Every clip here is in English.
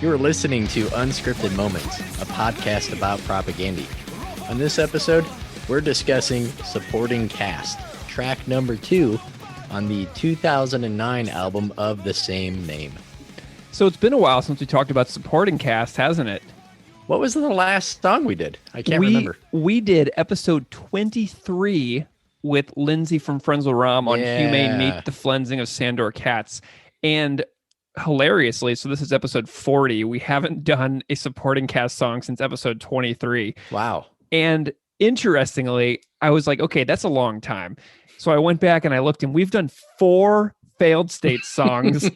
You're listening to Unscripted Moments, a podcast about propaganda. On this episode, we're discussing Supporting Caste, track number 2 on the 2009 album of the same name. So it's been a while since we talked about Supporting Caste, hasn't it? What was the last song we did? I can't remember. We did episode 23 with Lindsay from Frenzal Ram on Humane Meat, the Flensing of Sandor Cats. And hilariously, so this is episode 40, we haven't done a Supporting Caste song since episode 23. Wow. And interestingly, I was like, okay, that's a long time. So I went back and I looked, and we've done 4 failed state songs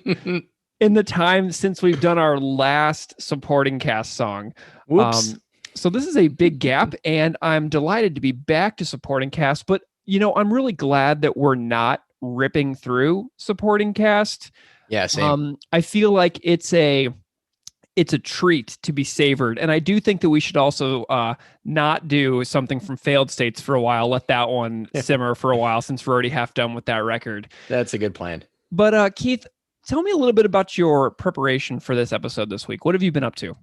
in the time since we've done our last Supporting Caste song. Whoops. So this is a big gap, and I'm delighted to be back to Supporting Caste. But, you know, I'm really glad that we're not ripping through Supporting Caste. Yeah, same. I feel like it's a treat to be savored. And I do think that we should also not do something from failed states for a while. Let that one simmer for a while, since we're already half done with that record. That's a good plan. But Keith, tell me a little bit about your preparation for this episode this week. What have you been up to?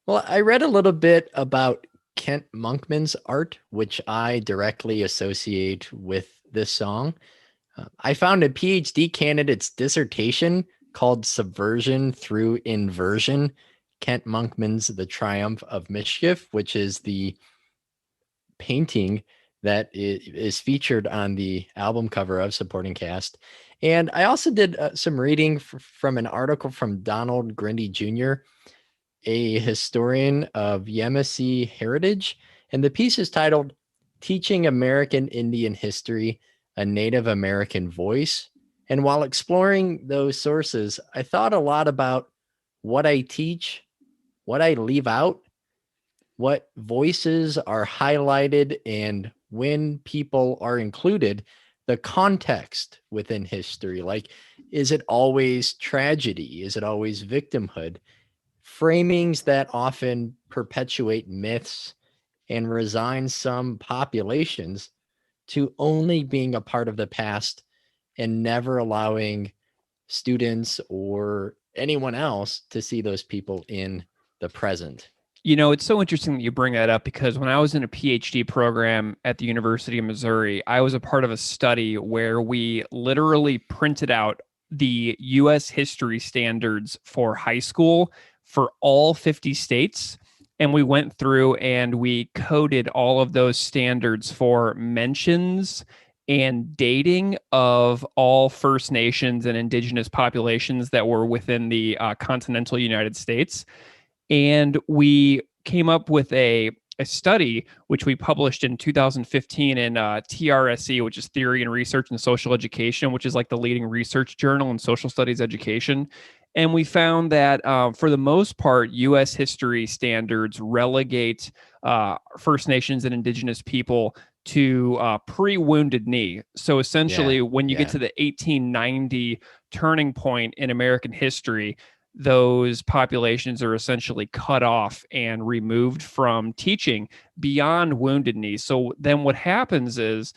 Well, I read a little bit about Kent Monkman's art, which I directly associate with this song. I found a PhD candidate's dissertation called Subversion Through Inversion, Kent Monkman's The Triumph of Mischief, which is the painting that is featured on the album cover of Supporting Caste. And I also did some reading from an article from Donald Grundy Jr., a historian of Yamasee heritage. And the piece is titled Teaching American Indian History, a Native American Voice. And while exploring those sources, I thought a lot about what I teach, what I leave out, what voices are highlighted, and when people are included, the context within history. Like, is it always tragedy? Is it always victimhood? Framings that often perpetuate myths and resign some populations to only being a part of the past and never allowing students or anyone else to see those people in the present. You know, it's so interesting that you bring that up, because when I was in a PhD program at the University of Missouri, I was a part of a study where we literally printed out the U.S. history standards for high school for all 50 states. And we went through and we coded all of those standards for mentions and dating of all First Nations and indigenous populations that were within the continental United States. And we came up with a study, which we published in 2015 in TRSE, which is Theory and Research in Social Education, which is like the leading research journal in social studies education. And we found that for the most part, U.S. history standards relegate First Nations and indigenous people to pre-Wounded Knee. So essentially, when you get to the 1890 turning point in American history, those populations are essentially cut off and removed from teaching beyond Wounded Knee. So then what happens is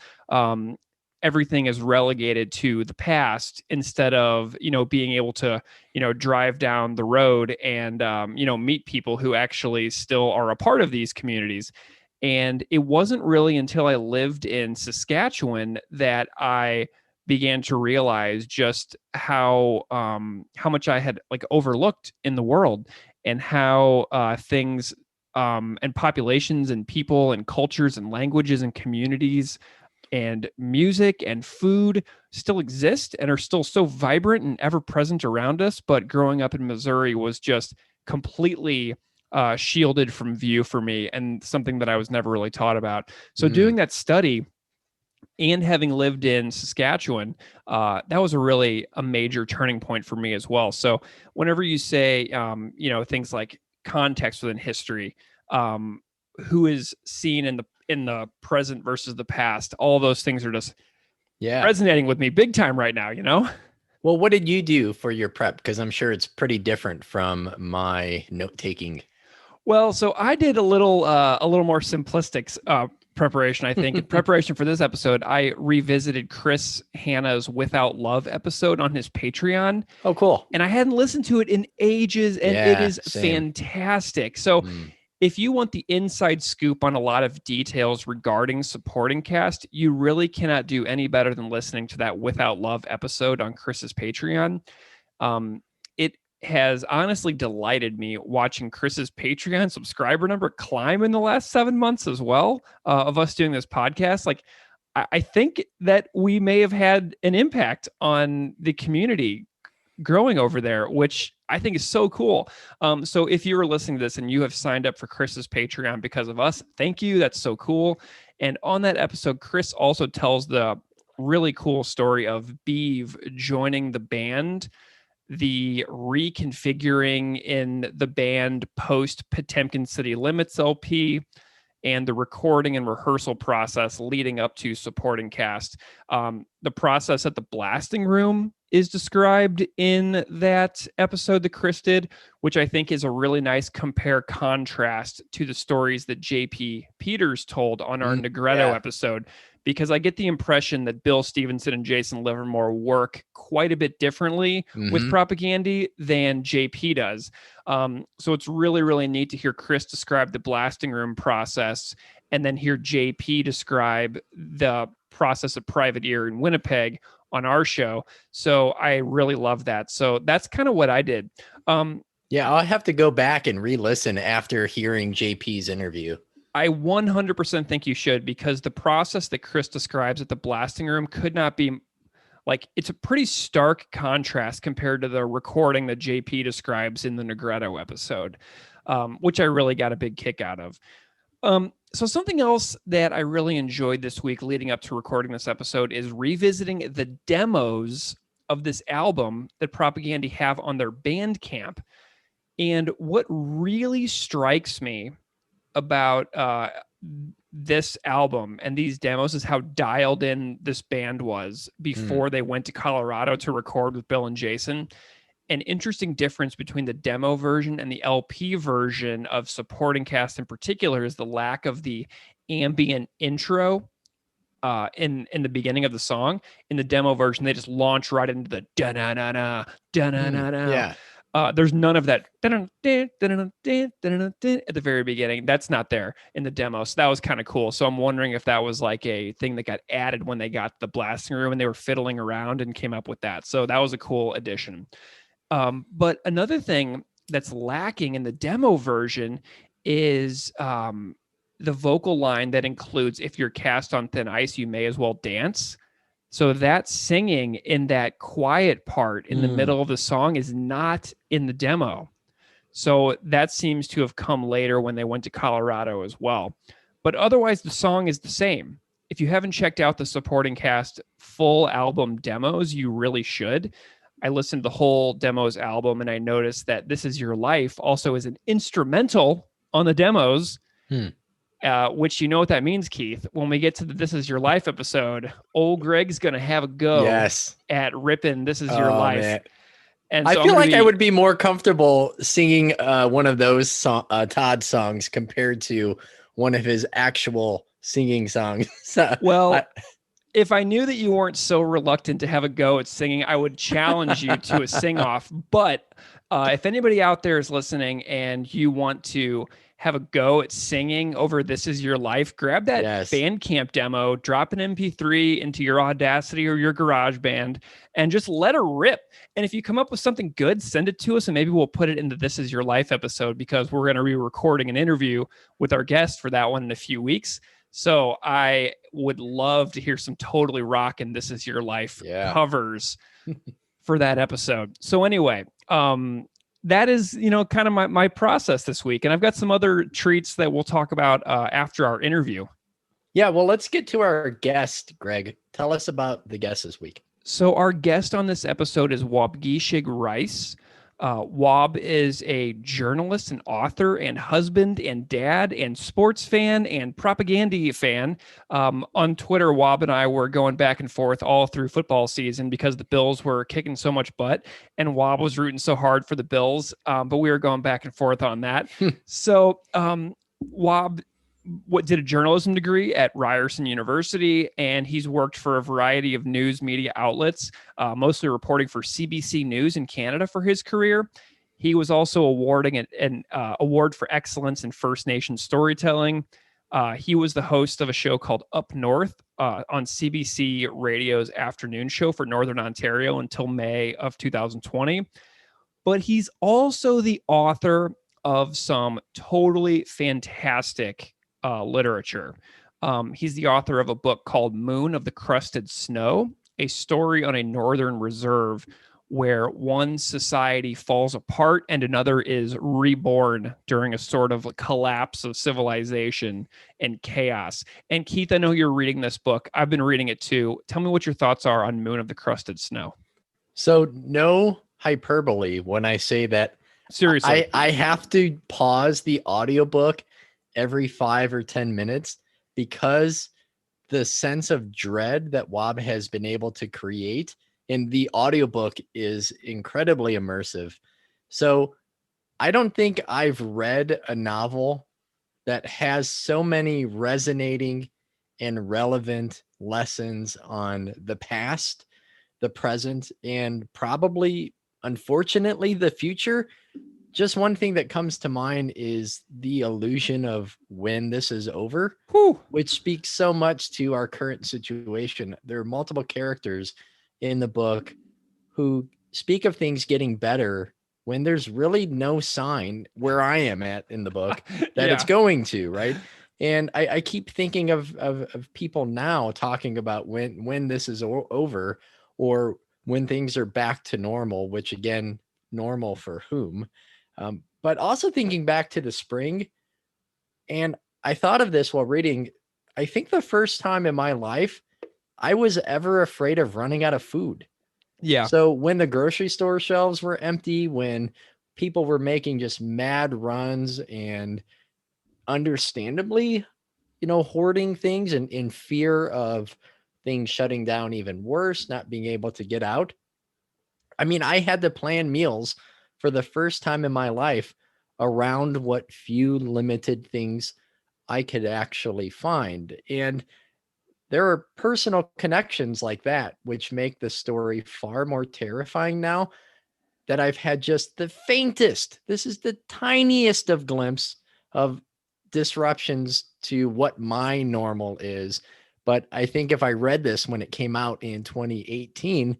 everything is relegated to the past, instead of, you know, being able to, you know, drive down the road and, you know, meet people who actually still are a part of these communities. And it wasn't really until I lived in Saskatchewan that I began to realize just how much I had like overlooked in the world, and how things and populations and people and cultures and languages and communities and music and food still exist and are still so vibrant and ever present around us. But growing up in Missouri was just completely shielded from view for me, and something that I was never really taught about. So doing that study and having lived in Saskatchewan, that was a major turning point for me as well. So whenever you say, you know, things like context within history, who is seen in the present versus the past, all those things are just resonating with me big time right now, you know? Well, what did you do for your prep? Because I'm sure it's pretty different from my note-taking. Well, so I did a little more simplistic preparation, I think. In preparation for this episode, I revisited Chris Hanna's Without Love episode on his Patreon. Oh, cool. And I hadn't listened to it in ages, and it is fantastic. So if you want the inside scoop on a lot of details regarding supporting Caste, you really cannot do any better than listening to that Without Love episode on Chris's Patreon. It has honestly delighted me watching Chris's Patreon subscriber number climb in the last 7 months as well, of us doing this podcast. Like, I think that we may have had an impact on the community growing over there, which I think is so cool. So if you were listening to this and you have signed up for Chris's Patreon because of us, thank you. That's so cool. And on that episode, Chris also tells the really cool story of Beeve joining the band, the reconfiguring in the band post Potemkin City Limits LP, and the recording and rehearsal process leading up to supporting Caste. The process at the blasting room is described in that episode that Chris did, which I think is a really nice compare contrast to the stories that JP Peters told on our Negretto episode, because I get the impression that Bill Stevenson and Jason Livermore work quite a bit differently with Propagandy than JP does. So it's really, really neat to hear Chris describe the blasting room process and then hear JP describe the process of Private Ear in Winnipeg on our show. So I really love that. So that's kind of what I did. Yeah, I'll have to go back and re-listen after hearing JP's interview. I 100% think you should, because the process that Chris describes at the blasting room could not be like, it's a pretty stark contrast compared to the recording that JP describes in the Negretto episode, which I really got a big kick out of. So something else that I really enjoyed this week leading up to recording this episode is revisiting the demos of this album that Propagandy have on their Bandcamp. And what really strikes me about this album and these demos is how dialed in this band was before they went to Colorado to record with Bill and Jason. An interesting difference between the demo version and the LP version of Supporting Caste in particular is the lack of the ambient intro in the beginning of the song. In the demo version, they just launch right into the da-na-na-na, da-na-na-na. Yeah. There's none of that at the very beginning. That's not there in the demo. So that was kind of cool. So I'm wondering if that was like a thing that got added when they got the blasting room and they were fiddling around and came up with that. So that was a cool addition. But another thing that's lacking in the demo version is the vocal line that includes, "If you're cast on thin ice, you may as well dance." So that singing in that quiet part in the middle of the song is not in the demo. So that seems to have come later when they went to Colorado as well. But otherwise, the song is the same. If you haven't checked out the Supporting Caste full album demos, you really should. I listened to the whole demos album and I noticed that This Is Your Life also is an instrumental on the demos. Which, you know what that means, Keith. When we get to the This Is Your Life episode, old Greg's going to have a go at ripping This Is Your Life. Man. And I so feel like I would be more comfortable singing one of those Todd songs compared to one of his actual singing songs. If I knew that you weren't so reluctant to have a go at singing, I would challenge you to a sing-off. But if anybody out there is listening and you want to have a go at singing over This Is Your Life, grab that Bandcamp demo, drop an MP3 into your Audacity or your GarageBand, and just let her rip. And if you come up with something good, send it to us, and maybe we'll put it in the This Is Your Life episode, because we're going to be recording an interview with our guest for that one in a few weeks. So I would love to hear some totally rockin' This Is Your Life covers for that episode. So anyway, that is, kind of my process this week. And I've got some other treats that we'll talk about after our interview. Yeah, well, let's get to our guest, Greg. Tell us about the guest this week. So our guest on this episode is Waubgeshig Rice. Wab is a journalist and author and husband and dad and sports fan and Propagandy fan. On Twitter, Wab and I were going back and forth all through football season because the Bills were kicking so much butt and Wab was rooting so hard for the Bills. But we were going back and forth on that. So, Wab, did a journalism degree at Ryerson University, and he's worked for a variety of news media outlets, mostly reporting for CBC News in Canada for his career. He was also awarding an award for excellence in First Nation storytelling. He was the host of a show called Up North on CBC Radio's afternoon show for Northern Ontario until May of 2020. But he's also the author of some totally fantastic literature. He's the author of a book called Moon of the Crusted Snow, a story on a northern reserve where one society falls apart and another is reborn during a sort of collapse of civilization and chaos. And Keith, I know you're reading this book. I've been reading it too. Tell me what your thoughts are on Moon of the Crusted Snow. So no hyperbole when I say that. Seriously. I have to pause the audiobook every 5 or 10 minutes because the sense of dread that Wob has been able to create in the audiobook is incredibly immersive. So I don't think I've read a novel that has so many resonating and relevant lessons on the past, the present, and probably, unfortunately, the future. Just one thing that comes to mind is the illusion of when this is over, which speaks so much to our current situation. There are multiple characters in the book who speak of things getting better when there's really no sign where I am at in the book that it's going to, right? And I keep thinking of people now talking about when this is over, or when things are back to normal, which again, normal for whom? But also thinking back to the spring. And I thought of this while reading. I think the first time in my life I was ever afraid of running out of food. Yeah. So when the grocery store shelves were empty, when people were making just mad runs and understandably, hoarding things and in fear of things shutting down even worse, not being able to get out. I mean, I had to plan meals for the first time in my life around what few limited things I could actually find. And there are personal connections like that, which make the story far more terrifying now that I've had just the faintest, this is the tiniest of glimpse of disruptions to what my normal is. But I think if I read this when it came out in 2018,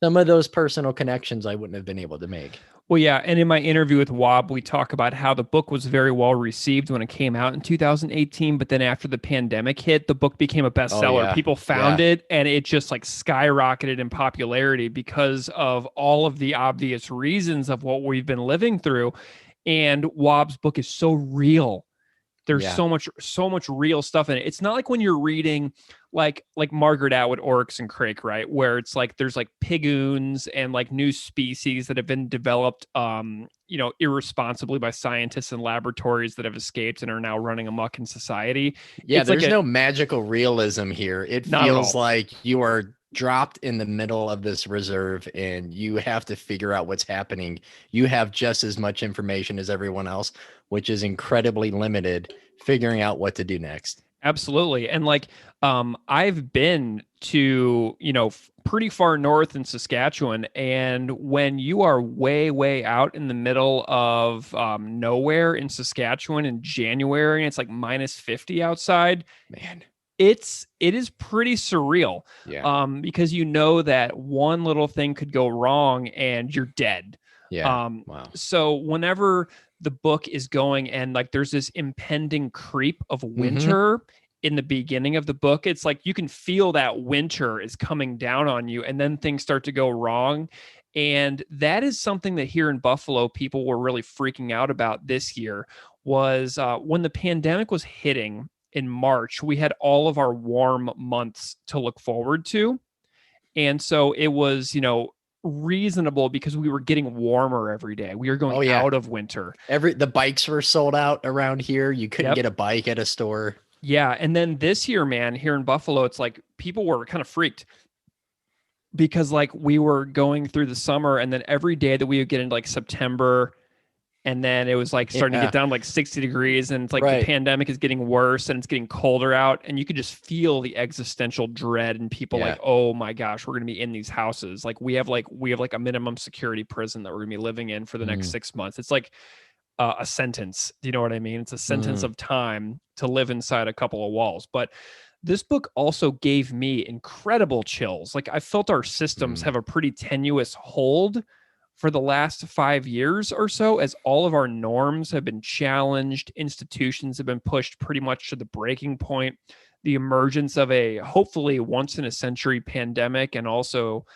some of those personal connections I wouldn't have been able to make. Well, yeah. And in my interview with Wob, we talk about how the book was very well received when it came out in 2018. But then after the pandemic hit, the book became a bestseller. Yeah. People found it, and it just like skyrocketed in popularity because of all of the obvious reasons of what we've been living through. And Wob's book is so real. There's so much real stuff in it. It's not like when you're reading like Margaret Atwood, Oryx and Crake, right? Where it's like there's like pigoons and like new species that have been developed, irresponsibly by scientists and laboratories that have escaped and are now running amok in society. Yeah, it's there's like no magical realism here. It feels like you are dropped in the middle of this reserve and you have to figure out what's happening. You have just as much information as everyone else, which is incredibly limited, figuring out what to do next. Absolutely. And like, I've been to, pretty far north in Saskatchewan. And when you are way, way out in the middle of nowhere in Saskatchewan in January, and it's like minus 50 outside, man, it is pretty surreal. Yeah. Because you know that one little thing could go wrong and you're dead. Yeah. Wow. So whenever the book is going and like there's this impending creep of winter in the beginning of the book, it's like you can feel that winter is coming down on you, and then things start to go wrong. And that is something that here in Buffalo, people were really freaking out about this year was when the pandemic was hitting in March, we had all of our warm months to look forward to. And so it was, reasonable because we were getting warmer every day. We were going out of winter. The bikes were sold out around here. You couldn't get a bike at a store. Yeah. And then this year, man, here in Buffalo, it's like people were kind of freaked because like we were going through the summer, and then every day that we would get into like September And then it was like starting to get down to like 60 degrees, and it's like the pandemic is getting worse and it's getting colder out. And you could just feel the existential dread and people like, oh my gosh, we're going to be in these houses. Like we have a minimum security prison that we're going to be living in for the next 6 months. It's like a sentence. Do you know what I mean? It's a sentence of time to live inside a couple of walls. But this book also gave me incredible chills. Like I felt our systems have a pretty tenuous hold for the last 5 years or so, as all of our norms have been challenged, institutions have been pushed pretty much to the breaking point. The emergence of a hopefully once in a century pandemic, and also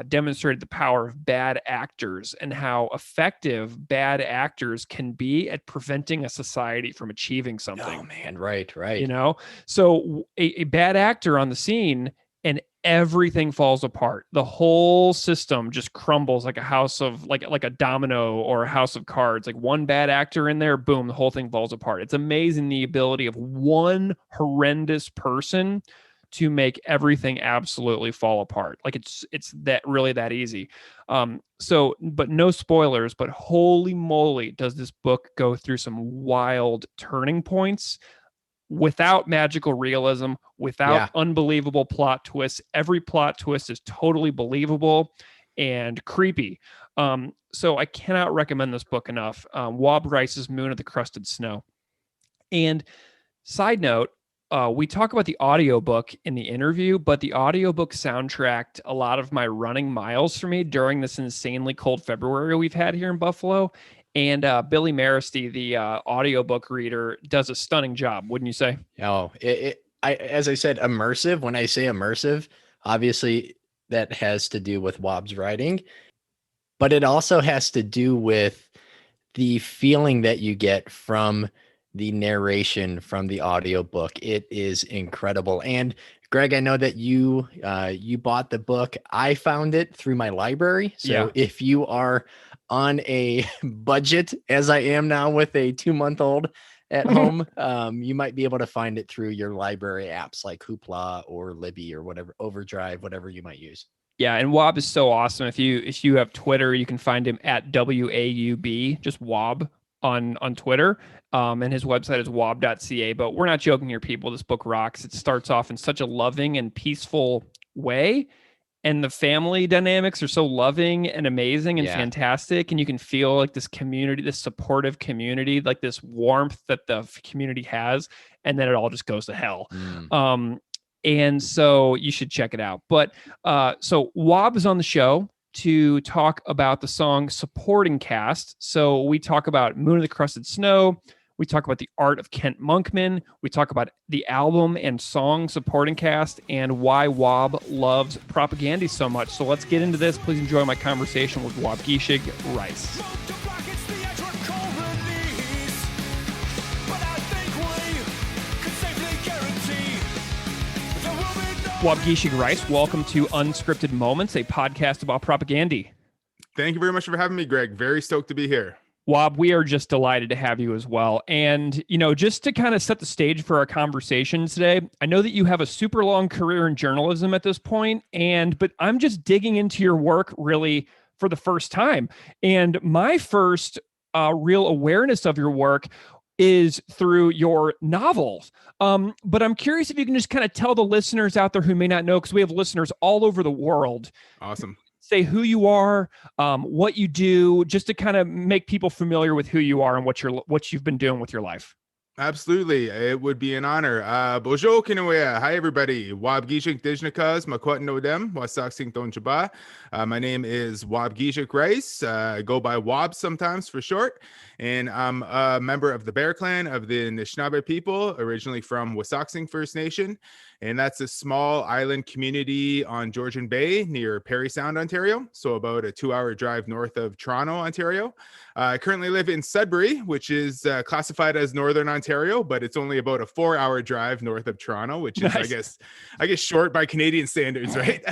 demonstrated the power of bad actors and how effective bad actors can be at preventing a society from achieving something. Oh man, right. You know, so a bad actor on the scene and everything falls apart. The whole system just crumbles like a house of like a domino or a house of cards. Like one bad actor in there, boom, the whole thing falls apart. It's amazing the ability of one horrendous person to make everything absolutely fall apart. Like it's that really that easy. So, but no spoilers, but holy moly, does this book go through some wild turning points without magical realism, without unbelievable plot twists. Every plot twist is totally believable and creepy. So I cannot recommend this book enough. Waubgeshig Rice's Moon of the Crusted Snow. And side note, we talk about the audiobook in the interview, but the audiobook soundtracked a lot of my running miles for me during this insanely cold February we've had here in Buffalo. And Billy Maristy, the audiobook reader, does a stunning job, wouldn't you say? Oh, as I said, immersive. When I say immersive, obviously that has to do with Wobb's writing, but it also has to do with the feeling that you get from the narration from the audiobook. It is incredible. And Greg, I know that you bought the book. I found it through my library. So if you are on a budget, as I am now with a 2-month-old at home, you might be able to find it through your library apps like Hoopla or Libby or whatever, Overdrive, whatever you might use. Yeah, and Wob is so awesome. If you have Twitter, you can find him at WAUB, just Wob on Twitter. And his website is wob.ca. But we're not joking here, people. This book rocks. It starts off in such a loving and peaceful way. And the family dynamics are so loving and amazing and fantastic. And you can feel like this community, this supportive community, like this warmth that the community has. And then it all just goes to hell. And so you should check it out. But so Wob is on the show to talk about the song Supporting Caste. So we talk about Moon of the Crusted Snow. We talk about the art of Kent Monkman. We talk about the album and song Supporting Caste and why Wob loves Propagandhi so much. So let's get into this. Please enjoy my conversation with Waubgeshig Rice. Waubgeshig Rice, welcome to Unscripted Moments, a podcast about Propagandhi. Thank you very much for having me, Greg. Very stoked to be here. Wob, we are just delighted to have you as well. And, you know, just to kind of set the stage for our conversation today, I know that you have a super long career in journalism at this point, but I'm just digging into your work really for the first time. And my first real awareness of your work is through your novels. But I'm curious if you can just kind of tell the listeners out there who may not know, because we have listeners all over the world. Awesome. Say who you are, what you do, just to kind of make people familiar with who you are and what you've been doing with your life. Absolutely. It would be an honor. Bonjour, Kinawea. Hi, everybody. Waubgeshig Dijnakas, Makwat Nodem, Wasaksing Donjaba. My name is Waubgeshig Rice. I go by Wob sometimes for short. And I'm a member of the Bear Clan of the Anishinaabe people, originally from Wasaksing First Nation. And that's a small island community on Georgian Bay near Parry Sound, Ontario. So about a 2-hour drive north of Toronto, Ontario. I currently live in Sudbury, which is classified as Northern Ontario, but it's only about a 4-hour drive north of Toronto, which is, nice. I guess short by Canadian standards, right?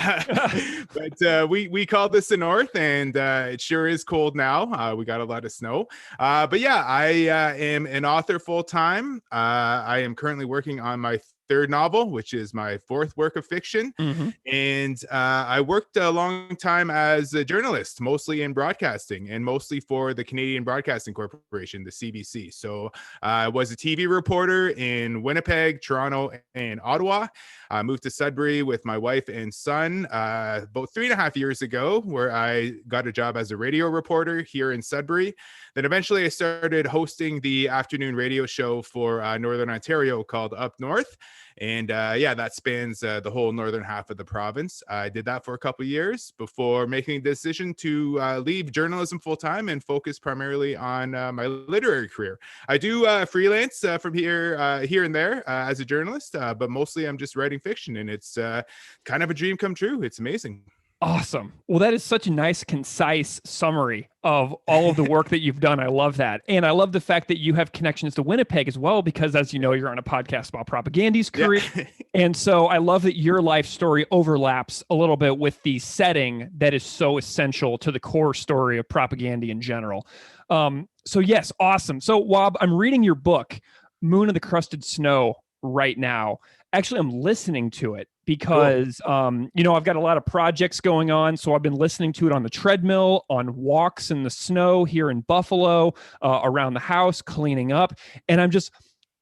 But we call this the North, and it sure is cold now. We got a lot of snow. But yeah, I am an author full time. I am currently working on my third novel, which is my fourth work of fiction. Mhm. And I worked a long time as a journalist, mostly in broadcasting and mostly for the Canadian Broadcasting Corporation, the CBC. So I was a TV reporter in Winnipeg, Toronto, and Ottawa. I moved to Sudbury with my wife and son about 3.5 years ago, where I got a job as a radio reporter here in Sudbury. Then eventually I started hosting the afternoon radio show for Northern Ontario called Up North. And that spans the whole northern half of the province. I did that for a couple of years before making the decision to leave journalism full time and focus primarily on my literary career. I do freelance from here and there as a journalist, but mostly I'm just writing fiction, and it's kind of a dream come true. It's amazing. Awesome. Well, that is such a nice, concise summary of all of the work that you've done. I love that. And I love the fact that you have connections to Winnipeg as well, because as you know, you're on a podcast about Propagandy's career. Yeah. And so I love that your life story overlaps a little bit with the setting that is so essential to the core story of Propagandy in general. So yes, awesome. So Wob, I'm reading your book, Moon of the Crusted Snow, right now. Actually, I'm listening to it because, cool. I've got a lot of projects going on. So I've been listening to it on the treadmill, on walks in the snow here in Buffalo, around the house, cleaning up. And I'm just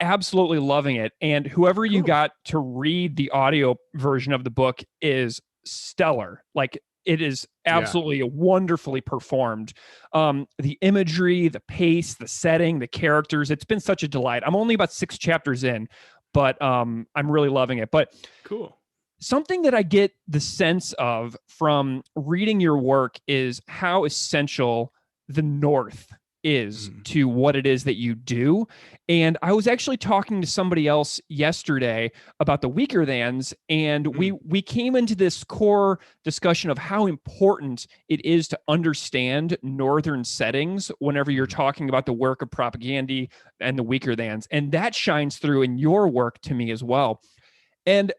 absolutely loving it. And whoever you got to read the audio version of the book is stellar. Like, it is absolutely wonderfully performed. The imagery, the pace, the setting, the characters, it's been such a delight. I'm only about 6 chapters in, but I'm really loving it. But cool. Something that I get the sense of from reading your work is how essential the North is to what it is that you do. And I was actually talking to somebody else yesterday about the weaker thans, and we came into this core discussion of how important it is to understand Northern settings whenever you're talking about the work of Propagandy and the weaker thans. And that shines through in your work to me as well. And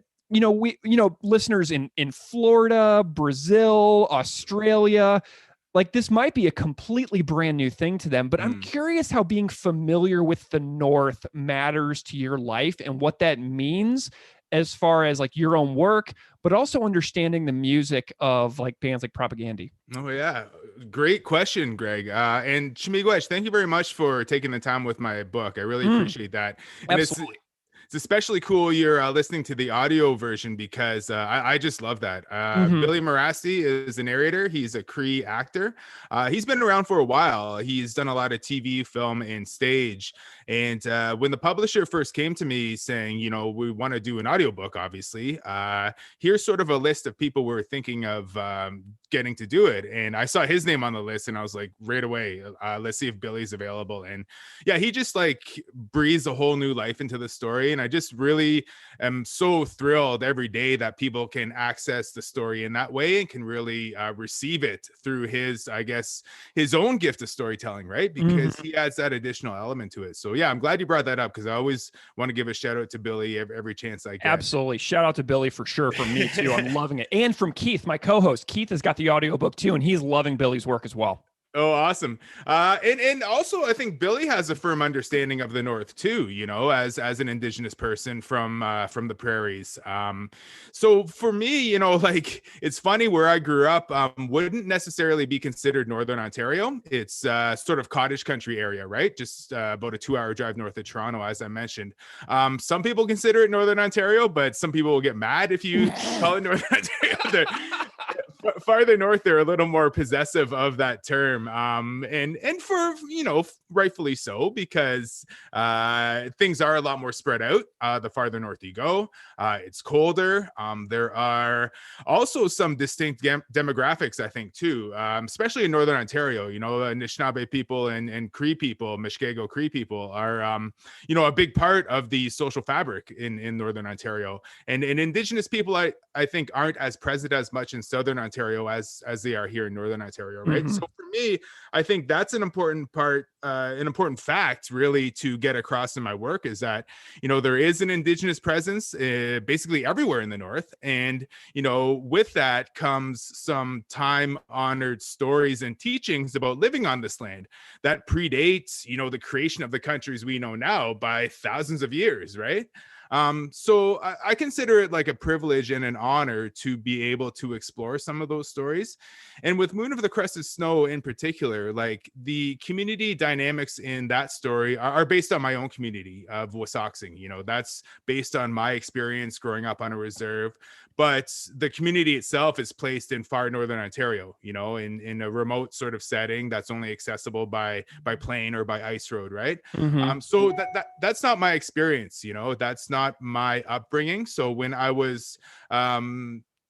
listeners in Florida, Brazil, Australia, like, this might be a completely brand new thing to them, but I'm curious how being familiar with the North matters to your life and what that means as far as like your own work, but also understanding the music of like bands like Propagandy. Oh yeah. Great question, Greg. And Shimigwesh, thank you very much for taking the time with my book. I really appreciate that. And absolutely. It's especially cool you're listening to the audio version, because I just love that. Billy Morasti is the narrator. He's a Cree actor. He's been around for a while. He's done a lot of TV, film, and stage. And when the publisher first came to me saying, we want to do an audiobook, obviously, here's sort of a list of people we're thinking of getting to do it. And I saw his name on the list, and I was like, right away, let's see if Billy's available. And yeah, he just like breathes a whole new life into the story. And I just really am so thrilled every day that people can access the story in that way and can really receive it through his own gift of storytelling, right? Because he adds that additional element to it. So yeah, I'm glad you brought that up, because I always want to give a shout out to Billy every chance I get. Absolutely. Shout out to Billy for sure, from me too. I'm loving it. And from Keith, my co-host. Keith has got the audiobook too, and he's loving Billy's work as well. Oh, awesome. And also I think Billy has a firm understanding of the North too, as an Indigenous person from the prairies. So for me, it's funny, where I grew up wouldn't necessarily be considered Northern Ontario. It's sort of cottage country area, right? Just about a 2-hour drive north of Toronto, as I mentioned. Some people consider it Northern Ontario, but some people will get mad if you call it Northern Ontario. Farther north, they're a little more possessive of that term, and for rightfully so, because things are a lot more spread out the farther north you go. It's colder. There are also some distinct demographics, I think, too, especially in Northern Ontario. Anishinaabe people and Cree people, Mushkego Cree people, are a big part of the social fabric in Northern Ontario, and Indigenous people I think aren't as present as much in Southern Ontario as they are here in Northern Ontario, right? So for me, I think that's an important part, an important fact really to get across in my work, is that there is an Indigenous presence basically everywhere in the North, and with that comes some time-honored stories and teachings about living on this land that predates the creation of the countries we know now by thousands of years, right? So I consider it like a privilege and an honor to be able to explore some of those stories. And with Moon of the Crested Snow in particular, like the community dynamics in that story are based on my own community of Wasauksing. You know, that's based on my experience growing up on a reserve. But the community itself is placed in far northern Ontario, you know, in a remote sort of setting that's only accessible by plane or by ice road, right? Mm-hmm. So that's not my experience, you know, that's not my upbringing. So when I was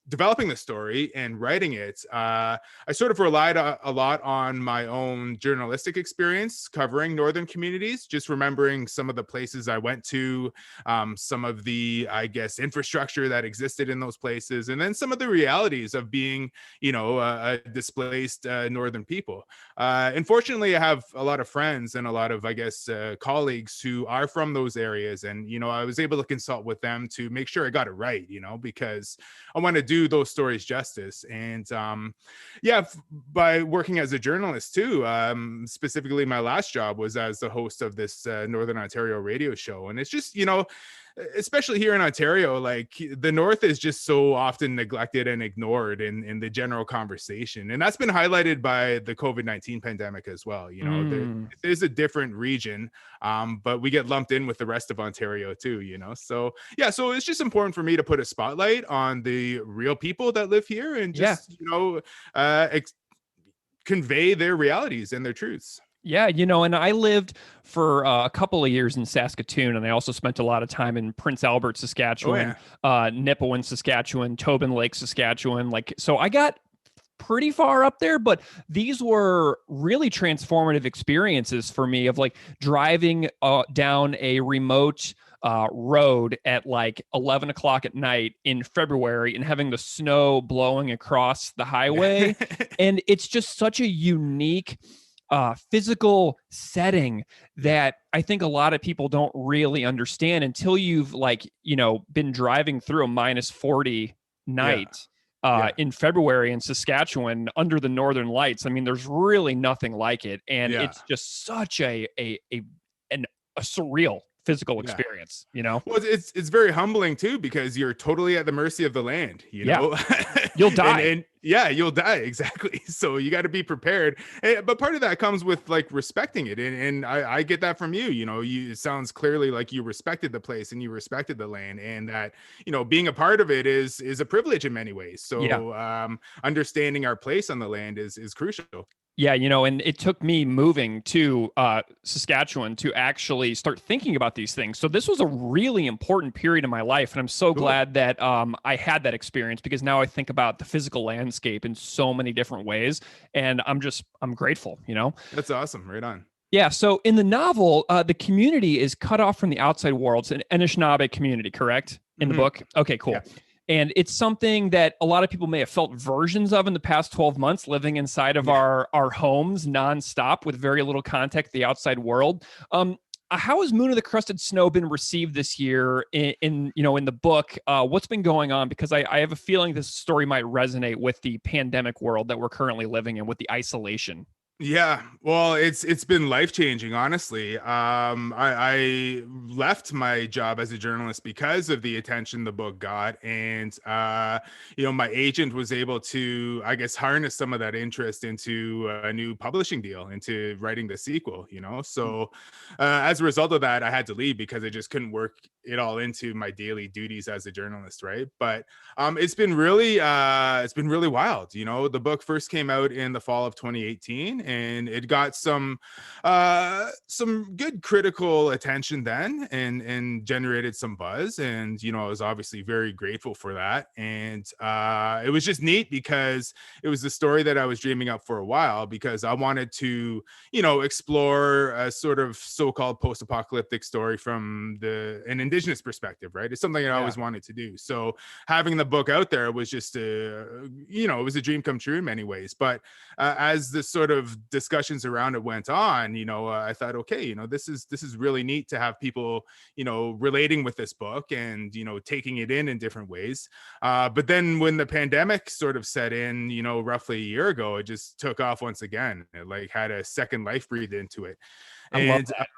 developing the story and writing it, I sort of relied a lot on my own journalistic experience covering northern communities, just remembering some of the places I went to, some of the, I guess, infrastructure that existed in those places, and then some of the realities of being, you know, a displaced northern people. Unfortunately, I have a lot of friends and a lot of, I guess, colleagues who are from those areas, and you know, I was able to consult with them to make sure I got it right, you know, because I want to do those stories justice. And by working as a journalist too, specifically my last job was as the host of this Northern Ontario radio show. And it's just, you know, especially here in Ontario, like the North is just so often neglected and ignored in the general conversation. And that's been highlighted by the COVID-19 pandemic as well. You know, there's a different region, but we get lumped in with the rest of Ontario too, you know? So yeah, so it's just important for me to put a spotlight on the real people that live here and just, you know, convey their realities and their truths. Yeah, you know, and I lived for a couple of years in Saskatoon, and I also spent a lot of time in Prince Albert, Saskatchewan, Nipawin, Saskatchewan, Tobin Lake, Saskatchewan. Like, so I got pretty far up there, but these were really transformative experiences for me of like driving down a remote road at like 11 o'clock at night in February and having the snow blowing across the highway. And it's just such a unique physical setting that I think a lot of people don't really understand until you've, like, you know, been driving through a -40 night in February in Saskatchewan under the northern lights. I mean, there's really nothing like it. And it's just such a surreal physical experience, you know? Well, it's very humbling too, because you're totally at the mercy of the land, you know? You'll die. And you'll die. Exactly. So you got to be prepared. But part of that comes with like respecting it. And I get that from you, you know, it sounds clearly like you respected the place and you respected the land, and that, you know, being a part of it is a privilege in many ways. So understanding our place on the land is crucial. Yeah, you know, and it took me moving to Saskatchewan to actually start thinking about these things. So this was a really important period in my life, and I'm so glad that I had that experience, because now I think about the physical landscape in so many different ways, and I'm grateful, you know? That's awesome. Right on. Yeah, so in the novel, the community is cut off from the outside world. It's an Anishinaabe community, correct? In the book? Okay, cool. Yeah. And it's something that a lot of people may have felt versions of in the past 12 months, living inside of our homes nonstop with very little contact with the outside world. How has Moon of the Crusted Snow been received this year in the book? What's been going on? Because I have a feeling this story might resonate with the pandemic world that we're currently living in, with the isolation. Yeah, well, it's been life-changing, honestly. I left my job as a journalist because of the attention the book got, and you know, my agent was able to, I guess, harness some of that interest into a new publishing deal, into writing the sequel, you know. So as a result of that, I had to leave because I just couldn't work it all into my daily duties as a journalist, right? But it's been really wild. You know, the book first came out in the fall of 2018, and it got some good critical attention then, and generated some buzz. And you know, I was obviously very grateful for that. And it was just neat because it was the story that I was dreaming up for a while, because I wanted to, you know, explore a sort of so-called post-apocalyptic story from an indigenous perspective, right? It's something I always wanted to do. So having the book out there was just it was a dream come true in many ways. But as the sort of discussions around it went on, you know, I thought, okay, you know, this is really neat to have people, you know, relating with this book and, you know, taking it in different ways. But then when the pandemic sort of set in, you know, roughly a year ago, it just took off once again. It like had a second life breathed into it. I love that.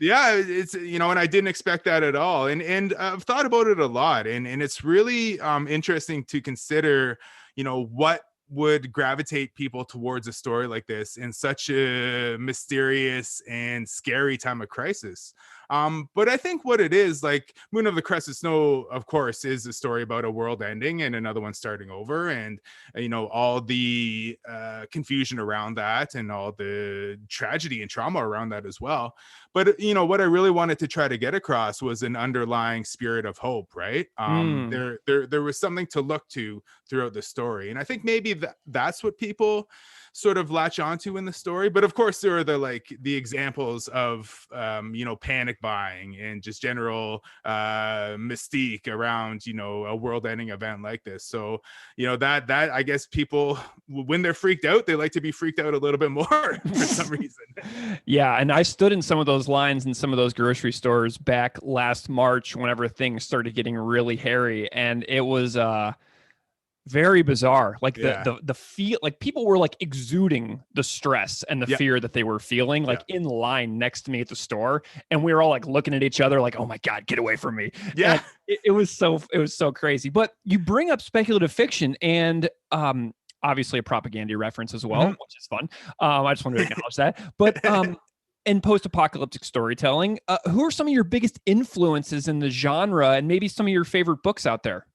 Yeah, it's, you know, and I didn't expect that at all. And I've thought about it a lot, and it's really interesting to consider, you know, what would gravitate people towards a story like this in such a mysterious and scary time of crisis. But I think what it is, like Moon of the Crescent Snow, of course, is a story about a world ending and another one starting over, and you know, all the confusion around that and all the tragedy and trauma around that as well. But you know, what I really wanted to try to get across was an underlying spirit of hope, right? There was something to look to throughout the story, and I think maybe that's what people sort of latch onto in the story. But of course, there are the examples of you know, panic buying and just general mystique around, you know, a world-ending event like this. So you know, that I guess people, when they're freaked out, they like to be freaked out a little bit more for some reason. Yeah, and I stood in some of those lines in some of those grocery stores back last March whenever things started getting really hairy, and it was very bizarre. Like the feel, like people were like exuding the stress and the fear that they were feeling, like in line next to me at the store, and we were all like looking at each other like, oh my God, get away from me. Yeah. It was so crazy. But you bring up speculative fiction and obviously a propaganda reference as well, which is fun. I just wanted to acknowledge that. But in post-apocalyptic storytelling, who are some of your biggest influences in the genre, and maybe some of your favorite books out there?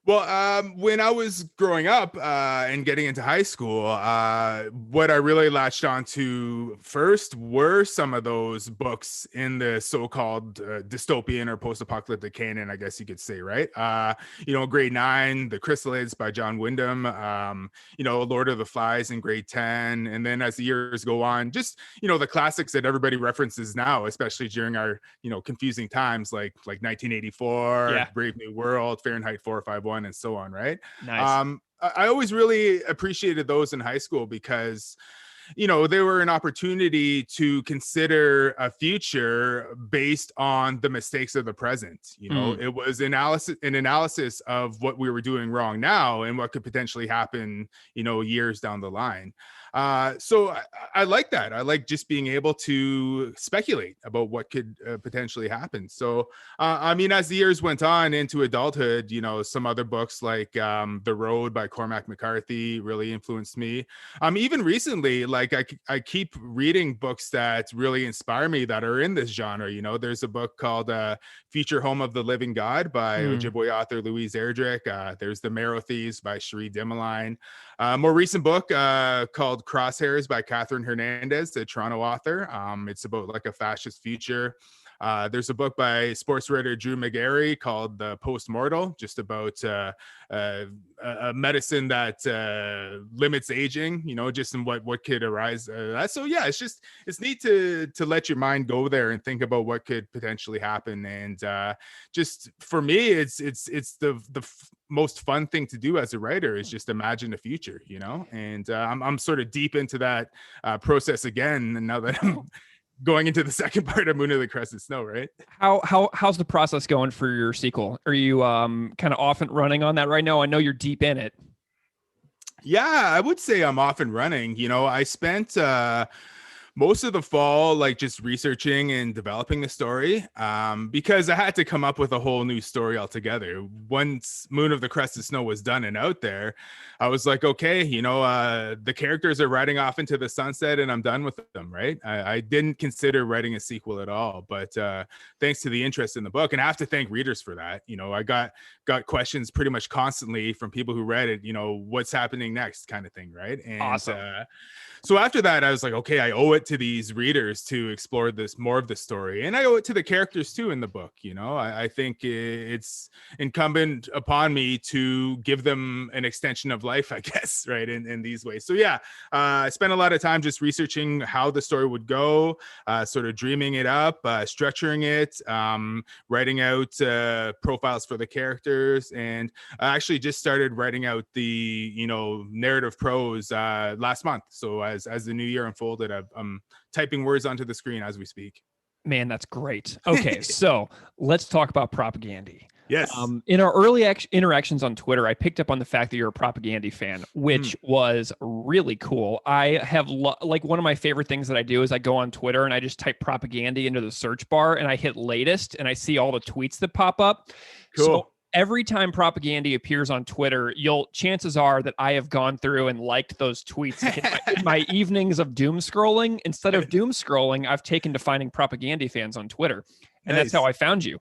Well, when I was growing up and getting into high school, what I really latched onto first were some of those books in the so-called dystopian or post-apocalyptic canon, I guess you could say, right? You know, grade 9, The Chrysalids by John Wyndham, you know, Lord of the Flies in grade 10. And then as the years go on, just, you know, the classics that everybody references now, especially during our, you know, confusing times, like 1984, Brave New World, Fahrenheit 451, and so on, right? Nice. I always really appreciated those in high school because, you know, they were an opportunity to consider a future based on the mistakes of the present. You know, it was an analysis of what we were doing wrong now and what could potentially happen, you know, years down the line. So I like that. I like just being able to speculate about what could potentially happen. So, I mean, as the years went on into adulthood, you know, some other books like The Road by Cormac McCarthy really influenced me. Even recently, like I keep reading books that really inspire me that are in this genre. You know, there's a book called Future Home of the Living God by Ojibwe author Louise Erdrich. There's The Marrow Thieves by Cherie Dimaline. More recent book called Crosshairs by Catherine Hernandez, the Toronto author. It's about like a fascist future. There's a book by sports writer Drew McGarry called The Postmortal, just about a medicine that limits aging, you know, just in what could arise. So yeah, it's neat to let your mind go there and think about what could potentially happen. And just for me, it's the most fun thing to do as a writer is just imagine the future, you know. And I'm sort of deep into that process again, and now that I'm going into the second part of Moon of the Crescent Snow, right? How's the process going for your sequel? Are you kind of off and running on that right now? I know you're deep in it. Yeah, I would say I'm off and running. You know, I spent most of the fall like just researching and developing the story because I had to come up with a whole new story altogether. Once Moon of the Crescent Snow was done and out there, I was like, okay, you know, the characters are riding off into the sunset and I'm done with them, right? I didn't consider writing a sequel at all, but thanks to the interest in the book, and I have to thank readers for that. You know, I got questions pretty much constantly from people who read it, you know, what's happening next kind of thing, right? And awesome. So after that, I was like, okay, I owe it to these readers to explore this more of the story, and I owe it to the characters too in the book. You know, I think it's incumbent upon me to give them an extension of life, I guess, right, in these ways. So yeah, I spent a lot of time just researching how the story would go, sort of dreaming it up, structuring it, writing out profiles for the characters, and I actually just started writing out the, you know, narrative prose last month. So as the new year unfolded, I'm typing words onto the screen as we speak. Man, that's great. Okay, so let's talk about propaganda. Yes. In our early interactions on Twitter, I picked up on the fact that you're a Propaganda fan, which was really cool. I have like one of my favorite things that I do is I go on Twitter and I just type Propaganda into the search bar and I hit latest and I see all the tweets that pop up. Cool. So every time Propaganda appears on Twitter, chances are that I have gone through and liked those tweets in my evenings of doom scrolling. Instead of doom scrolling, I've taken to finding Propaganda fans on Twitter. And that's how I found you.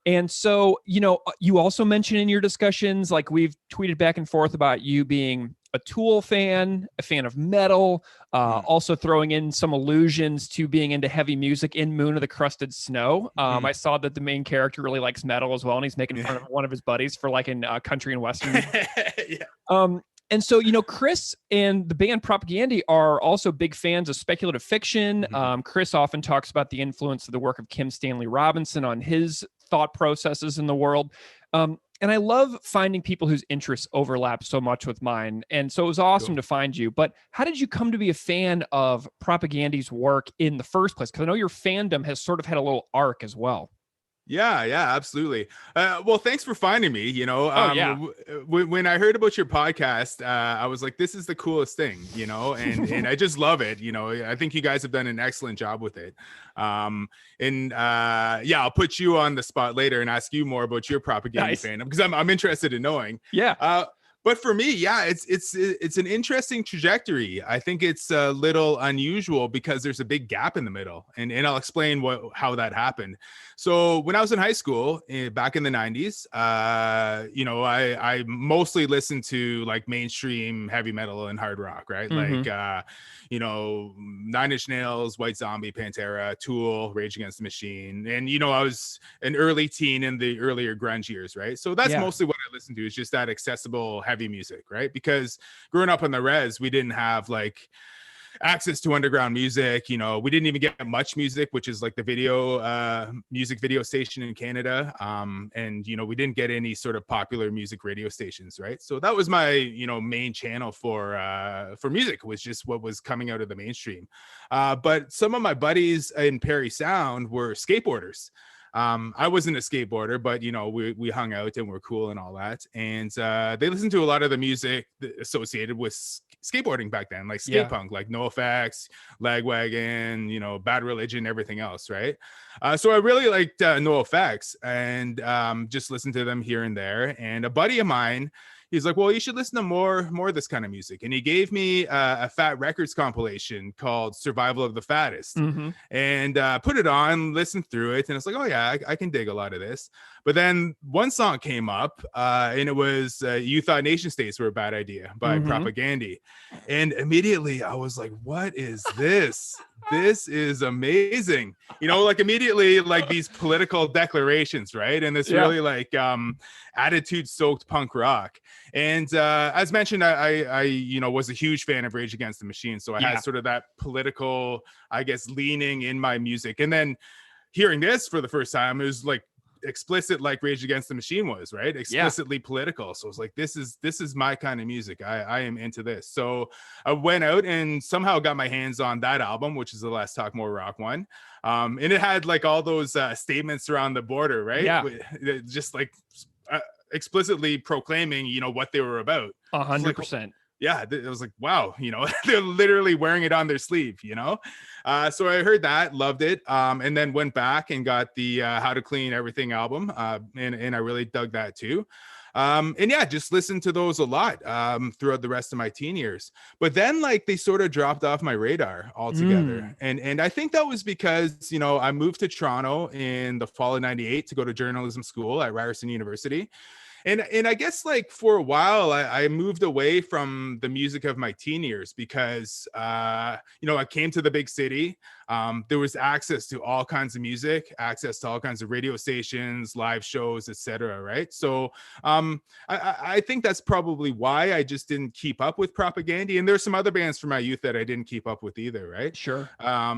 And so, you also mentioned in your discussions, like we've tweeted back and forth about you being a Tool fan, a fan of metal, also throwing in some allusions to being into heavy music in Moon of the Crusted Snow. I saw that the main character really likes metal as well, and he's making fun of one of his buddies for liking country and western. And so, Chris and the band Propaganda are also big fans of speculative fiction. Chris often talks about the influence of the work of Kim Stanley Robinson on his thought processes in the world. And I love finding people whose interests overlap so much with mine. And so it was awesome to find you. But how did you come to be a fan of Propaganda's work in the first place? Because I know your fandom has sort of had a little arc as well. Yeah, absolutely. Well, thanks for finding me. When I heard about your podcast, I was like, this is the coolest thing, and I just love it. I think you guys have done an excellent job with it. I'll put you on the spot later and ask you more about your Propaganda fandom because I'm interested in knowing. Yeah. But for me, it's an interesting trajectory. I think it's a little unusual because there's a big gap in the middle, and I'll explain how that happened. So when I was in high school back in the 90s, I mostly listened to like mainstream heavy metal and hard rock, right? Like, Nine Inch Nails, White Zombie, Pantera, Tool, Rage Against the Machine. And, I was an early teen in the earlier grunge years, right? So that's mostly what I listened to is just that accessible heavy music, right? Because growing up on the res, we didn't have like access to underground music. We didn't even get Much Music, which is like the music video station in Canada. And we didn't get any sort of popular music radio stations, right? So that was my, main channel for music, was just what was coming out of the mainstream. But some of my buddies in Perry Sound were skateboarders. I wasn't a skateboarder, but we hung out and we're cool and all that. And they listened to a lot of the music associated with skateboarding back then, like skate punk, like NoFX, Lagwagon, Bad Religion, everything else, right? So I really liked NoFX and just listened to them here and there. And a buddy of mine, he's like, well, you should listen to more of this kind of music. And he gave me a Fat Records compilation called Survival of the Fattest, and put it on, listened through it. And it's like, oh yeah, I can dig a lot of this. But then one song came up and it was You Thought Nation States Were a Bad Idea by Propaganda. And immediately I was like, what is this? This is amazing. Like immediately like these political declarations, right? And this really like attitude soaked punk rock. And as mentioned, I was a huge fan of Rage Against the Machine. So I had sort of that political, I guess, leaning in my music. And then hearing this for the first time, it was like explicit, like Rage Against the Machine was, right? Explicitly political. So it's like, this is my kind of music. I am into this. So I went out and somehow got my hands on that album, which is the Let's Talk More Rock one. And it had like all those statements around the border, right? Yeah. Just like explicitly proclaiming, what they were about. 100%. Yeah, it was like, wow, they're literally wearing it on their sleeve, So I heard that, loved it, and then went back and got the How to Clean Everything album, and I really dug that too. Just listened to those a lot throughout the rest of my teen years. But then like they sort of dropped off my radar altogether. And I think that was because, I moved to Toronto in the fall of 98 to go to journalism school at Ryerson University. And I guess like for a while, I moved away from the music of my teen years because, I came to the big city. There was access to all kinds of music, access to all kinds of radio stations, live shows, etc. Right. So I think that's probably why I just didn't keep up with Propaganda. And there's some other bands from my youth that I didn't keep up with either. Right. Sure. I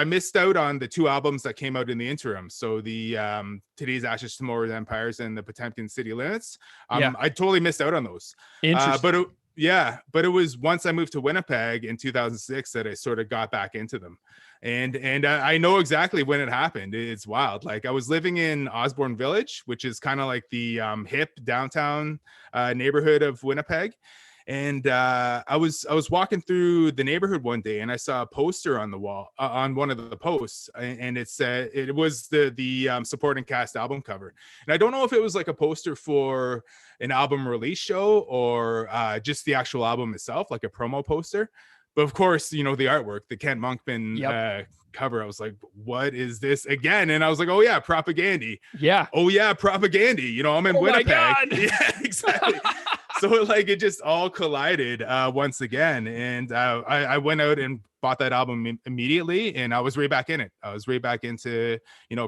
missed out on the two albums that came out in the interim. So the Today's Ashes, Tomorrow's Empires and the Potemkin City Limits. I totally missed out on those. Interesting. But it was once I moved to Winnipeg in 2006 that I sort of got back into them. And I know exactly when it happened. It's wild. Like I was living in Osborne Village, which is kind of like the hip downtown neighborhood of Winnipeg. And I was walking through the neighborhood one day, and I saw a poster on the wall on one of the posts, and it said it was the supporting Caste album cover. And I don't know if it was like a poster for an album release show or just the actual album itself, like a promo poster. But of course, the artwork, the Kent Monkman cover. I was like, what is this again? And I was like, oh yeah, Propaganda. Yeah. Oh yeah, Propaganda. I'm in Winnipeg. My God. Yeah, exactly. So like it just all collided once again. And I went out and bought that album immediately, and I was right back in it. I was right back into,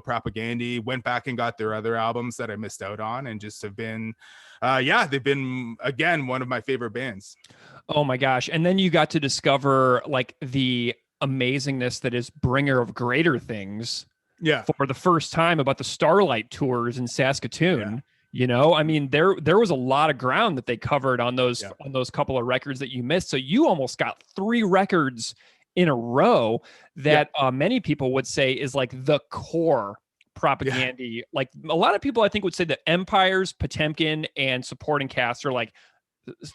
Propaganda, went back and got their other albums that I missed out on, and just have been, they've been, again, one of my favorite bands. Oh my gosh. And then you got to discover like the amazingness that is Bringer of Greater Things for the first time about the Starlight tours in Saskatoon. I mean, there was a lot of ground that they covered on those couple of records that you missed. So you almost got 3 records in a row that many people would say is like the core Propaganda. Like a lot of people, I think, would say that Empires, Potemkin, and Supporting Caste are like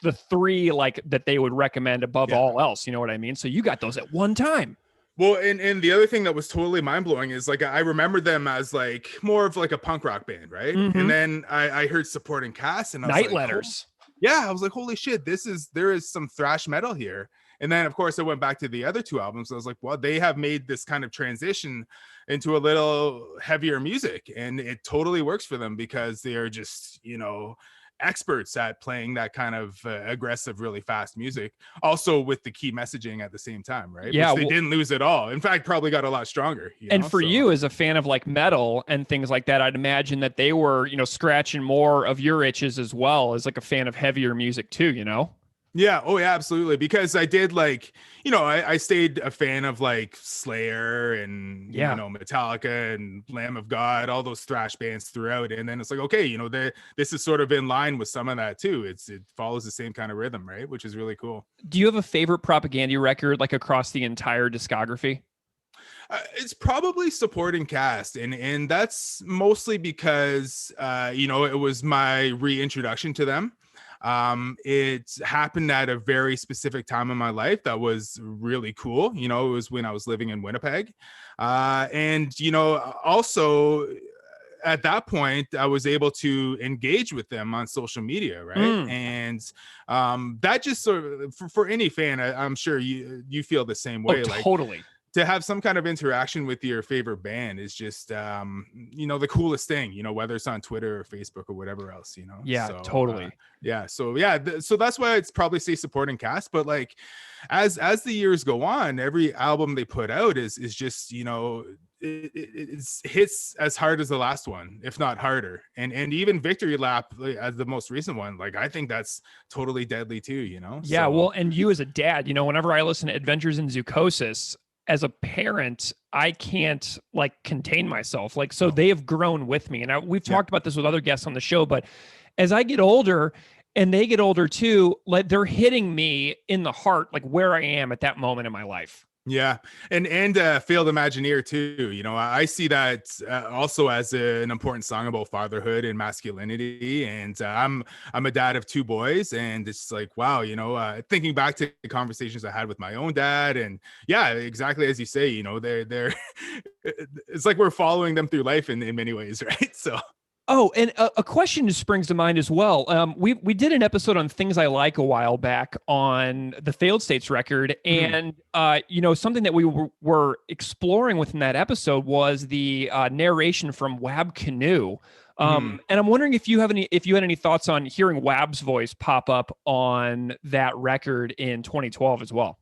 the 3 like that they would recommend above all else. You know what I mean? So you got those at one time. Well, and the other thing that was totally mind-blowing is like I remember them as like more of like a punk rock band, right? Mm-hmm. And then I heard Supporting Caste, and I was Night like, Letters. I was like, holy shit, there is some thrash metal here. And then of course I went back to the other 2 albums. I was like, well, they have made this kind of transition into a little heavier music, and it totally works for them because they are just, experts at playing that kind of aggressive, really fast music, also with the key messaging at the same time, right? Yeah, which they didn't lose at all. In fact, probably got a lot stronger. And for you as a fan of like metal and things like that, I'd imagine that they were, scratching more of your itches as well as like a fan of heavier music too, Yeah. Oh, yeah, absolutely. Because I did like, I stayed a fan of like Slayer and, Metallica and Lamb of God, all those thrash bands throughout. And then it's like, okay, this is sort of in line with some of that too. It follows the same kind of rhythm, right? Which is really cool. Do you have a favorite Propaganda record like across the entire discography? It's probably Supporting Caste, and that's mostly because, it was my reintroduction to them. It happened at a very specific time in my life that was really cool. It was when I was living in Winnipeg. And, also at that point, I was able to engage with them on social media. Right. And that just sort of, for any fan, I'm sure you feel the same way. Oh, totally. To have some kind of interaction with your favorite band is just, the coolest thing, whether it's on Twitter or Facebook or whatever else, Yeah, so, totally. So that's why it's probably say Supporting Caste. But like, as the years go on, every album they put out is just, it hits as hard as the last one, if not harder. And even Victory Lap as the most recent one, like I think that's totally deadly too, Yeah, well, and you as a dad, whenever I listen to Adventures in Zoochosis, as a parent, I can't like contain myself. Like, so they have grown with me. And we've talked about this with other guests on the show, but as I get older and they get older too, like they're hitting me in the heart, like where I am at that moment in my life. Yeah. And Failed Imagineer too. I see that also as an important song about fatherhood and masculinity. And I'm a dad of 2 boys, and it's like, wow, thinking back to the conversations I had with my own dad, and yeah, exactly as you say, they're it's like we're following them through life in many ways. Right. So. Oh, and a question just springs to mind as well. We did an episode on Things I Like a while back on the Failed States record, and something that we were exploring within that episode was the narration from Wab Canoe. And I'm wondering if you had any thoughts on hearing Wab's voice pop up on that record in 2012 as well.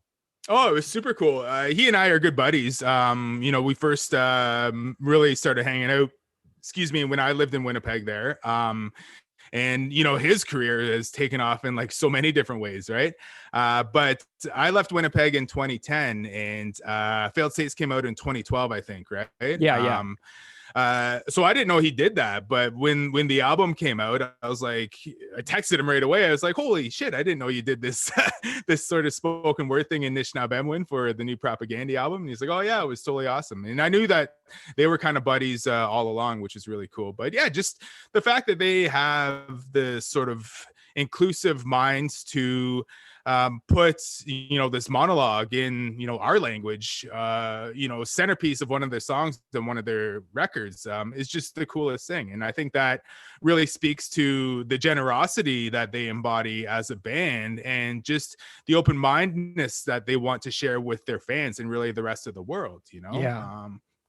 Oh, it was super cool. He and I are good buddies. We first really started hanging out, when I lived in Winnipeg there. And, his career has taken off in like so many different ways. Right. But I left Winnipeg in 2010, and Failed States came out in 2012, I think. Right. Yeah. So I didn't know he did that, but when the album came out, I was like, I texted him right away. I was like, holy shit, I didn't know you did this this sort of spoken word thing in Nishnabemwin for the new Propaganda album. And he's like, oh yeah, it was totally awesome. And I knew that they were kind of buddies all along, which is really cool. But yeah, just the fact that they have the sort of inclusive minds to put this monologue in our language, centerpiece of one of their songs and one of their records, is just the coolest thing. And I think that really speaks to the generosity that they embody as a band and just the open-mindedness that they want to share with their fans and really the rest of the world.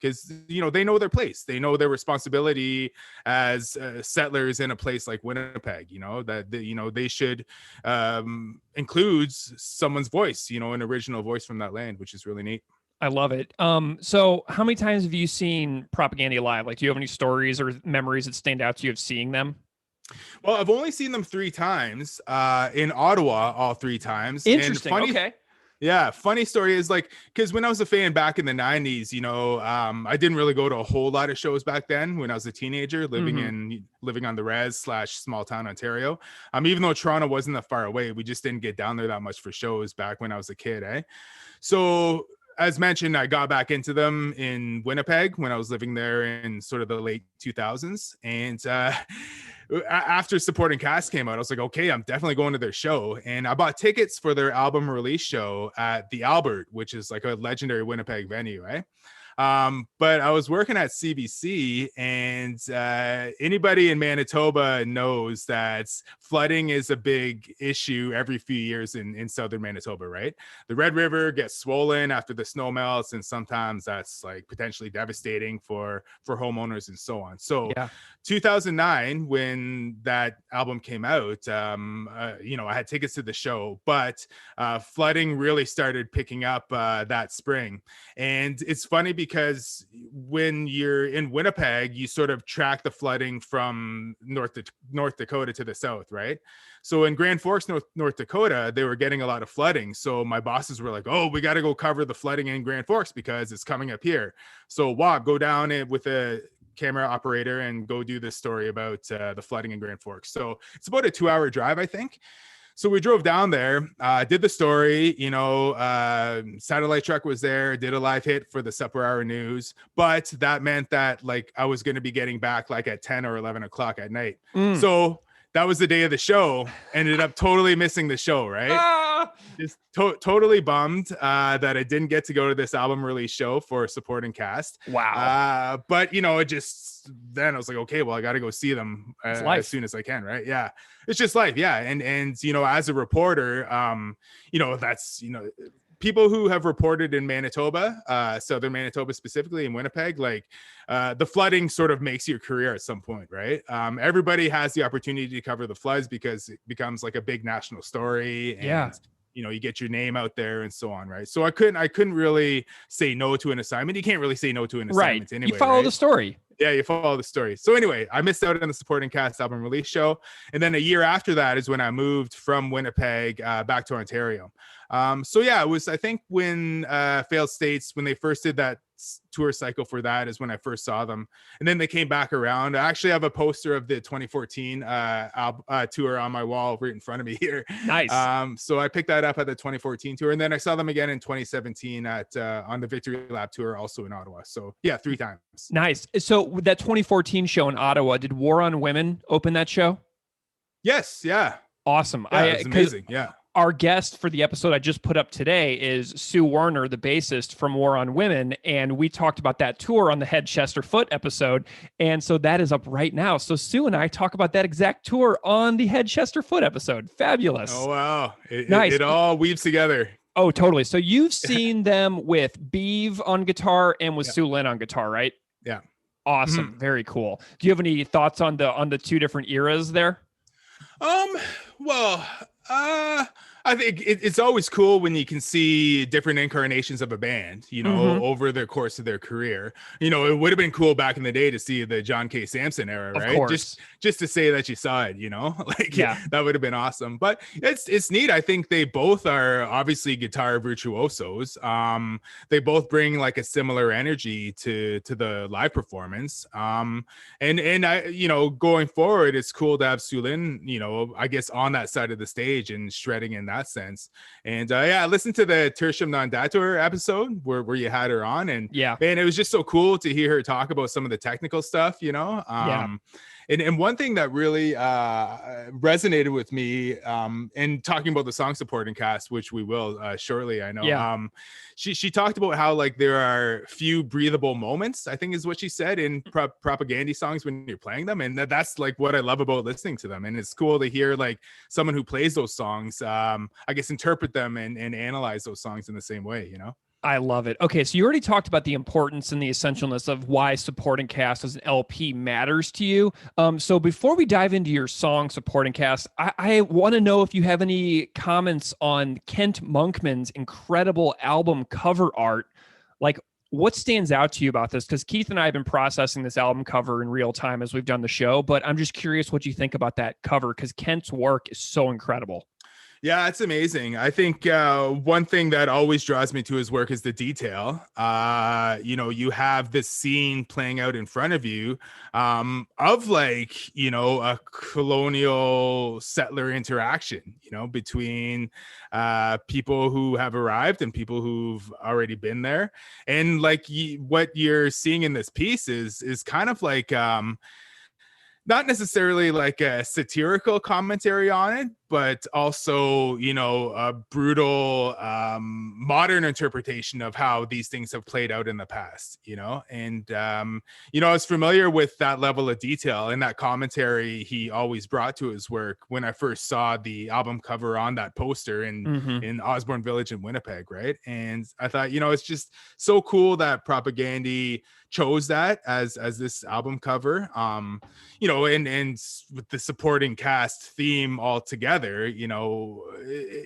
Because they know their place, they know their responsibility as settlers in a place like Winnipeg. That they should include someone's voice, an original voice from that land, which is really neat. I love it. So how many times have you seen Propaganda live? Like, do you have any stories or memories that stand out to you of seeing them? Well, I've only seen them 3 times in Ottawa, all 3 times. Interesting. And okay. Yeah, funny story is because when I was a fan back in the 90s, I didn't really go to a whole lot of shows back then when I was a teenager living on the res / small town Ontario. Even though Toronto wasn't that far away, we just didn't get down there that much for shows back when I was a kid, So as mentioned, I got back into them in Winnipeg when I was living there in sort of the late 2000s. And after Supporting Caste came out, I was like, okay, I'm definitely going to their show. And I bought tickets for their album release show at the Albert, which is like a legendary Winnipeg venue, right? But I was working at CBC, and anybody in Manitoba knows that flooding is a big issue every few years in southern Manitoba, right? The Red River gets swollen after the snow melts, and sometimes that's like potentially devastating for homeowners and so on. So 2009, when that album came out, I had tickets to the show, but flooding really started picking up that spring. And it's funny because when you're in Winnipeg, you sort of track the flooding from North Dakota to the south, right? So in Grand Forks, North Dakota, they were getting a lot of flooding. So my bosses were like, oh, we got to go cover the flooding in Grand Forks because it's coming up here. So Wob, go down with a camera operator and go do this story about the flooding in Grand Forks. So it's about a 2-hour drive, I think. So we drove down there, did the story, satellite truck was there, did a live hit for the Supper Hour News, but that meant that I was going to be getting back at 10 or 11 o'clock at night. So that was the day of the show. Ended up totally missing the show, right? Just totally bummed that I didn't get to go to this album release show for Supporting Caste. Wow. But it just, then I was like, okay, well, I got to go see them as soon as I can, right? Yeah, it's just life. Yeah, and as a reporter, that's people who have reported in Manitoba, southern Manitoba specifically, in Winnipeg, the flooding sort of makes your career at some point, right? Everybody has the opportunity to cover the floods because it becomes like a big national story, and you get your name out there and so on, right? So I couldn't really say no to an assignment. You can't really say no to an assignment anyway. You follow the story. Yeah, you follow the story. So anyway, I missed out on the Supporting Caste album release show. And then a year after that is when I moved from Winnipeg back to Ontario. It was, I think, when Failed States, when they first did that tour cycle for that, is when I first saw them. And then they came back around. I actually have a poster of the 2014 tour on my wall right in front of me here. Nice. So I picked that up at the 2014 tour. And then I saw them again in 2017 on the Victory Lap tour, also in Ottawa. So yeah, 3 times. Nice. So that 2014 show in Ottawa, did War on Women open that show? Yes. Yeah. Awesome. Yeah, it's amazing. Yeah. Our guest for the episode I just put up today is Sue Warner, the bassist from War on Women. And we talked about that tour on the Head Chester Foot episode. And so that is up right now. So Sue and I talk about that exact tour on the Head Chester Foot episode. Fabulous. Oh, wow. Nice. It all weaves together. Oh, totally. So you've seen them with Beeve on guitar and with Sue Lynn on guitar, right? Yeah. Awesome. Mm-hmm. Very cool. Do you have any thoughts on the 2 different eras there? I think it's always cool when you can see different incarnations of a band, you know, over the course of their career. You know, it would have been cool back in the day to see the John K. Samson era, Of right? course. Just to say that you saw it, you know, like Yeah. that would have been awesome. But it's neat. I think they both are obviously guitar virtuosos. They both bring like a similar energy to the live performance. And I, you know, going forward, it's cool to have Sulin, you know, I guess on that side of the stage and shredding in that sense. And yeah, listen to the Tertium Non Datur episode where you had her on, and Yeah. man, it was just so cool to hear her talk about some of the technical stuff, you know. And one thing that really resonated with me, and talking about the song supporting cast, which we will shortly, I know. Yeah. She talked about how like there are few breathable moments, I think is what she said, in propaganda songs when you're playing them, and that's like what I love about listening to them. And it's cool to hear like someone who plays those songs, I guess, interpret them and analyze those songs in the same way, you know. I love it. Okay, so you already talked about the importance and the essentialness of why supporting cast as an LP matters to you. So before we dive into your song supporting cast, I want to know if you have any comments on Kent Monkman's incredible album cover art. Like, what stands out to you about this? Because Keith and I have been processing this album cover in real time as we've done the show, but I'm just curious what you think about that cover, because Kent's work is so incredible. Yeah, it's amazing. I think one thing that always draws me to his work is the detail. You know, you have this scene playing out in front of you of like, you know, a colonial settler interaction, you know, between people who have arrived and people who've already been there. And like what you're seeing in this piece is kind of like not necessarily like a satirical commentary on it, but also, you know, a brutal modern interpretation of how these things have played out in the past, you know. And you know, I was familiar with that level of detail and that commentary he always brought to his work when I first saw the album cover on that poster in Osborne Village in Winnipeg, right? And I thought, you know, it's just so cool that Propaganda chose that as this album cover. You know, and with the supporting cast theme all together, you know,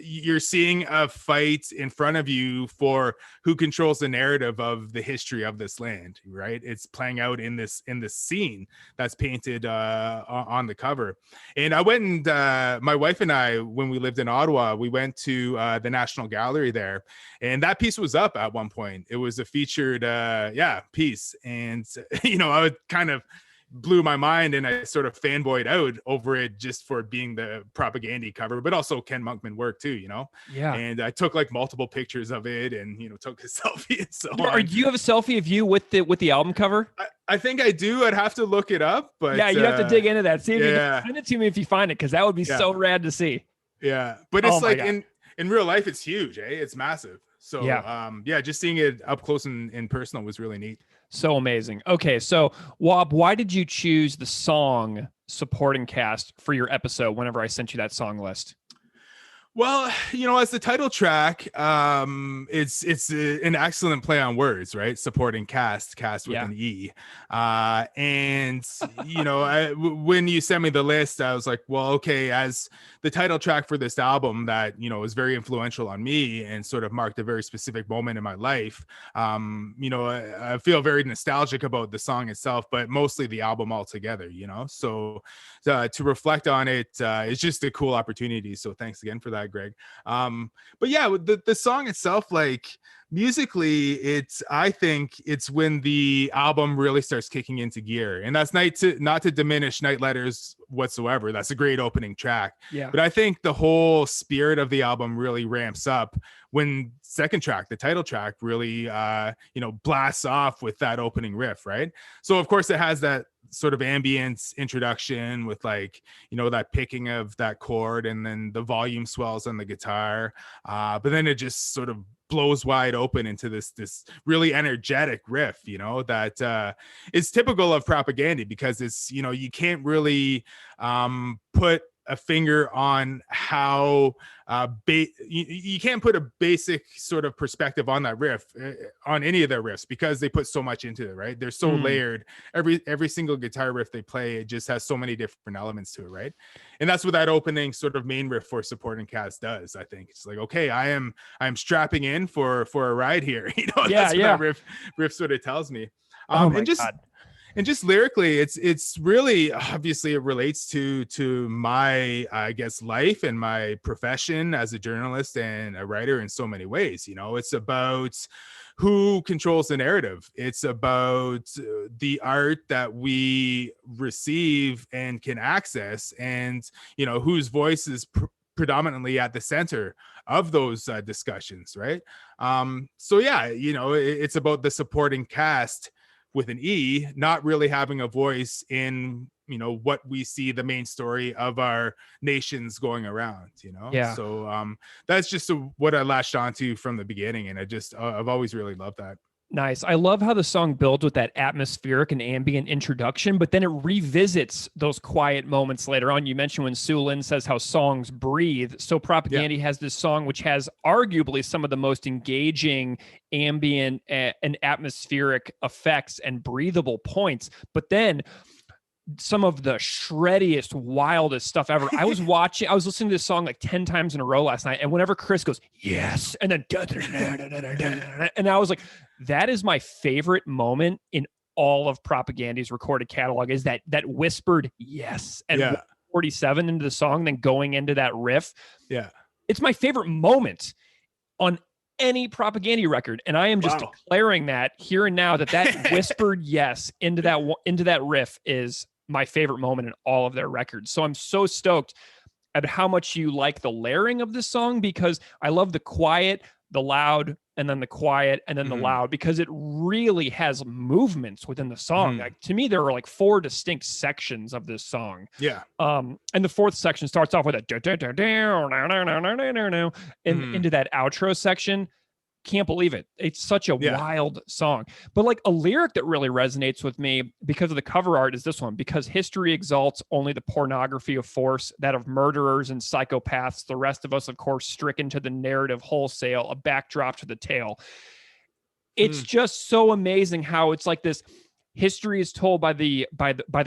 you're seeing a fight in front of you for who controls the narrative of the history of this land, right? It's playing out in this scene that's painted on the cover. And I went and my wife and I, when we lived in Ottawa, we went to the National Gallery there, and that piece was up at one point. It was a featured piece, and you know, I would kind of blew my mind, and I sort of fanboyed out over it just for being the Propaganda cover, but also Ken Monkman work too, you know? Yeah. And I took like multiple pictures of it and, you know, took a selfie and so on. Do you have a selfie of you with the album cover? I think I do. I'd have to look it up, but yeah, you have to dig into that. See if you yeah. can send it to me if you find it, because that would be so rad to see. Yeah. But it's like in real life, it's huge, eh? It's massive. So just seeing it up close and personal was really neat. So amazing. Okay, so Wob, why did you choose the song supporting cast for your episode whenever I sent you that song list? Well, you know, as the title track, it's an excellent play on words, right? Supporting cast with an E. And, you know, when you sent me the list, I was like, well, okay, as the title track for this album that, you know, was very influential on me and sort of marked a very specific moment in my life, you know, I feel very nostalgic about the song itself, but mostly the album altogether, you know? So to reflect on it is just a cool opportunity. So thanks again for that, Greg. But yeah, the song itself, like musically, I think it's when the album really starts kicking into gear, and that's not to diminish Night Letters whatsoever. That's a great opening track. Yeah. But I think the whole spirit of the album really ramps up when second track, the title track, really blasts off with that opening riff, right? So of course it has that sort of ambience introduction with, like, you know, that picking of that chord, and then the volume swells on the guitar, but then it just sort of blows wide open into this really energetic riff, you know, that is typical of Propaganda, because it's, you know, you can't really put a finger on how you can't put a basic sort of perspective on that riff, on any of their riffs, because they put so much into it, right? They're so layered. Every single guitar riff they play, it just has so many different elements to it, right? And that's what that opening sort of main riff for Supporting Cast does. I think it's like, okay, I am strapping in for a ride here. That's what that riff sort of tells me. God. And just lyrically, it's really, obviously it relates to my, I guess, life and my profession as a journalist and a writer in so many ways. It's about who controls the narrative. It's about the art that we receive and can access, and whose voice is predominantly at the center of those discussions, right? So yeah, it's about the supporting cast with an E, not really having a voice in, what we see the main story of our nations going around, Yeah. So that's just what I latched onto from the beginning. And I've always really loved that. Nice. I love how the song builds with that atmospheric and ambient introduction, but then it revisits those quiet moments later on. You mentioned when Sue Lin says how songs breathe. So Propaganda has this song which has arguably some of the most engaging ambient and atmospheric effects and breathable points. But then some of the shreddiest, wildest stuff ever. I was listening to this song like 10 times in a row last night. And whenever Chris goes, yes, and then, and I was like, that is my favorite moment in all of Propaganda's recorded catalog, is that whispered yes and 47 into the song, then going into that riff. Yeah. It's my favorite moment on any Propaganda record. And I am just declaring that here and now, that whispered yes into that riff is my favorite moment in all of their records. So I'm so stoked at how much you like the layering of this song, because I love the quiet, the loud, and then the quiet, and then the loud, because it really has movements within the song. Like, to me, there are like 4 distinct sections of this song. Yeah. And the 4th section starts off with a into that outro section. Can't believe it. It's such a wild song. But like a lyric that really resonates with me because of the cover art is this one: because history exalts only the pornography of force, that of murderers and psychopaths, the rest of us, of course, stricken to the narrative wholesale, a backdrop to the tale. It's just so amazing how it's like this history is told by the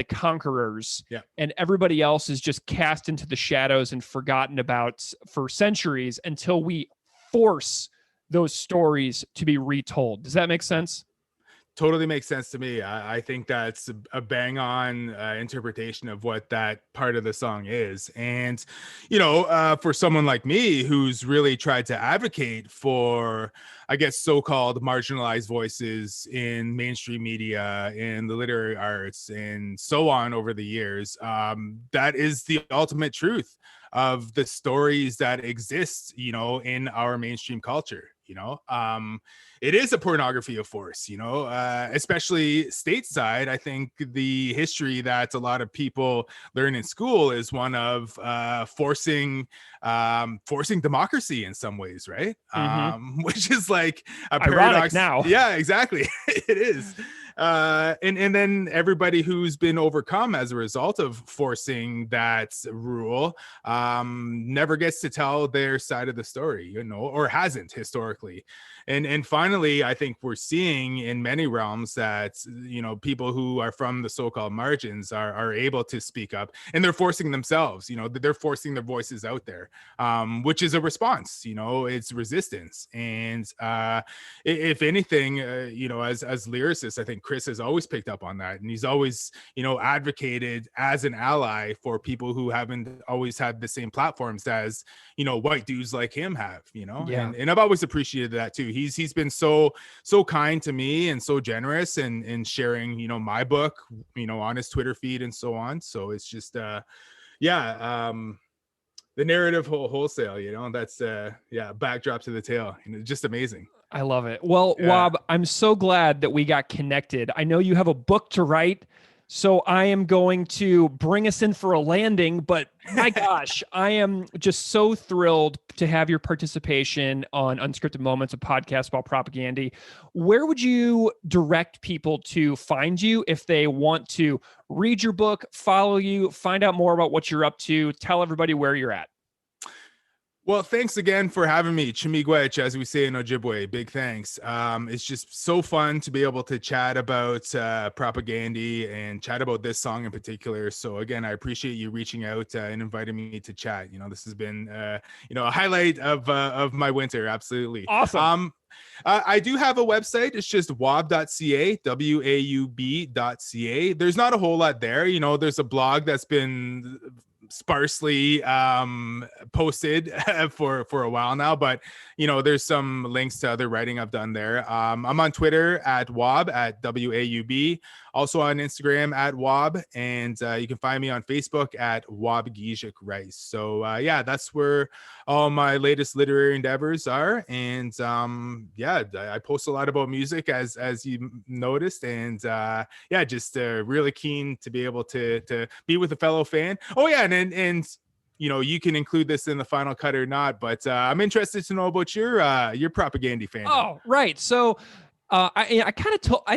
conquerors, and everybody else is just cast into the shadows and forgotten about for centuries until we force those stories to be retold. Does that make sense? Totally makes sense to me. I think that's a bang on interpretation of what that part of the song is. And, for someone like me who's really tried to advocate for, I guess, so-called marginalized voices in mainstream media, in the literary arts, and so on over the years, that is the ultimate truth of the stories that exist, in our mainstream culture. It is a pornography of force, especially stateside. I think the history that a lot of people learn in school is one of forcing democracy in some ways, right? Which is like a paradox now. Yeah, exactly. It is. And then everybody who's been overcome as a result of forcing that rule never gets to tell their side of the story, or hasn't historically. And finally, I think we're seeing in many realms that, people who are from the so-called margins are able to speak up, and they're forcing themselves, they're forcing their voices out there, which is a response, it's resistance. And if anything, as lyricists, I think Chris has always picked up on that. And he's always, advocated as an ally for people who haven't always had the same platforms as, white dudes like him have, and I've always appreciated that too. He's been so kind to me and so generous in sharing, my book, on his Twitter feed and so on. So it's just, the narrative wholesale, that's backdrop to the tale, just amazing. I love it. Well, Wob, I'm so glad that we got connected. I know you have a book to write. So I am going to bring us in for a landing, but my gosh, I am just so thrilled to have your participation on Unscripted Moments, a podcast about propaganda. Where would you direct people to find you if they want to read your book, follow you, find out more about what you're up to, tell everybody where you're at? Well, thanks again for having me. Chimigwech, as we say in Ojibwe, big thanks. It's just so fun to be able to chat about propaganda and chat about this song in particular. So again, I appreciate you reaching out and inviting me to chat. This has been, a highlight of my winter. Absolutely. Awesome. I do have a website. It's just waub.ca, waub.ca. There's not a whole lot there. There's a blog that's been sparsely posted for a while now, but there's some links to other writing I've done there. I'm on Twitter at Waub, at WAUB, also on Instagram at Waub, and you can find me on Facebook at Waubgeshig Rice. So that's where all my latest literary endeavors are. And I post a lot about music as you noticed, and just really keen to be able to be with a fellow fan. Oh yeah, and you can include this in the final cut or not, but I'm interested to know about your propaganda fandom. Oh, right. So I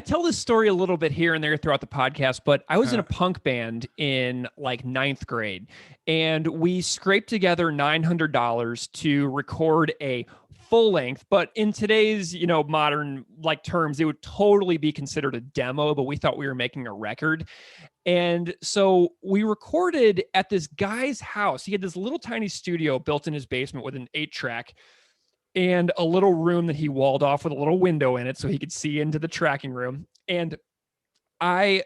tell this story a little bit here and there throughout the podcast, but I was in a punk band in like 9th grade, and we scraped together $900 to record a full length, but in today's, modern terms, it would totally be considered a demo, but we thought we were making a record. And so we recorded at this guy's house. He had this little tiny studio built in his basement with an 8-track and a little room that he walled off with a little window in it so he could see into the tracking room. And I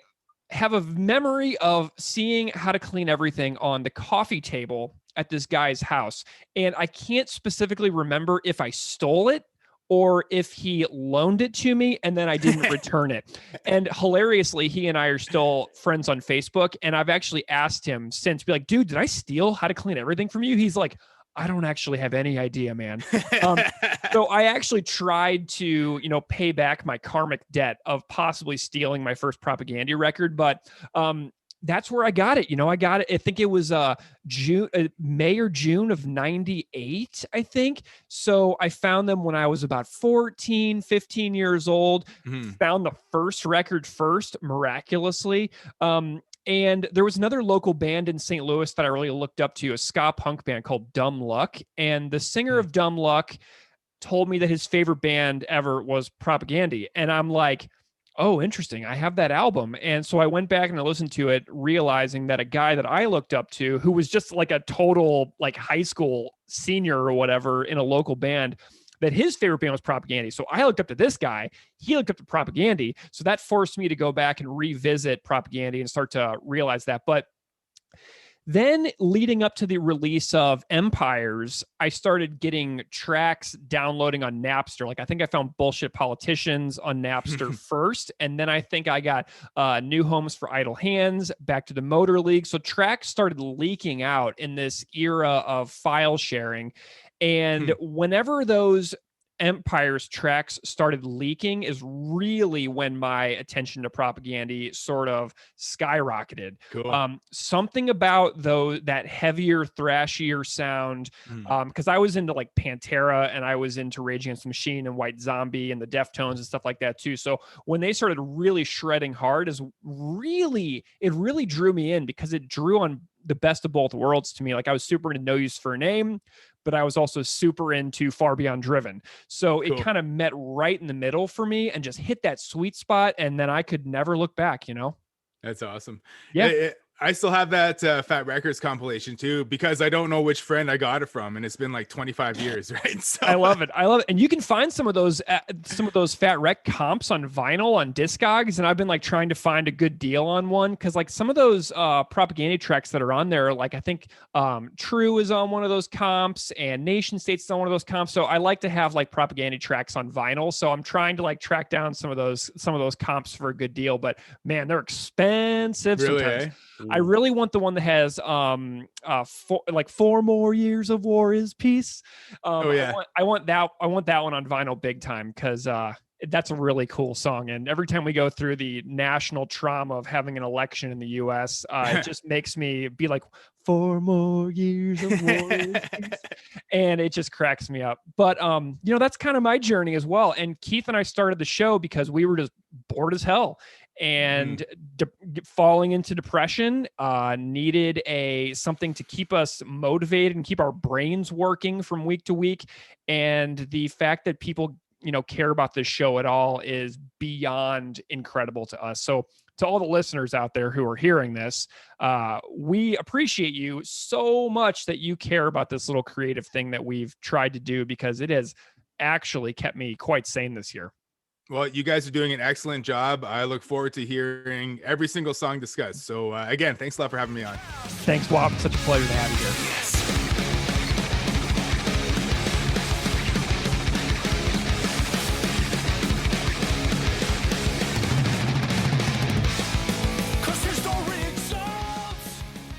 have a memory of seeing how to clean everything on the coffee table at this guy's house. And I can't specifically remember if I stole it or if he loaned it to me and then I didn't return it. And hilariously, he and I are still friends on Facebook. And I've actually asked him since, be like, dude, did I steal how to clean everything from you? He's like, I don't actually have any idea, man. So I actually tried to, pay back my karmic debt of possibly stealing my first propaganda record. But that's where I got it. I got it. I think it was May or June of 98, I think. So I found them when I was about 14, 15 years old, found the first record first, miraculously. And there was another local band in St. Louis that I really looked up to, a ska punk band called Dumb Luck. And the singer of Dumb Luck told me that his favorite band ever was Propaganda. And I'm like, oh, interesting. I have that album. And so I went back and I listened to it, realizing that a guy that I looked up to, who was just like a total high school senior or whatever in a local band, that his favorite band was Propaganda. So I looked up to this guy. He looked up to Propaganda. So that forced me to go back and revisit Propaganda and start to realize that. But then leading up to the release of Empires, I started getting tracks downloading on Napster. I think I found Bullshit Politicians on Napster first. And then I think I got New Homes for Idle Hands, Back to the Motor League. So tracks started leaking out in this era of file sharing. And whenever those Empire's tracks started leaking is really when my attention to Propaganda sort of skyrocketed. Cool. Something about that heavier, thrashier sound, because I was into Pantera and I was into Rage Against the Machine and White Zombie and the Deftones and stuff like that too. So when they started really shredding hard, it really drew me in because it drew on the best of both worlds to me. I was super into No Use for a Name, but I was also super into Far Beyond Driven. So It kind of met right in the middle for me and just hit that sweet spot. And then I could never look back, That's awesome. Yeah. I still have that Fat Records compilation too, because I don't know which friend I got it from, and it's been 25 years, right? So I love it. And you can find some of those Fat Rec comps on vinyl on Discogs, and I've been trying to find a good deal on one because some of those Propaganda tracks that are on there, I think True is on one of those comps, and Nation State's on one of those comps. So I like to have Propaganda tracks on vinyl. So I'm trying to track down some of those comps for a good deal. But man, they're expensive sometimes. I really want the one that has 4 more years of war is peace. I want that one on vinyl big time because that's a really cool song. And every time we go through the national trauma of having an election in the US, it just makes me be like, 4 more years of war is peace. And it just cracks me up. But, that's kind of my journey as well. And Keith and I started the show because we were just bored as hell and falling into depression, needed something to keep us motivated and keep our brains working from week to week. And the fact that people, care about this show at all is beyond incredible to us. So to all the listeners out there who are hearing this, we appreciate you so much that you care about this little creative thing that we've tried to do, because it has actually kept me quite sane this year. Well, you guys are doing an excellent job. I look forward to hearing every single song discussed. So again, thanks a lot for having me on. Thanks, Wob. It's such a pleasure to have you here. Yes.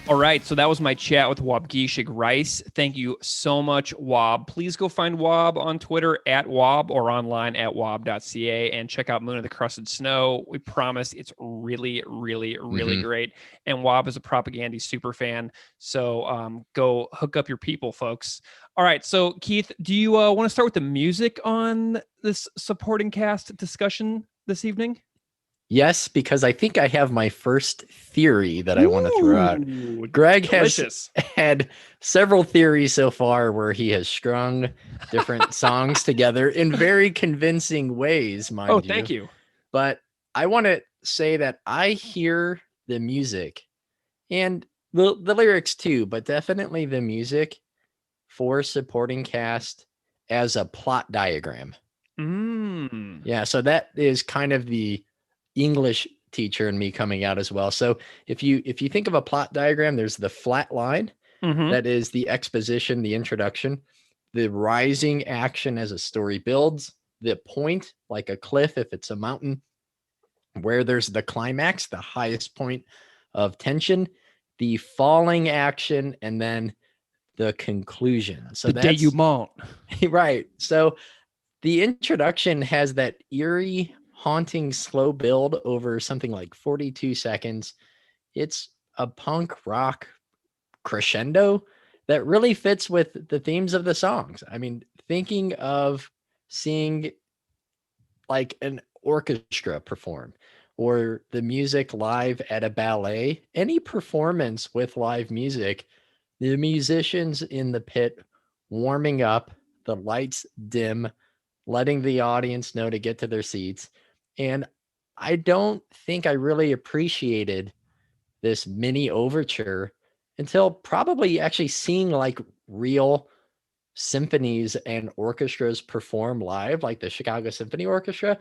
All right, so that was my chat with Waubgeshig Rice. Thank you so much, Wob. Please go find Wob on Twitter at Wob or online at wob.ca and check out Moon of the Crusted Snow. We promise it's really, really, really great. And Wob is a Propagandy super fan, so go hook up your people, folks. All right, so Keith, do you want to start with the music on this supporting cast discussion this evening? Yes, because I think I have my first theory that I want to throw out. Greg delicious. has had several theories so far where he has strung different songs together in very convincing ways, mind you. Oh, thank you. But I want to say that I hear the music and the lyrics too, but definitely the music for supporting cast as a plot diagram. Yeah, so that is kind of the English teacher and me coming out as well. So if you think of a plot diagram, there's the flat line that is the exposition, the introduction, the rising action as a story builds, the point like a cliff if it's a mountain, where there's the climax, the highest point of tension, the falling action, and then the conclusion. So the denouement. Right. So the introduction has that eerie, haunting, slow build over something like 42 seconds. It's a punk rock crescendo that really fits with the themes of the songs. I mean, thinking of seeing like an orchestra perform or the music live at a ballet, any performance with live music, the musicians in the pit warming up, the lights dim, letting the audience know to get to their seats. And I don't think I really appreciated this mini overture until probably actually seeing like real symphonies and orchestras perform live, like the Chicago Symphony Orchestra,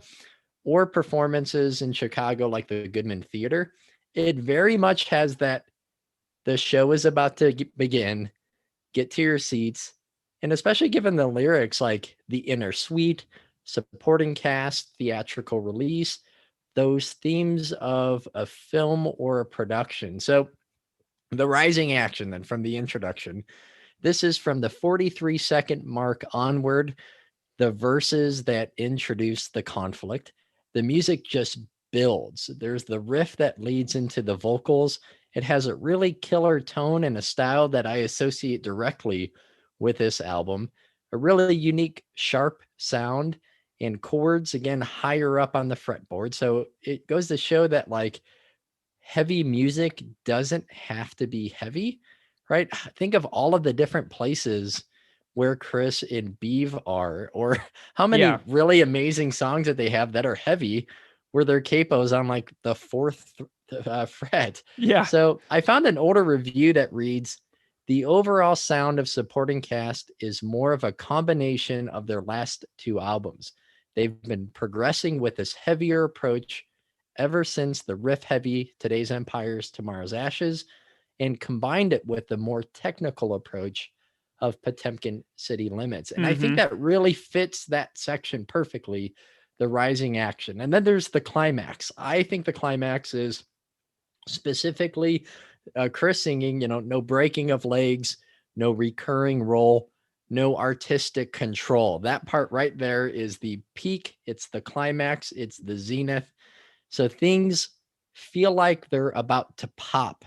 or performances in Chicago, like the Goodman Theater. It very much has that the show is about to begin, get to your seats, and especially given the lyrics, like the inner suite, supporting cast, theatrical release, those themes of a film or a production. So the rising action then from the introduction, this is from the 43-second mark onward, the verses that introduce the conflict. The music just builds. There's the riff that leads into the vocals. It has a really killer tone and a style that I associate directly with this album. A really unique, sharp sound and chords, again, higher up on the fretboard. So it goes to show that like heavy music doesn't have to be heavy, right? Think of all of the different places where Chris and Beeve are, or how many really amazing songs that they have that are heavy, where their capo's on like the fourth fret. Yeah. So I found an older review that reads, the overall sound of supporting cast is more of a combination of their last two albums. They've been progressing with this heavier approach ever since the riff-heavy Today's Empires, Tomorrow's Ashes, and combined it with the more technical approach of Potemkin City Limits. And I think that really fits that section perfectly, the rising action. And then there's the climax. I think the climax is specifically Chris singing, no breaking of legs, no recurring roll, no artistic control. That part right there is the peak. It's the climax. It's the zenith. So things feel like they're about to pop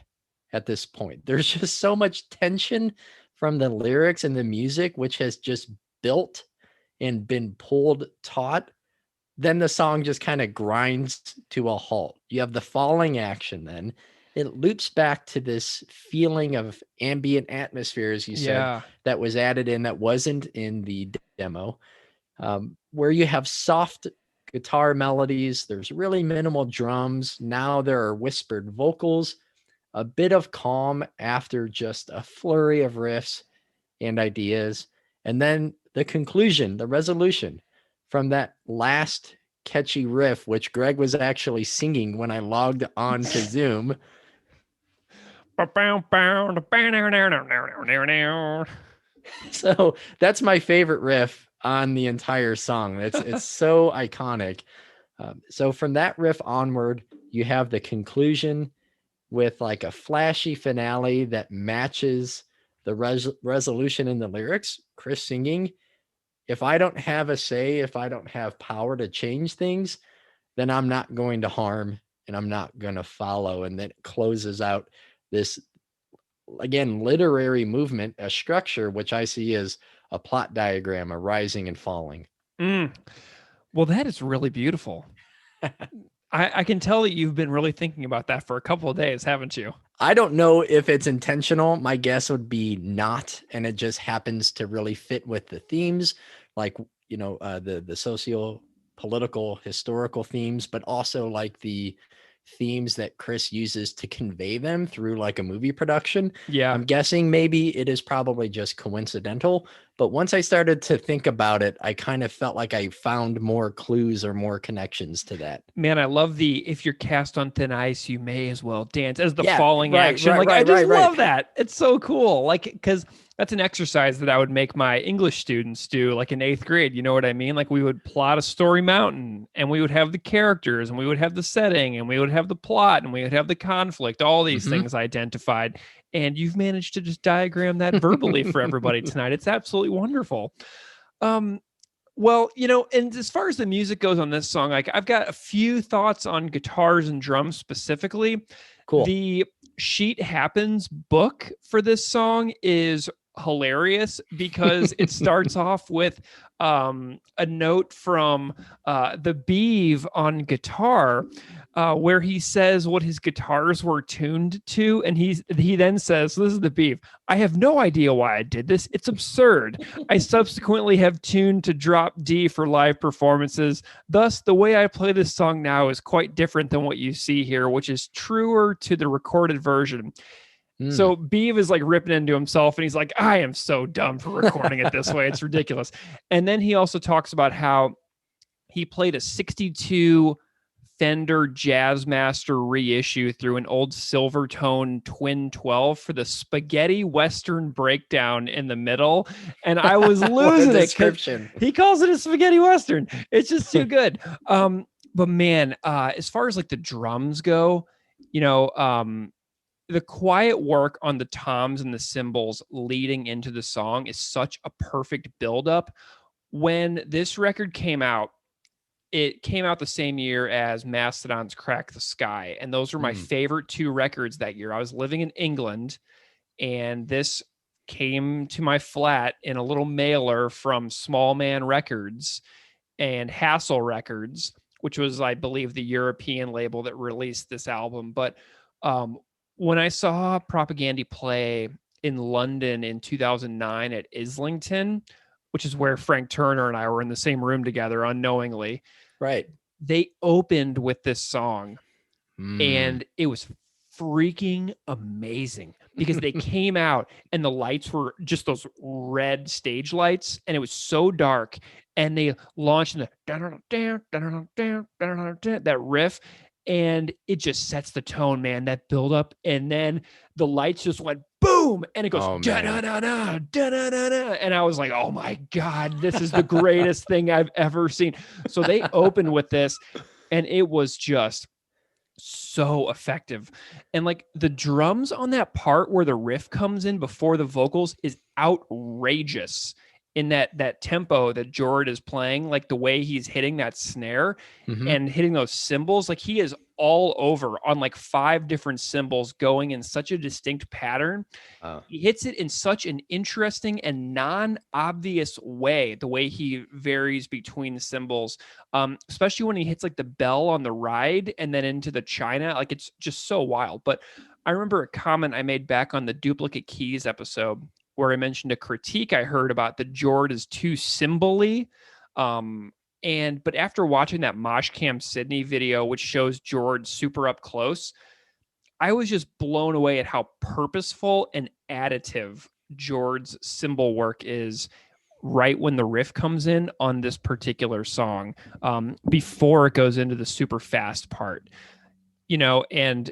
at this point. There's just so much tension from the lyrics and the music, which has just built and been pulled taut. Then the song just kind of grinds to a halt. You have the falling action then. It loops back to this feeling of ambient atmosphere, as you said, that was added in that wasn't in the demo, where you have soft guitar melodies. There's really minimal drums. Now there are whispered vocals, a bit of calm after just a flurry of riffs and ideas. And then the conclusion, the resolution from that last catchy riff, which Greg was actually singing when I logged on to Zoom. So that's my favorite riff on the entire song. It's so iconic. So from that riff onward, you have the conclusion with like a flashy finale that matches the resolution in the lyrics. Chris singing, if I don't have a say, if I don't have power to change things, then I'm not going to harm and I'm not going to follow. And then it closes out this, again, literary movement, a structure, which I see as a plot diagram, a rising and falling. Well, that is really beautiful. I can tell that you've been really thinking about that for a couple of days, haven't you? I don't know if it's intentional. My guess would be not. And it just happens to really fit with the themes, like, the socio-political, historical themes, but also like the themes that Chris uses to convey them through like a movie production. Yeah. I'm guessing maybe it is probably just coincidental, but once I started to think about it, I kind of felt like I found more clues or more connections to that. Man, I love if you're cast on thin ice, you may as well dance as the falling action. I just love that. It's so cool. Like, because that's an exercise that I would make my English students do, like in 8th grade. You know what I mean? Like we would plot a story mountain and we would have the characters and we would have the setting and we would have the plot and we would have the conflict, all these things identified. And you've managed to just diagram that verbally for everybody tonight. It's absolutely wonderful. Well, and as far as the music goes on this song, like I've got a few thoughts on guitars and drums specifically. Cool. The Sheet Happens book for this song is hilarious because it starts off with a note from the Beeve on guitar where he says what his guitars were tuned to, and he then says, so this is the Beeve, I have no idea why I did this. It's absurd. I subsequently have tuned to drop D for live performances. Thus, the way I play this song now is quite different than what you see here, which is truer to the recorded version. So Beeve is like ripping into himself and he's like, I am so dumb for recording it this way. It's ridiculous. And then he also talks about how he played a 62 Fender Jazzmaster reissue through an old Silvertone Twin 12 for the spaghetti Western breakdown in the middle. And I was losing it. He calls it a spaghetti Western. It's just too good. But man, as far as like the drums go, the quiet work on the toms and the cymbals leading into the song is such a perfect buildup. When this record came out, it came out the same year as Mastodon's Crack the Sky. And those were my favorite two records that year. I was living in England and this came to my flat in a little mailer from Small Man Records and Hassle Records, which was, I believe, the European label that released this album. But when I saw Propaganda play in London in 2009 at Islington, which is where Frank Turner and I were in the same room together unknowingly. Right. They opened with this song and it was freaking amazing because they came out and the lights were just those red stage lights and it was so dark and they launched in that riff and it just sets the tone, man, that build up. And then the lights just went boom and it goes da-da-da-da, da-da-da-da. And I was like, oh my God, this is the greatest thing I've ever seen. So they opened with this and it was just so effective. And like the drums on that part where the riff comes in before the vocals is outrageous. in that tempo that Jord is playing, like the way he's hitting that snare and hitting those cymbals, like he is all over on like 5 different cymbals going in such a distinct pattern. He hits it in such an interesting and non-obvious way, the way he varies between the cymbals, especially when he hits like the bell on the ride and then into the china. Like it's just so wild. But I remember a comment I made back on the duplicate keys episode where I mentioned a critique I heard about the Jord is too cymbally. But after watching that Mosh Cam Sydney video, which shows Jord super up close, I was just blown away at how purposeful and additive Jord's cymbal work is right when the riff comes in on this particular song, before it goes into the super fast part, and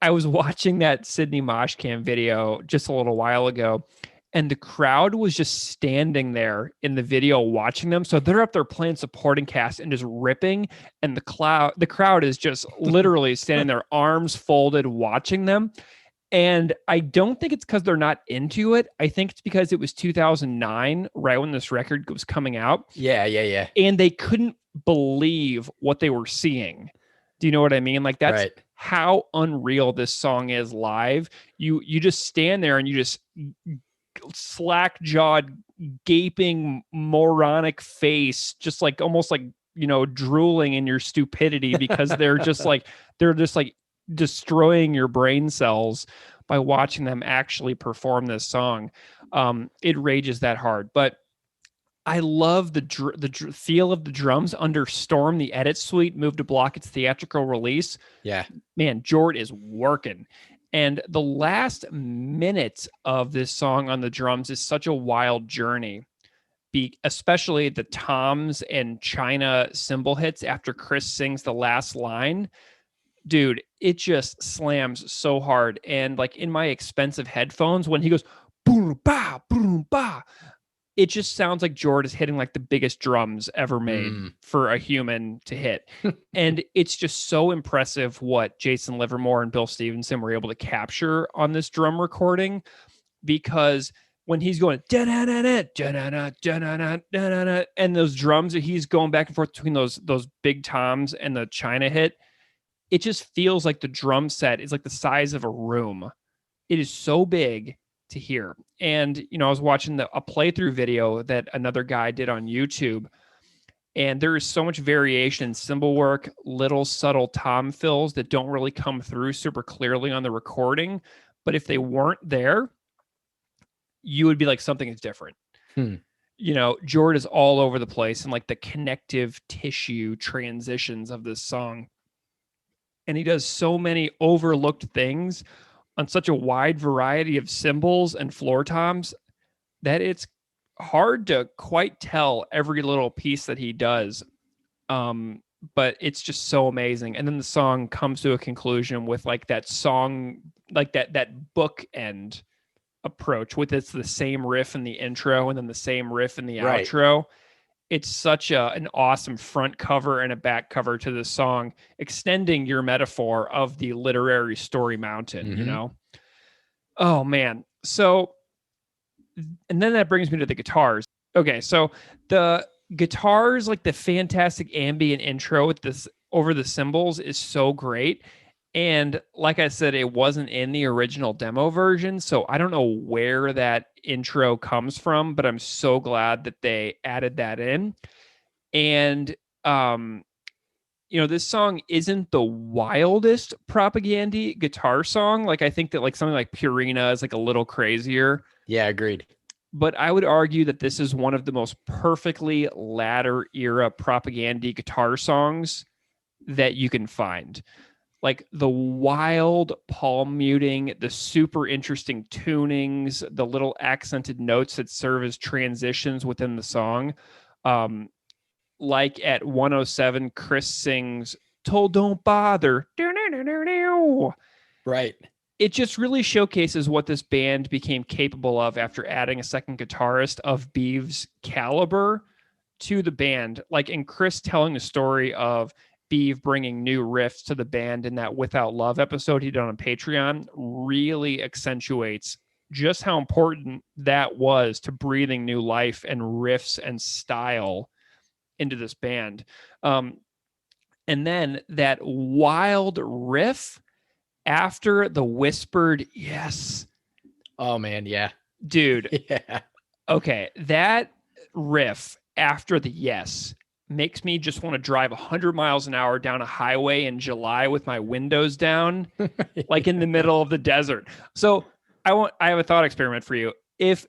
I was watching that Sydney Mosh Cam video just a little while ago, and the crowd was just standing there in the video watching them. So they're up there playing supporting cast and just ripping, and the crowd is just literally standing there, arms folded, watching them. And I don't think it's because they're not into it. I think it's because it was 2009, right when this record was coming out. Yeah. And they couldn't believe what they were seeing. Do you know what I mean? Like that's right. How unreal this song is live. You just stand there and you just slack-jawed, gaping, moronic face, just like almost like, drooling in your stupidity because they're just like destroying your brain cells by watching them actually perform this song. It rages that hard. But I love the feel of the drums under Storm, the edit suite, moved to block its theatrical release. Yeah. Man, Jord is working. And the last minute of this song on the drums is such a wild journey, especially the toms and china cymbal hits after Chris sings the last line. Dude, it just slams so hard. And like in my expensive headphones, when he goes boom, ba, boom, ba, it just sounds like Jord is hitting like the biggest drums ever made for a human to hit. And it's just so impressive what Jason Livermore and Bill Stevenson were able to capture on this drum recording, because when he's going and those drums that he's going back and forth between those big toms and the china hit, it just feels like the drum set is like the size of a room. It is so big to hear. And, I was watching a playthrough video that another guy did on YouTube, and there is so much variation in cymbal work, little subtle tom fills that don't really come through super clearly on the recording. But if they weren't there, you would be like, something is different. Jord is all over the place and like the connective tissue transitions of this song. And he does so many overlooked things on such a wide variety of cymbals and floor toms that it's hard to quite tell every little piece that he does. But it's just so amazing. And then the song comes to a conclusion with like that song, like that book end approach with it's the same riff in the intro and then the same riff in the outro. It's such an awesome front cover and a back cover to the song, extending your metaphor of the literary story mountain, Oh, man. So, and then that brings me to the guitars. Okay, so the guitars, like the fantastic ambient intro with this over the cymbals is so great. And like I said, it wasn't in the original demo version, so I don't know where that intro comes from, but I'm so glad that they added that in. And, this song isn't the wildest propagandy guitar song. Like, I think that like something like Purina is like a little crazier. Yeah, agreed. But I would argue that this is one of the most perfectly latter era propagandy guitar songs that you can find. Like the wild palm muting, the super interesting tunings, the little accented notes that serve as transitions within the song. Like at 107, Chris sings, "Told don't bother." Right. It just really showcases what this band became capable of after adding a second guitarist of Beeve's caliber to the band. Like, and Chris telling the story of Beeve bringing new riffs to the band in that Without Love episode he did on Patreon really accentuates just how important that was to breathing new life and riffs and style into this band. And then that wild riff after the whispered yes. Oh man, yeah. Dude, Yeah. okay, that riff after the yes makes me just want to drive 100 miles an hour down a highway in July with my windows down, like in the middle of the desert. So I have a thought experiment for you. If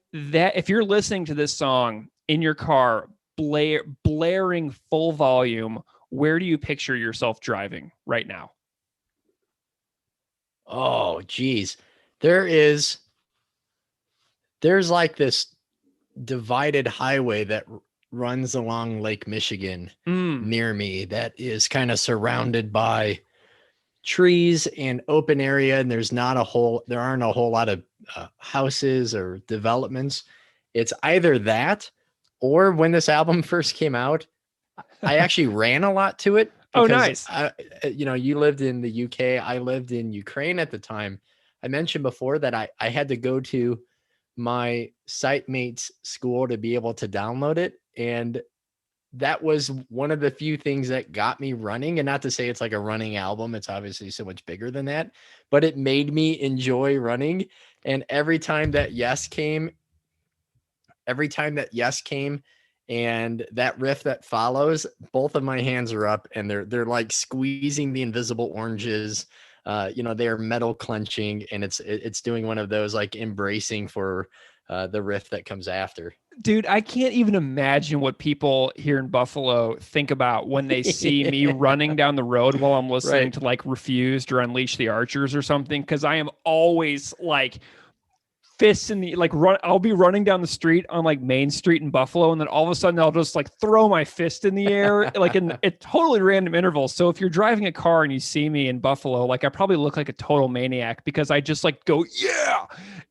you're listening to this song in your car, blaring full volume, where do you picture yourself driving right now? Oh, geez. There's like this divided highway that runs along Lake Michigan near me that is kind of surrounded by trees and open area, and there aren't a whole lot of houses or developments. It's either that, or when this album first came out, I actually ran a lot to it. Oh, nice. You lived in the UK. I lived in Ukraine at the time. I mentioned before that I had to go to my site mate's school to be able to download it. And that was one of the few things that got me running. And not to say it's like a running album, it's obviously so much bigger than that, but it made me enjoy running. And every time that yes came and that riff that follows, both of my hands are up and they're like squeezing the invisible oranges. They are metal clenching, and it's doing one of those like embracing for the riff that comes after. Dude, I can't even imagine what people here in Buffalo think about when they see me running down the road while I'm listening to like Refused or Unleash the Archers or something. Cause I am always like fists in the I'll be running down the street on like Main Street in Buffalo, and then all of a sudden I'll just like throw my fist in the air like in a totally random intervals. So if you're driving a car and you see me in Buffalo, like I probably look like a total maniac because I just like go yeah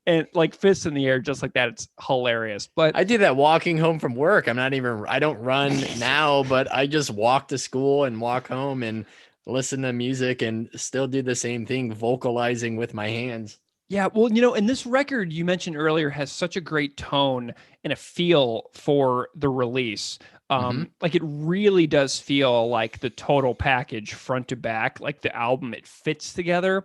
and like fists in the air just like that. It's hilarious. But I do that walking home from work. I don't run now, but I just walk to school and walk home and listen to music and still do the same thing, vocalizing with my hands. Yeah, well, and this record you mentioned earlier has such a great tone and a feel for the release. Like it really does feel like the total package front to back, like the album, it fits together.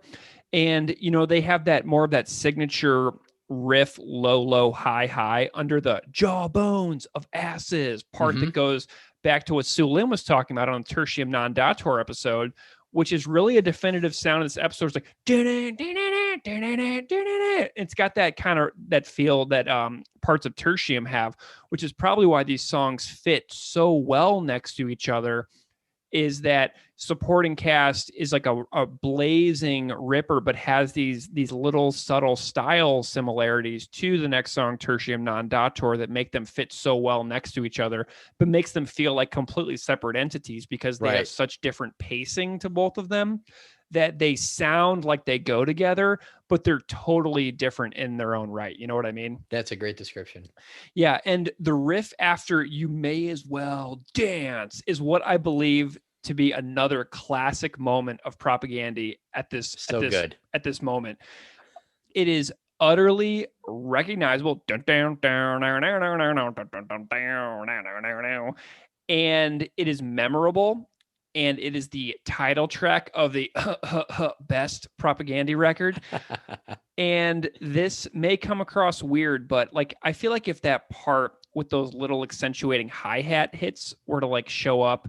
And, they have that more of that signature riff, low, low, high, high under the jawbones of asses part that goes back to what Sue Lin was talking about on the Tertium Non Datur episode, which is really a definitive sound of this episode. It's like, it's got that kind of that feel that parts of Tertium have, which is probably why these songs fit so well next to each other, is that Supporting Cast is like a blazing ripper, but has these little subtle style similarities to the next song, Tertium Non Datur, that make them fit so well next to each other, but makes them feel like completely separate entities because they have such different pacing to both of them that they sound like they go together, but they're totally different in their own right. You know what I mean? That's a great description. Yeah. And the riff after You May As Well Dance is what I believe to be another classic moment of propaganda at this moment. It is utterly recognizable. And it is memorable. And it is the title track of the best propaganda record. And this may come across weird, but like I feel like if that part with those little accentuating hi-hat hits were to like show up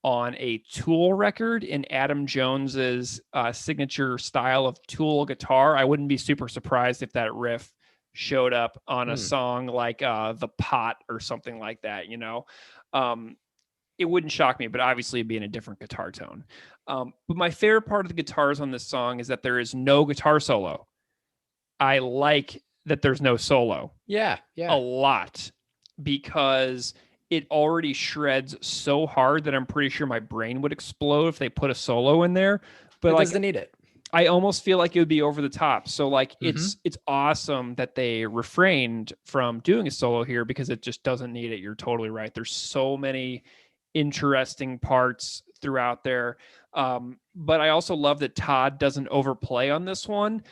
on a Tool record in Adam Jones's signature style of Tool guitar, I wouldn't be super surprised if that riff showed up on a song like The Pot or something like that, it wouldn't shock me, but obviously it'd be in a different guitar tone. But my favorite part of the guitars on this song is that there is no guitar solo. I like that there's no solo. Yeah. A lot, because it already shreds so hard that I'm pretty sure my brain would explode if they put a solo in there. But it doesn't need it. I almost feel like it would be over the top. So like it's awesome that they refrained from doing a solo here because it just doesn't need it. You're totally right. There's so many interesting parts throughout there. But I also love that Todd doesn't overplay on this one.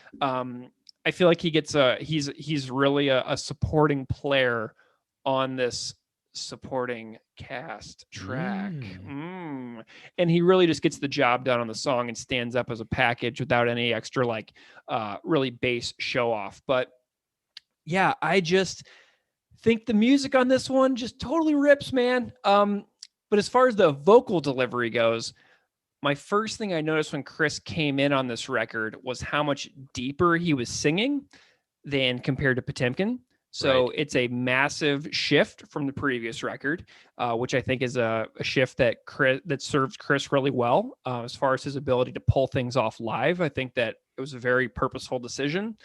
I feel like he gets he's really a supporting player on this supporting cast track. And he really just gets the job done on the song and stands up as a package without any extra like really bass show off. But yeah, I just think the music on this one just totally rips, man. But as far as the vocal delivery goes, my first thing I noticed when Chris came in on this record was how much deeper he was singing than compared to Potemkin. So it's a massive shift from the previous record, which I think is a shift that serves Chris really well as far as his ability to pull things off live. I think that it was a very purposeful decision.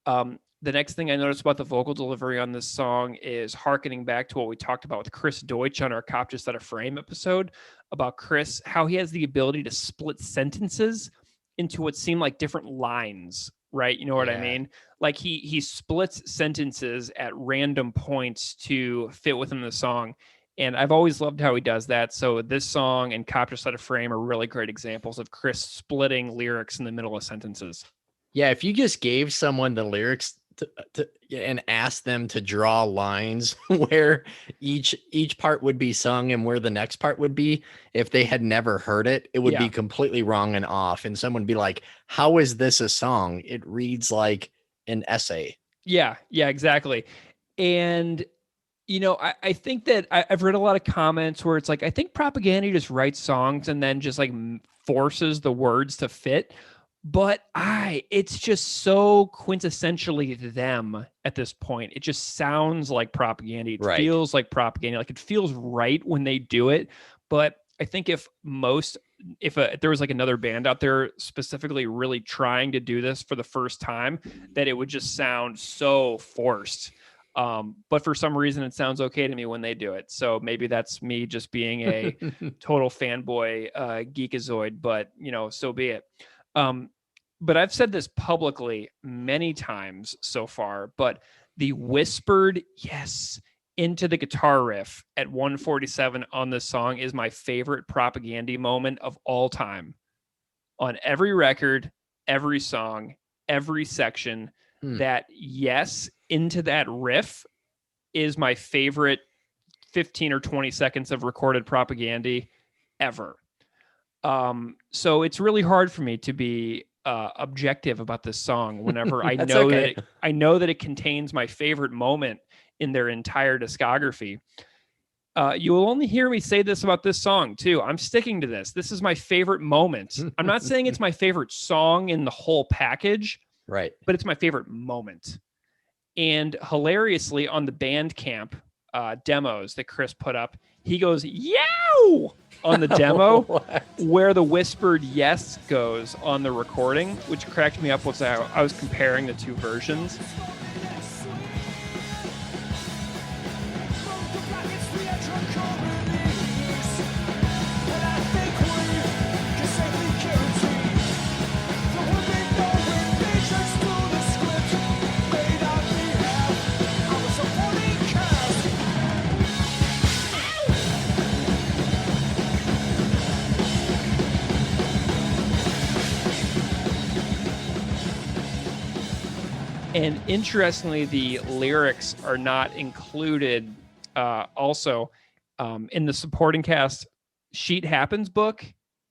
The next thing I noticed about the vocal delivery on this song is harkening back to what we talked about with Chris Deutsch on our Cop Just Set a Frame episode about Chris, how he has the ability to split sentences into what seem like different lines, right? You know what I mean? Like he splits sentences at random points to fit within the song. And I've always loved how he does that. So this song and Cop Just Set a Frame are really great examples of Chris splitting lyrics in the middle of sentences. Yeah, if you just gave someone the lyrics and asked them to draw lines where each part would be sung and where the next part would be, if they had never heard it, it would be completely wrong and off. And someone would be like, how is this a song? It reads like an essay. Yeah, exactly. And you know, I think that I've read a lot of comments where it's like, I think Propaganda just writes songs and then just like forces the words to fit. But it's just so quintessentially them at this point. It just sounds like Propaganda. It feels like Propaganda. Like it feels right when they do it. But I think if there was like another band out there specifically really trying to do this for the first time, that it would just sound so forced. But for some reason, it sounds okay to me when they do it. So maybe that's me just being a total fanboy geekazoid. But you know, so be it. But I've said this publicly many times so far, but the whispered yes into the guitar riff at 147 on this song is my favorite Propaganda moment of all time. On every record, every song, every section, that yes into that riff is my favorite 15 or 20 seconds of recorded Propaganda ever. So it's really hard for me to be objective about this song whenever I know that it contains my favorite moment in their entire discography. You will only hear me say this about this song too. I'm sticking to this. This is my favorite moment. I'm not saying it's my favorite song in the whole package, right? But it's my favorite moment. And hilariously, on the Bandcamp demos that Chris put up, he goes yow on the demo where the whispered yes goes on the recording, which cracked me up. I was comparing the two versions. And interestingly, the lyrics are not included also in the supporting cast Sheet Happens book.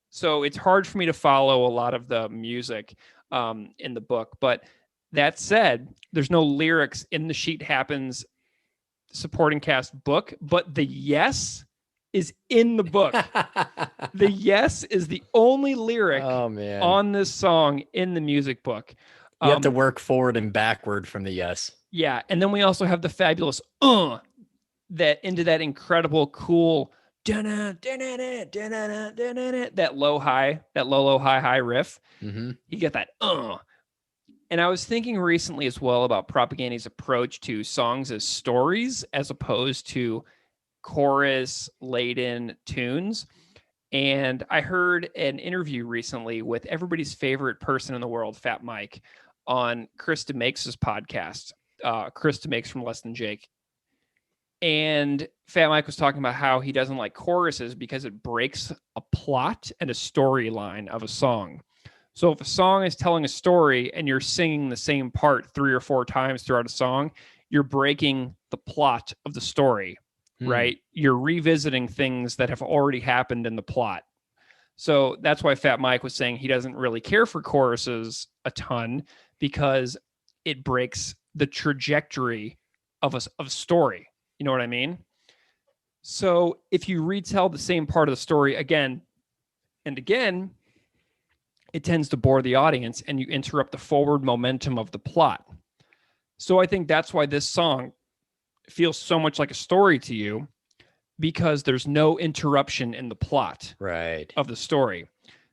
So it's hard for me to follow a lot of the music in the book. But that said, there's no lyrics in the Sheet Happens supporting cast book, but the yes is in the book. The yes is the only lyric on this song in the music book. You have to work forward and backward from the yes. Yeah. And then we also have the fabulous that into that incredible, cool that low, high riff. Mm-hmm. You get that And I was thinking recently as well about Propaganda's approach to songs as stories as opposed to chorus-laden tunes. And I heard an interview recently with everybody's favorite person in the world, Fat Mike, on Chris DeMakes' podcast, Chris DeMakes from Less Than Jake. And Fat Mike was talking about how he doesn't like choruses because it breaks a plot and a storyline of a song. So if a song is telling a story and you're singing the same part 3 or 4 times throughout a song, you're breaking the plot of the story, right? You're revisiting things that have already happened in the plot. So that's why Fat Mike was saying he doesn't really care for choruses a ton, because it breaks the trajectory of a story. You know what I mean? So if you retell the same part of the story again and again, it tends to bore the audience and you interrupt the forward momentum of the plot. So I think that's why this song feels so much like a story to you, because there's no interruption in the plot of the story.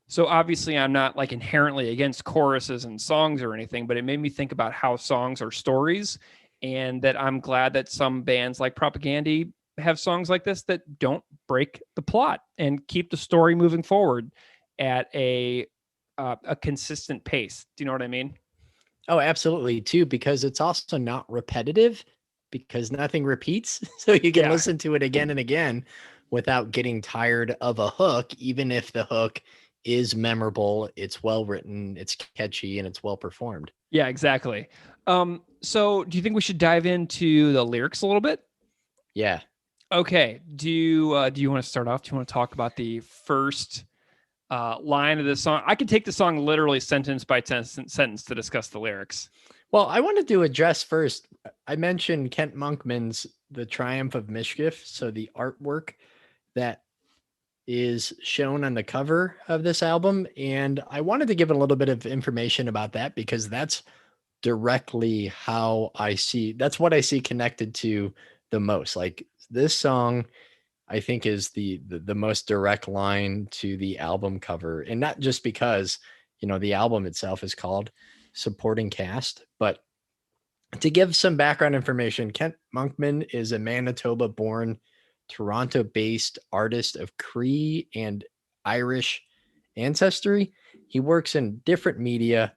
So obviously I'm not like inherently against choruses and songs or anything, but it made me think about how songs are stories, and that I'm glad that some bands like Propagandy have songs like this that don't break the plot and keep the story moving forward at a consistent pace. Do you know what I mean? Oh, absolutely, too, because it's also not repetitive, because nothing repeats. So you can listen to it again and again without getting tired of a hook, even if the hook is memorable, it's well written, it's catchy, and it's well performed. Yeah, exactly. So do you think we should dive into the lyrics a little bit? Yeah. Okay. Do you want to start off? Do you want to talk about the first line of the song? I could take the song literally sentence by sentence to discuss the lyrics. Well, I wanted to address first, I mentioned Kent Monkman's The Triumph of Mischief. So the artwork that is shown on the cover of this album. And I wanted to give a little bit of information about that, because that's directly how that's what I see connected to the most. Like, this song, I think, is the most direct line to the album cover. And not just because, the album itself is called Supporting Caste, but to give some background information, Kent Monkman is a Manitoba born, Toronto based artist of Cree and Irish ancestry. He works in different media.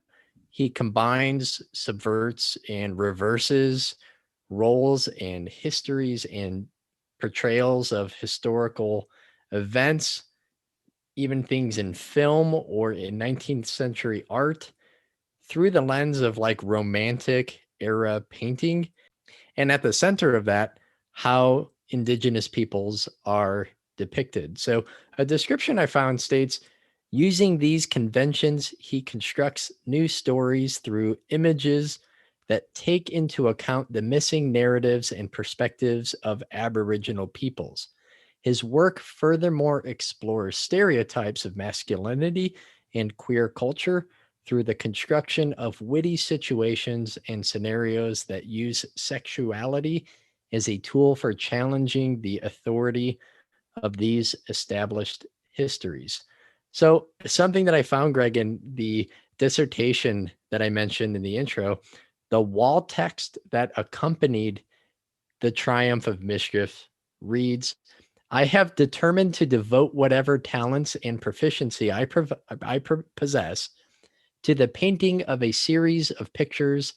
He combines, subverts, and reverses roles and histories and portrayals of historical events, even things in film or in 19th century art, through the lens of like romantic era painting. And at the center of that, how indigenous peoples are depicted. So a description I found states, using these conventions, he constructs new stories through images that take into account the missing narratives and perspectives of Aboriginal peoples. His work furthermore explores stereotypes of masculinity and queer culture through the construction of witty situations and scenarios that use sexuality as a tool for challenging the authority of these established histories. So, something that I found, Greg, in the dissertation that I mentioned in the intro, the wall text that accompanied The Triumph of Mischief reads, I have determined to devote whatever talents and proficiency I possess to the painting of a series of pictures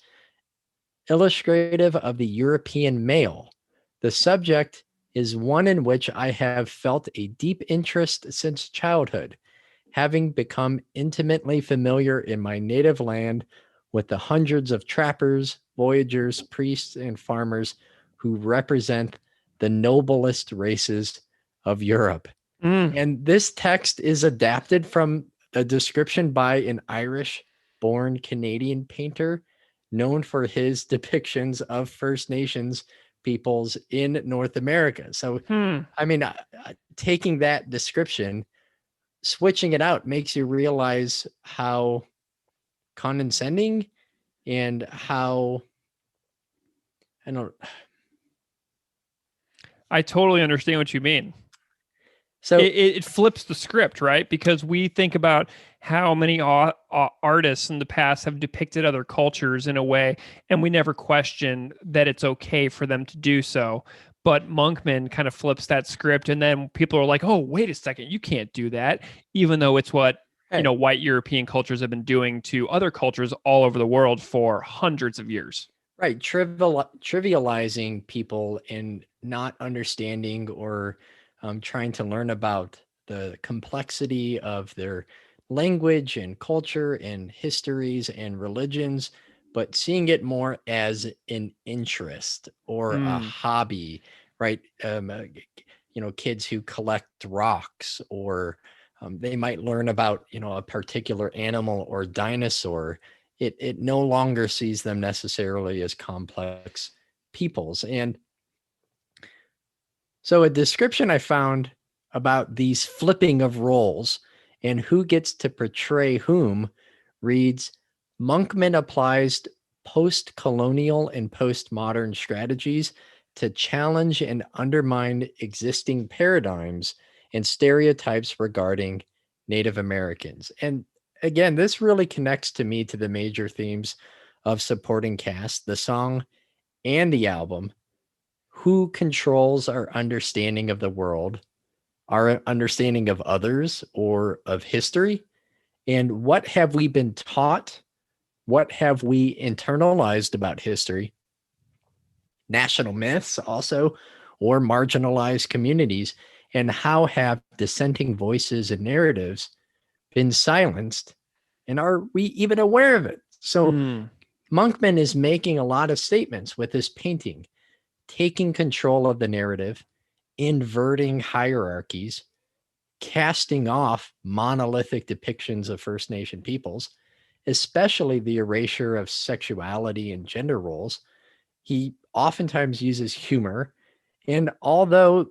illustrative of the European male. The subject is one in which I have felt a deep interest since childhood, having become intimately familiar in my native land with the hundreds of trappers, voyagers, priests, and farmers who represent the noblest races of Europe. And this text is adapted from a description by an Irish born Canadian painter known for his depictions of First Nations peoples in North America. So, I mean, taking that description, switching it out makes you realize how condescending and how, I don't. I totally understand what you mean. So it flips the script, right? Because we think about how many artists in the past have depicted other cultures in a way, and we never question that it's okay for them to do so. But Monkman kind of flips that script, and then people are like, "Oh, wait a second, you can't do that," even though it's what white European cultures have been doing to other cultures all over the world for hundreds of years. Right, trivializing people and not understanding or trying to learn about the complexity of their language and culture and histories and religions, but seeing it more as an interest or a hobby, right? Kids who collect rocks, or they might learn about, a particular animal or dinosaur. It no longer sees them necessarily as complex peoples. And so a description I found about these flipping of roles and who gets to portray whom reads, Monkman applies post-colonial and postmodern strategies to challenge and undermine existing paradigms and stereotypes regarding Native Americans. And again, this really connects to me to the major themes of supporting Caste, the song and the album. Who controls our understanding of the world, our understanding of others or of history? And what have we been taught? What have we internalized about history? National myths also, or marginalized communities? And how have dissenting voices and narratives been silenced? And are we even aware of it? So Monkman is making a lot of statements with this painting, taking control of the narrative, inverting hierarchies, casting off monolithic depictions of First Nation peoples, especially the erasure of sexuality and gender roles. He oftentimes uses humor. And although,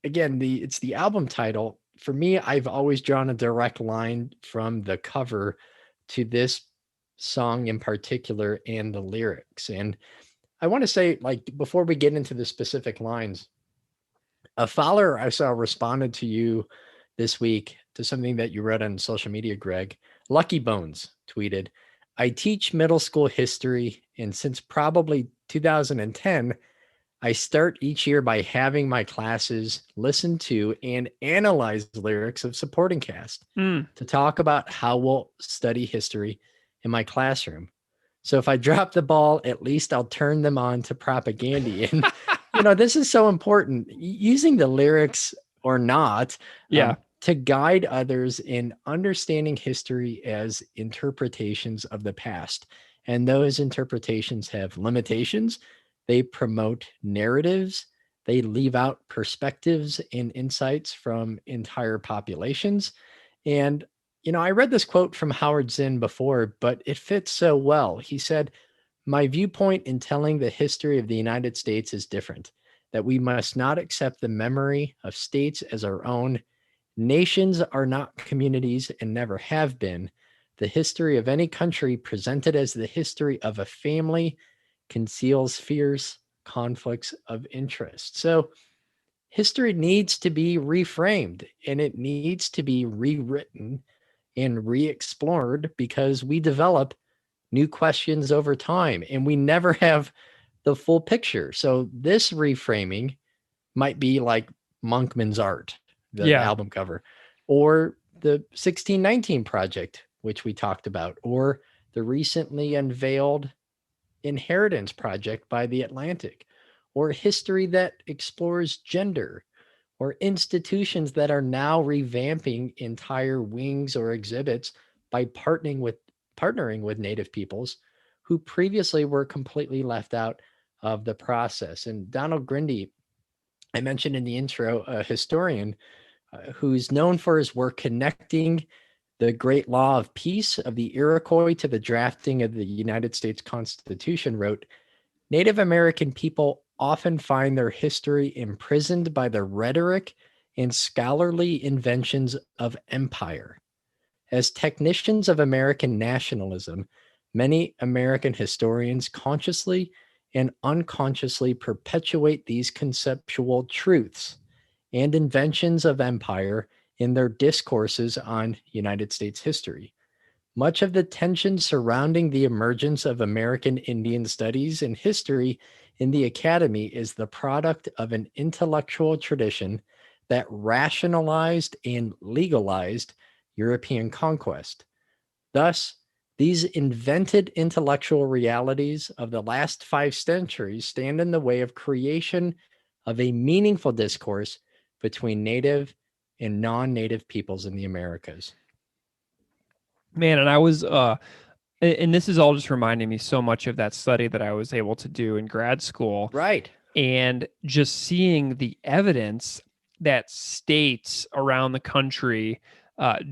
again, it's the album title, for me, I've always drawn a direct line from the cover to this song in particular and the lyrics. And I want to say, like, before we get into the specific lines, a follower I saw responded to you this week to something that you wrote on social media, Greg. Lucky Bones tweeted, I teach middle school history, and since probably 2010, I start each year by having my classes listen to and analyze the lyrics of supporting Caste to talk about how we'll study history in my classroom. So if I drop the ball, at least I'll turn them on to propaganda. And, this is so important, using the lyrics or not, to guide others in understanding history as interpretations of the past. And those interpretations have limitations. They promote narratives. They leave out perspectives and insights from entire populations. And I read this quote from Howard Zinn before, but it fits so well. He said, my viewpoint in telling the history of the United States is different, that we must not accept the memory of states as our own. Nations are not communities and never have been. The history of any country presented as the history of a family conceals fierce conflicts of interest. So history needs to be reframed, and it needs to be rewritten and re-explored, because we develop new questions over time and we never have the full picture. So this reframing might be like Monkman's art, the album cover, or the 1619 project, which we talked about, or the recently unveiled Inheritance project by The Atlantic, or history that explores gender, or institutions that are now revamping entire wings or exhibits by partnering with Native peoples who previously were completely left out of the process. And Donald Grindy, I mentioned in the intro, a historian who's known for his work connecting the great law of peace of the Iroquois to the drafting of the United States Constitution, wrote, Native American people often find their history imprisoned by the rhetoric and scholarly inventions of empire. As technicians of American nationalism, many American historians consciously and unconsciously perpetuate these conceptual truths and inventions of empire in their discourses on United States history. Much of the tension surrounding the emergence of American Indian studies and history in the academy is the product of an intellectual tradition that rationalized and legalized European conquest. Thus, these invented intellectual realities of the last 5 centuries stand in the way of creation of a meaningful discourse between native and non-native peoples in the Americas. Man, and I was and this is all just reminding me so much of that study that I was able to do in grad school. Right. And just seeing the evidence that states around the country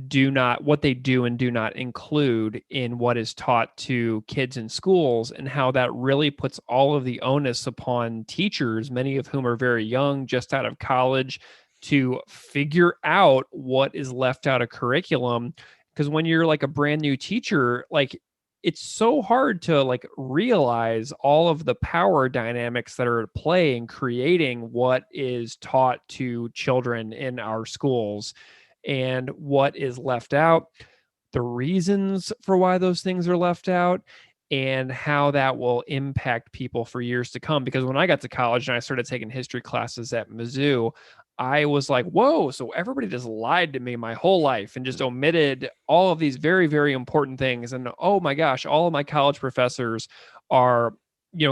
do not, what they do and do not include in what is taught to kids in schools, and how that really puts all of the onus upon teachers, many of whom are very young, just out of college, to figure out what is left out of curriculum. Because when you're like a brand new teacher, like it's so hard to like realize all of the power dynamics that are at play in creating what is taught to children in our schools and what is left out, the reasons for why those things are left out, and how that will impact people for years to come. Because when I got to college and I started taking history classes at Mizzou, I was like, whoa, so everybody just lied to me my whole life and just omitted all of these very, very important things. And oh my gosh, all of my college professors are,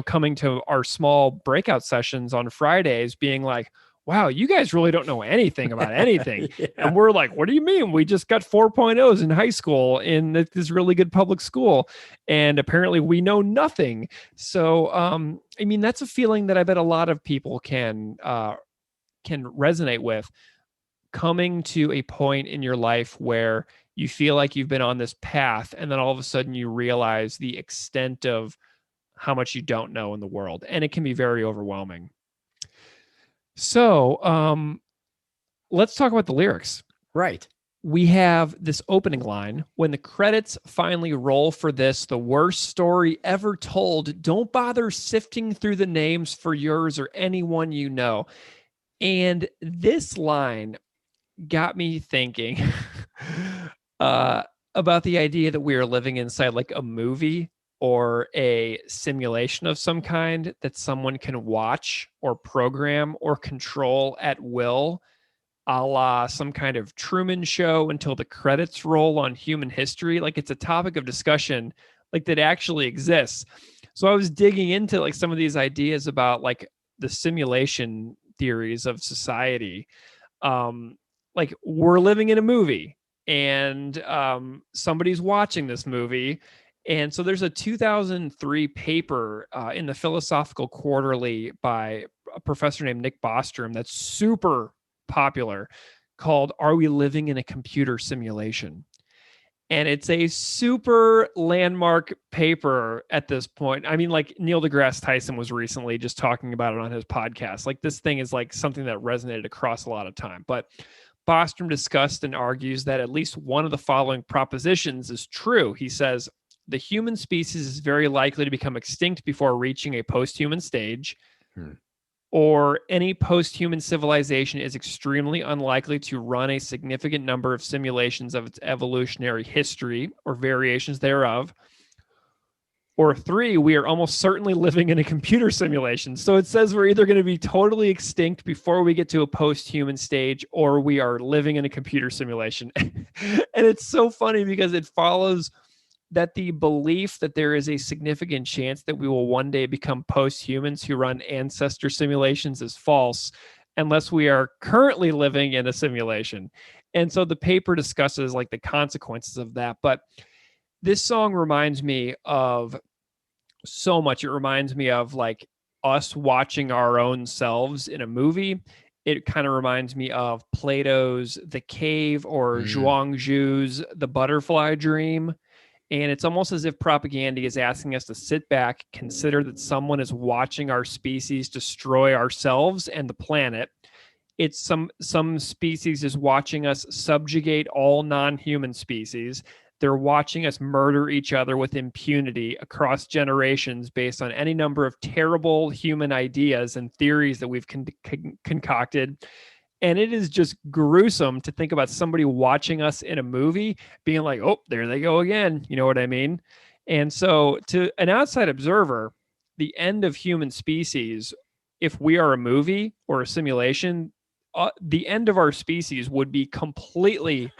coming to our small breakout sessions on Fridays being like, wow, you guys really don't know anything about anything. Yeah. And we're like, what do you mean? We just got 4.0s in high school in this really good public school. And apparently we know nothing. So, I mean, that's a feeling that I bet a lot of people can resonate with, coming to a point in your life where you feel like you've been on this path, and then all of a sudden you realize the extent of how much you don't know in the world. And it can be very overwhelming. So let's talk about the lyrics. Right. We have this opening line: when the credits finally roll for this, the worst story ever told, don't bother sifting through the names for yours or anyone you know. And this line got me thinking about the idea that we are living inside like a movie or a simulation of some kind that someone can watch or program or control at will, a la some kind of Truman Show, until the credits roll on human history. Like it's a topic of discussion like that actually exists. So I was digging into like some of these ideas about like the simulation theories of society. Like we're living in a movie and somebody's watching this movie. And so there's a 2003 paper in the Philosophical Quarterly by a professor named Nick Bostrom that's super popular, called "Are We Living in a Computer Simulation?" And it's a super landmark paper at this point. I mean, like Neil deGrasse Tyson was recently just talking about it on his podcast. Like this thing is like something that resonated across a lot of time. But Bostrom discussed and argues that at least one of the following propositions is true. He says, the human species is very likely to become extinct before reaching a post-human stage. Or any post-human civilization is extremely unlikely to run a significant number of simulations of its evolutionary history or variations thereof. Or 3, we are almost certainly living in a computer simulation. So it says we're either going to be totally extinct before we get to a post-human stage, or we are living in a computer simulation. And it's so funny because it follows that the belief that there is a significant chance that we will one day become post-humans who run ancestor simulations is false, unless we are currently living in a simulation. And so the paper discusses like the consequences of that. But this song reminds me of so much. It reminds me of like us watching our own selves in a movie. It kind of reminds me of Plato's The Cave or Zhuangzi's The Butterfly Dream. And it's almost as if propaganda is asking us to sit back, consider that someone is watching our species destroy ourselves and the planet. It's some species is watching us subjugate all non-human species. They're watching us murder each other with impunity across generations based on any number of terrible human ideas and theories that we've concocted. And it is just gruesome to think about somebody watching us in a movie being like, oh, there they go again. You know what I mean? And so to an outside observer, the end of human species, if we are a movie or a simulation, the end of our species would be completely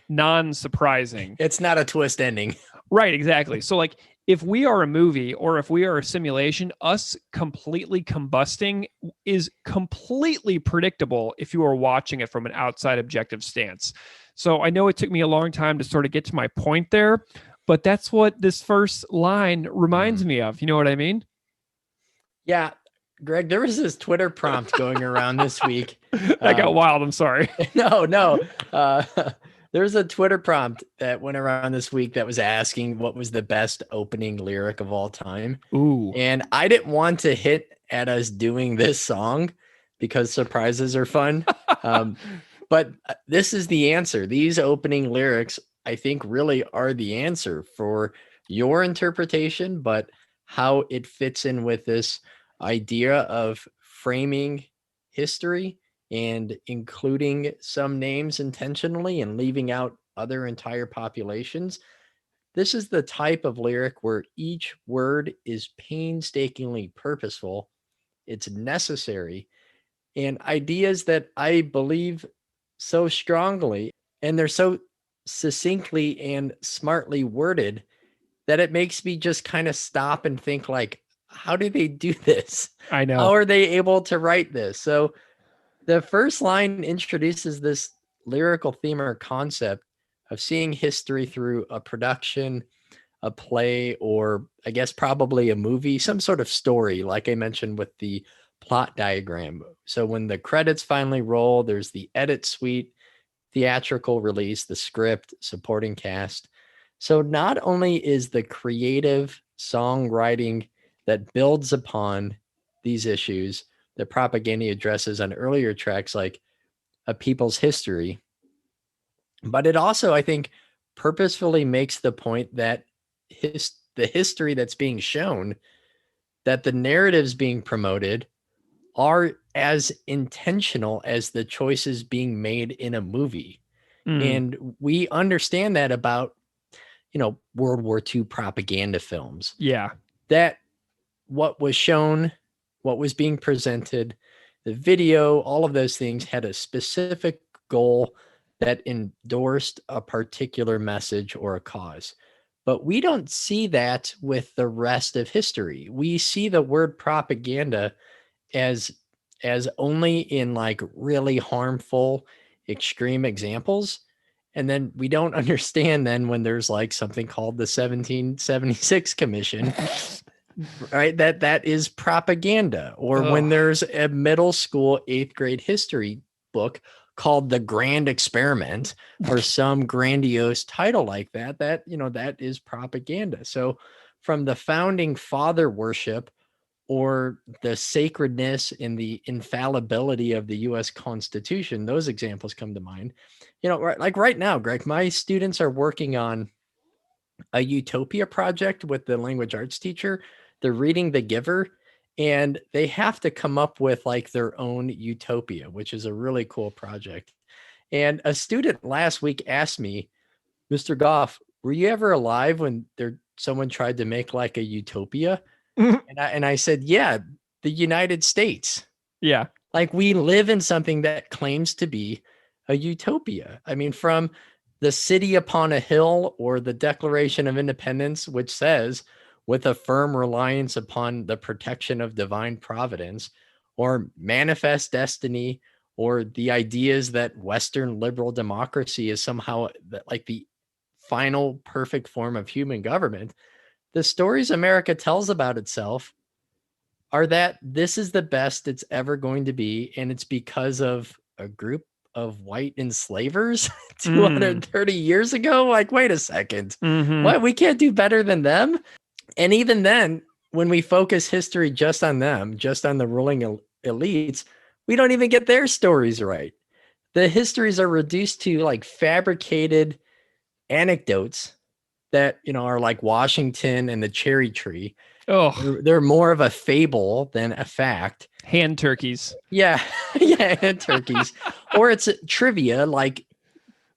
non-surprising. It's not a twist ending. Right, exactly. So like if we are a movie or if we are a simulation, us completely combusting is completely predictable if you are watching it from an outside objective stance. So I know it took me a long time to sort of get to my point there, but that's what this first line reminds me of. You know what I mean? Yeah, Greg, there was this Twitter prompt going around this week. That got wild. I'm sorry. No. There's a Twitter prompt that went around this week that was asking what was the best opening lyric of all time. Ooh. And I didn't want to hit at us doing this song because surprises are fun. But this is the answer. These opening lyrics, I think, really are the answer for your interpretation, but how it fits in with this idea of framing history and including some names intentionally and leaving out other entire populations. This is the type of lyric where each word is painstakingly purposeful, it's necessary, and ideas that I believe so strongly, and they're so succinctly and smartly worded that it makes me just kind of stop and think like, how do they do this? I know. How are they able to write this? So the first line introduces this lyrical theme or concept of seeing history through a production, a play, or I guess probably a movie, some sort of story, like I mentioned with the plot diagram. So when the credits finally roll, there's the edit suite, theatrical release, the script, supporting cast. So not only is the creative songwriting that builds upon these issues that Propaganda addresses on earlier tracks like A People's History, but it also, I think, purposefully makes the point that the history that's being shown, that the narratives being promoted are as intentional as the choices being made in a movie. And we understand that about, World War II propaganda films. Yeah. That what was shown, what was being presented, the video, all of those things had a specific goal that endorsed a particular message or a cause. But we don't see that with the rest of history. We see the word propaganda as only in like really harmful extreme examples, and then we don't understand then when there's like something called the 1776 commission, right, that is propaganda, or when there's a middle school 8th grade history book called The Grand Experiment or some grandiose title like that that is propaganda. So from the founding father worship or the sacredness and the infallibility of the US Constitution, those examples come to mind. Like right now, Greg, my students are working on a utopia project with the language arts teacher. They're reading The Giver, and they have to come up with like their own utopia, which is a really cool project. And a student last week asked me, Mr. Goff, were you ever alive when someone tried to make like a utopia? And I said, yeah, the United States. Yeah. Like we live in something that claims to be a utopia. I mean, from the city upon a hill or the Declaration of Independence, which says, with a firm reliance upon the protection of divine providence, or manifest destiny, or the ideas that Western liberal democracy is somehow like the final perfect form of human government. The stories America tells about itself are that this is the best it's ever going to be, and it's because of a group of white enslavers 230 years ago. Like, wait a second. What? We can't do better than them? And even then, when we focus history just on them, just on the ruling elites, we don't even get their stories right. The histories are reduced to like fabricated anecdotes that are like Washington and the cherry tree. They're more of a fable than a fact. Hand turkeys. Yeah, hand turkeys. Or it's trivia like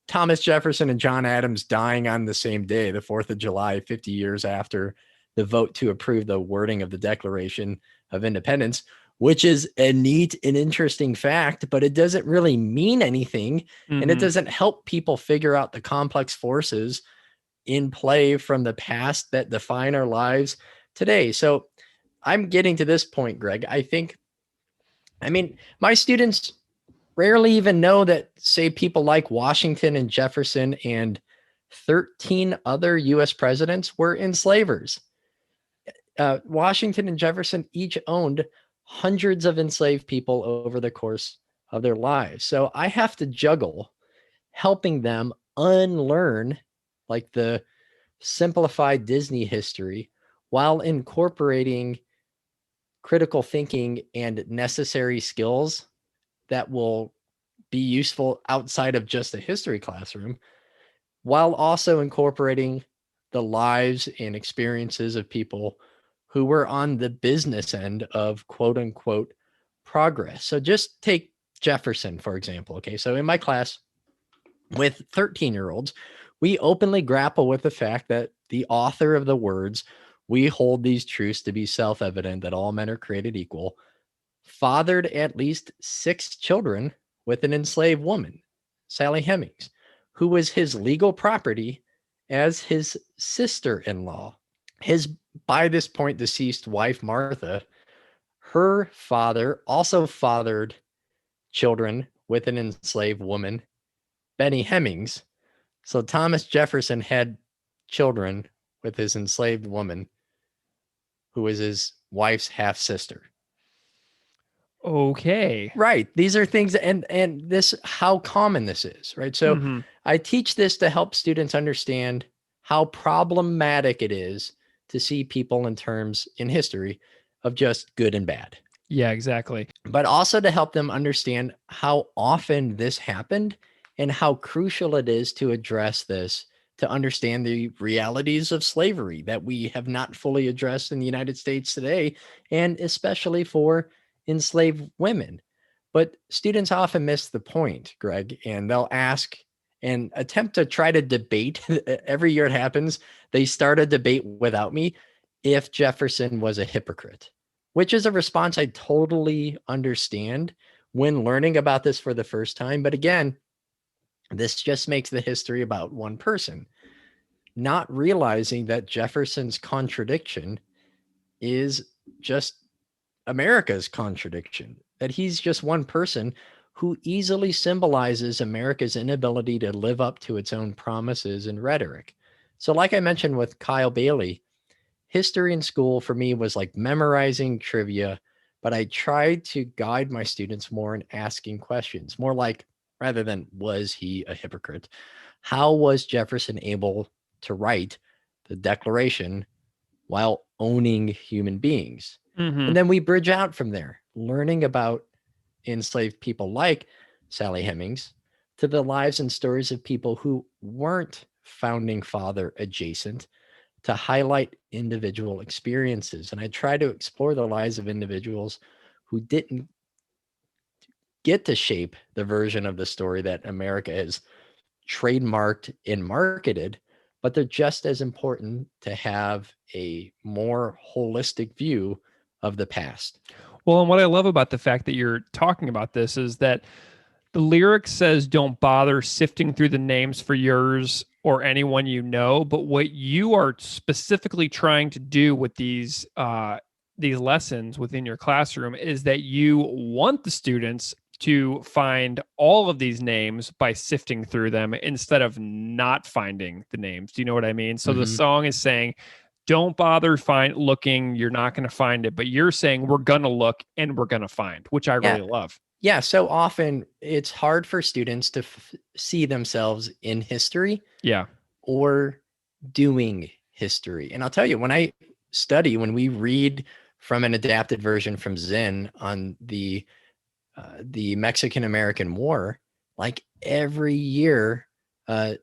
Thomas Jefferson and John Adams dying on the same day, the 4th of July, 50 years after the vote to approve the wording of the Declaration of Independence, which is a neat and interesting fact, but it doesn't really mean anything. And it doesn't help people figure out the complex forces in play from the past that define our lives today. So I'm getting to this point, Greg. I mean, my students rarely even know that, say, people like Washington and Jefferson and 13 other US presidents were enslavers. Washington and Jefferson each owned hundreds of enslaved people over the course of their lives. So I have to juggle helping them unlearn like the simplified Disney history while incorporating critical thinking and necessary skills that will be useful outside of just a history classroom, while also incorporating the lives and experiences of people who were on the business end of quote unquote progress. So just take Jefferson, for example. Okay. So in my class with 13-year-olds, we openly grapple with the fact that the author of the words, "We hold these truths to be self-evident that all men are created equal," fathered at least 6 children with an enslaved woman, Sally Hemings, who was his legal property as his sister-in-law. His, by this point, deceased wife, Martha, her father also fathered children with an enslaved woman, Benny Hemings. So Thomas Jefferson had children with his enslaved woman, who was his wife's half sister. Okay. Right. These are things, and this, how common this is, right? So I teach this to help students understand how problematic it is to see people in terms in history of just good and bad. Yeah, exactly. But also to help them understand how often this happened and how crucial it is to address this, to understand the realities of slavery that we have not fully addressed in the United States today, and especially for enslaved women. But students often miss the point, Greg, and they'll ask and attempt to try to debate. Every year it happens, they start a debate without me if Jefferson was a hypocrite, which is a response I totally understand when learning about this for the first time. But again, this just makes the history about one person, not realizing that Jefferson's contradiction is just America's contradiction, that he's just one person who easily symbolizes America's inability to live up to its own promises and rhetoric. So like I mentioned with Kyle Bailey, history in school for me was like memorizing trivia, but I tried to guide my students more in asking questions, more like, rather than was he a hypocrite, how was Jefferson able to write the Declaration while owning human beings? And then we bridge out from there, learning about enslaved people like Sally Hemings to the lives and stories of people who weren't founding father adjacent, to highlight individual experiences. And I try to explore the lives of individuals who didn't get to shape the version of the story that America has trademarked and marketed, but they're just as important to have a more holistic view of the past. Well, and what I love about the fact that you're talking about this is that the lyric says, "Don't bother sifting through the names for yours or anyone you know." But what you are specifically trying to do with these lessons within your classroom is that you want the students to find all of these names by sifting through them instead of not finding the names. Do you know what I mean? So the song is saying, don't bother looking, you're not going to find it. But you're saying we're going to look and we're going to find, which I really love. Yeah, so often it's hard for students to see themselves in history or doing history. And I'll tell you, when we read from an adapted version from Zinn on the Mexican-American War, like every year,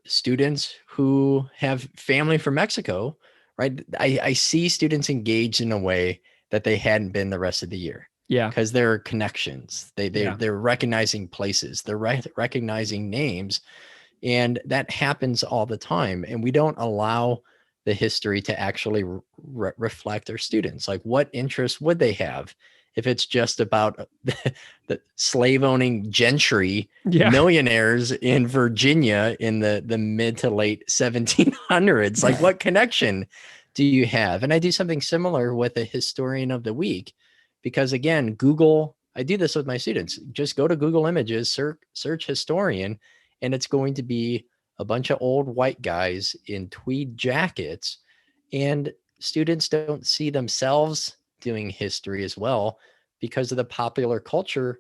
students who have family from Mexico, right? I see students engaged in a way that they hadn't been the rest of the year. Yeah. Because there are connections. They're recognizing places. They're recognizing names. And that happens all the time. And we don't allow the history to actually reflect our students. Like, what interests would they have if it's just about the slave owning gentry millionaires in Virginia in the mid to late 1700s? Like, what connection do you have? And I do something similar with a historian of the week, because again, Google, I do this with my students. Just go to Google Images, search historian, and it's going to be a bunch of old white guys in tweed jackets. And students don't see themselves doing history as well because of the popular culture.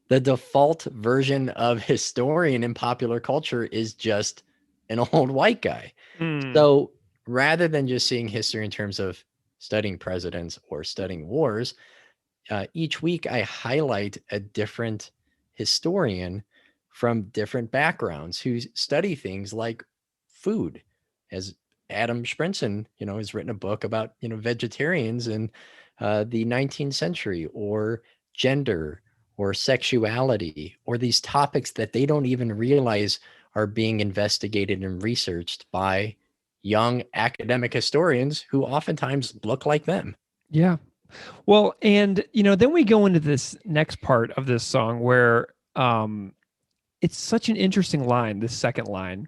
The default version of historian in popular culture is just an old white guy. So rather than just seeing history in terms of studying presidents or studying wars, each week I highlight a different historian from different backgrounds who study things like food. As Adam Sprinson, has written a book about, vegetarians in the 19th century, or gender, or sexuality, or these topics that they don't even realize are being investigated and researched by young academic historians who oftentimes look like them. Yeah. Well, and then we go into this next part of this song where it's such an interesting line, this second line.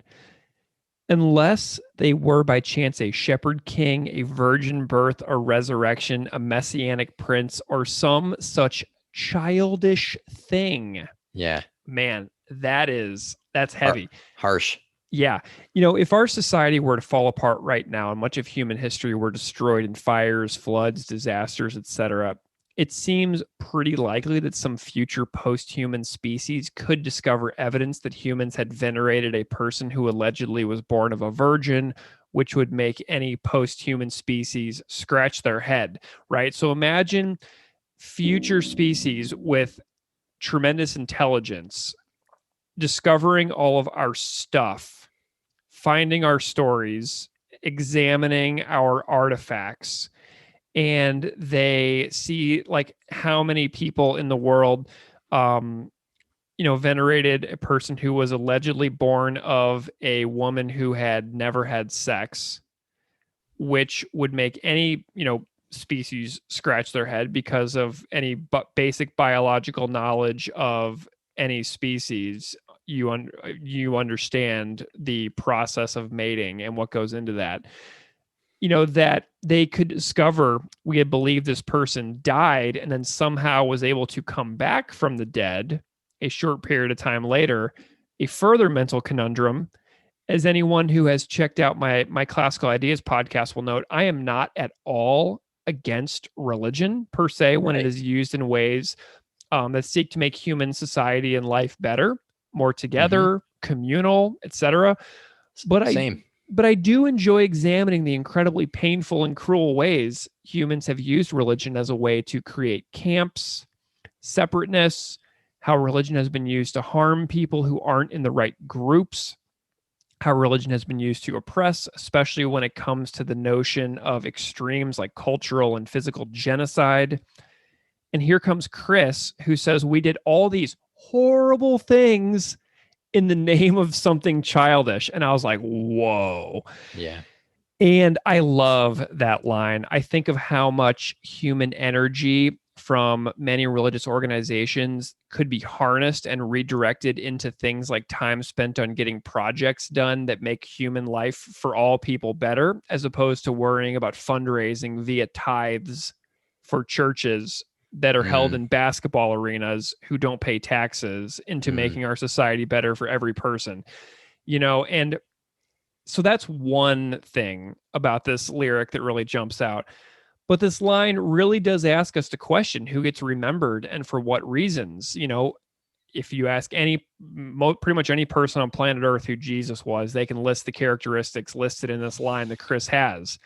Unless they were by chance a shepherd king, a virgin birth, a resurrection, a messianic prince, or some such childish thing. Yeah. Man, that's heavy. Harsh. Yeah. If our society were to fall apart right now and much of human history were destroyed in fires, floods, disasters, etc., it seems pretty likely that some future post-human species could discover evidence that humans had venerated a person who allegedly was born of a virgin, which would make any post-human species scratch their head, right? So imagine future species with tremendous intelligence discovering all of our stuff, finding our stories, examining our artifacts, and they see like how many people in the world venerated a person who was allegedly born of a woman who had never had sex, which would make any species scratch their head because of any basic biological knowledge of any species. You understand the process of mating and what goes into that. That they could discover we had believed this person died and then somehow was able to come back from the dead a short period of time later. A further mental conundrum, as anyone who has checked out my Classical Ideas podcast will note, I am not at all against religion per se when it is used in ways that seek to make human society and life better, more together, communal, etc. But I do enjoy examining the incredibly painful and cruel ways humans have used religion as a way to create camps, separateness, how religion has been used to harm people who aren't in the right groups, how religion has been used to oppress, especially when it comes to the notion of extremes like cultural and physical genocide. And here comes Chris, who says we did all these horrible things in the name of something childish. And I was like, whoa. Yeah. And I love that line. I think of how much human energy from many religious organizations could be harnessed and redirected into things like time spent on getting projects done that make human life for all people better, as opposed to worrying about fundraising via tithes for churches that are held in basketball arenas who don't pay taxes into making our society better for every person, and so that's one thing about this lyric that really jumps out. But this line really does ask us to question who gets remembered and for what reasons. If you ask pretty much any person on planet Earth who Jesus was, they can list the characteristics listed in this line that Chris has,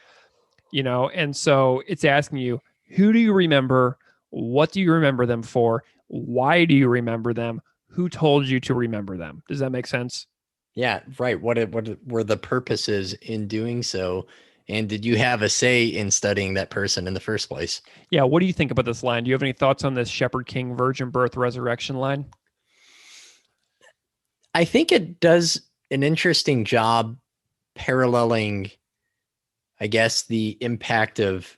and so it's asking you, who do you remember? What do you remember them for? Why do you remember them? Who told you to remember them? Does that make sense? Yeah, right. What were the purposes in doing so? And did you have a say in studying that person in the first place? Yeah. What do you think about this line? Do you have any thoughts on this shepherd king, virgin birth, resurrection line? I think it does an interesting job paralleling, I guess, the impact of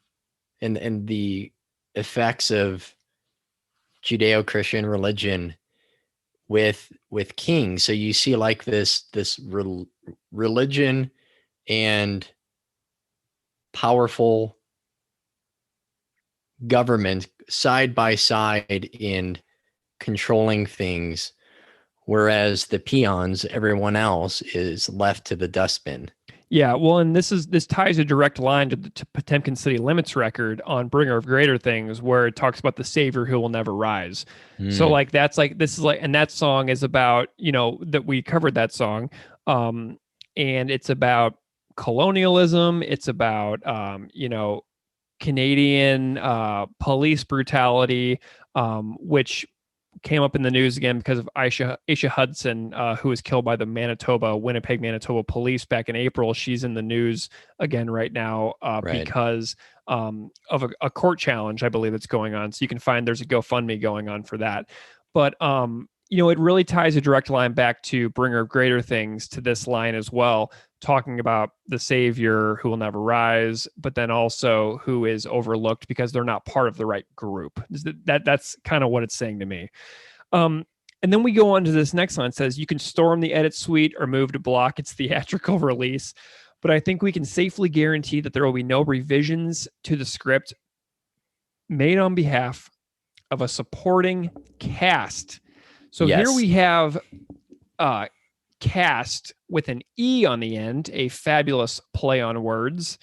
and the effects of Judeo-Christian religion with kings. So you see like this religion and powerful government side by side in controlling things, whereas the peons, everyone else, is left to the dustbin. Yeah, well, and this ties a direct line to Potemkin City Limits record on Bringer of Greater Things, where it talks about the savior who will never rise. So like that's like this is like, and that song is about, that we covered that song, and it's about colonialism. It's about Canadian police brutality, which came up in the news again because of Aisha Hudson, who was killed by the Winnipeg, Manitoba police back in April. She's in the news again right now because of a court challenge, I believe, that's going on. So you can find there's a GoFundMe going on for that. But, it really ties a direct line back to Bringer of Greater Things to this line as well, talking about the savior who will never rise, but then also who is overlooked because they're not part of the right group. That's kind of what it's saying to me. And then we go on to this next line. It says, you can storm the edit suite or move to block its theatrical release, but I think we can safely guarantee that there will be no revisions to the script made on behalf of a supporting cast. So Yes. Here we have Caste with an E on the end, a fabulous play on words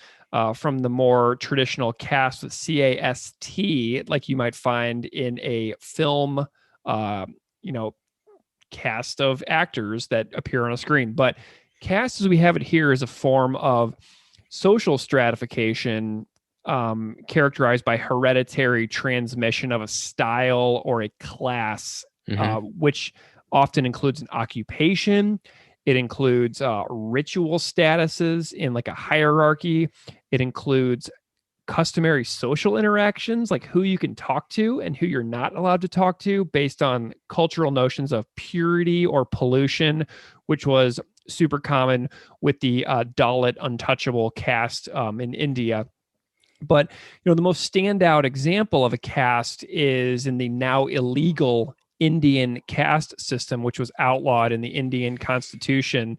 from the more traditional cast with C-A-S-T, like you might find in a film, cast of actors that appear on a screen. But caste, as we have it here, is a form of social stratification characterized by hereditary transmission of a style or a class, which often includes an occupation. It includes ritual statuses in like a hierarchy. It includes customary social interactions, like who you can talk to and who you're not allowed to talk to based on cultural notions of purity or pollution, which was super common with the Dalit untouchable caste in India. But, the most standout example of a caste is in the now illegal Indian caste system, which was outlawed in the Indian constitution,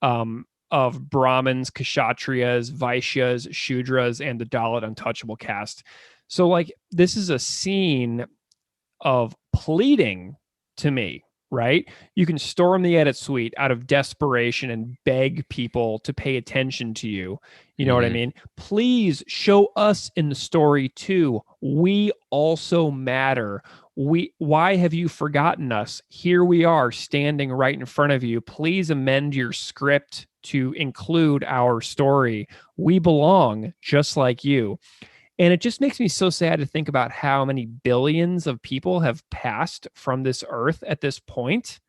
of Brahmins, Kshatriyas, Vaishyas, Shudras, and the Dalit untouchable caste. So like this is a scene of pleading to me, right? You can storm the edit suite out of desperation and beg people to pay attention to you. You know what I mean? Please show us in the story too. We also matter. Why have you forgotten us? Here we are standing right in front of you. Please amend your script to include our story. We belong just like you. And it just makes me so sad to think about how many billions of people have passed from this earth at this point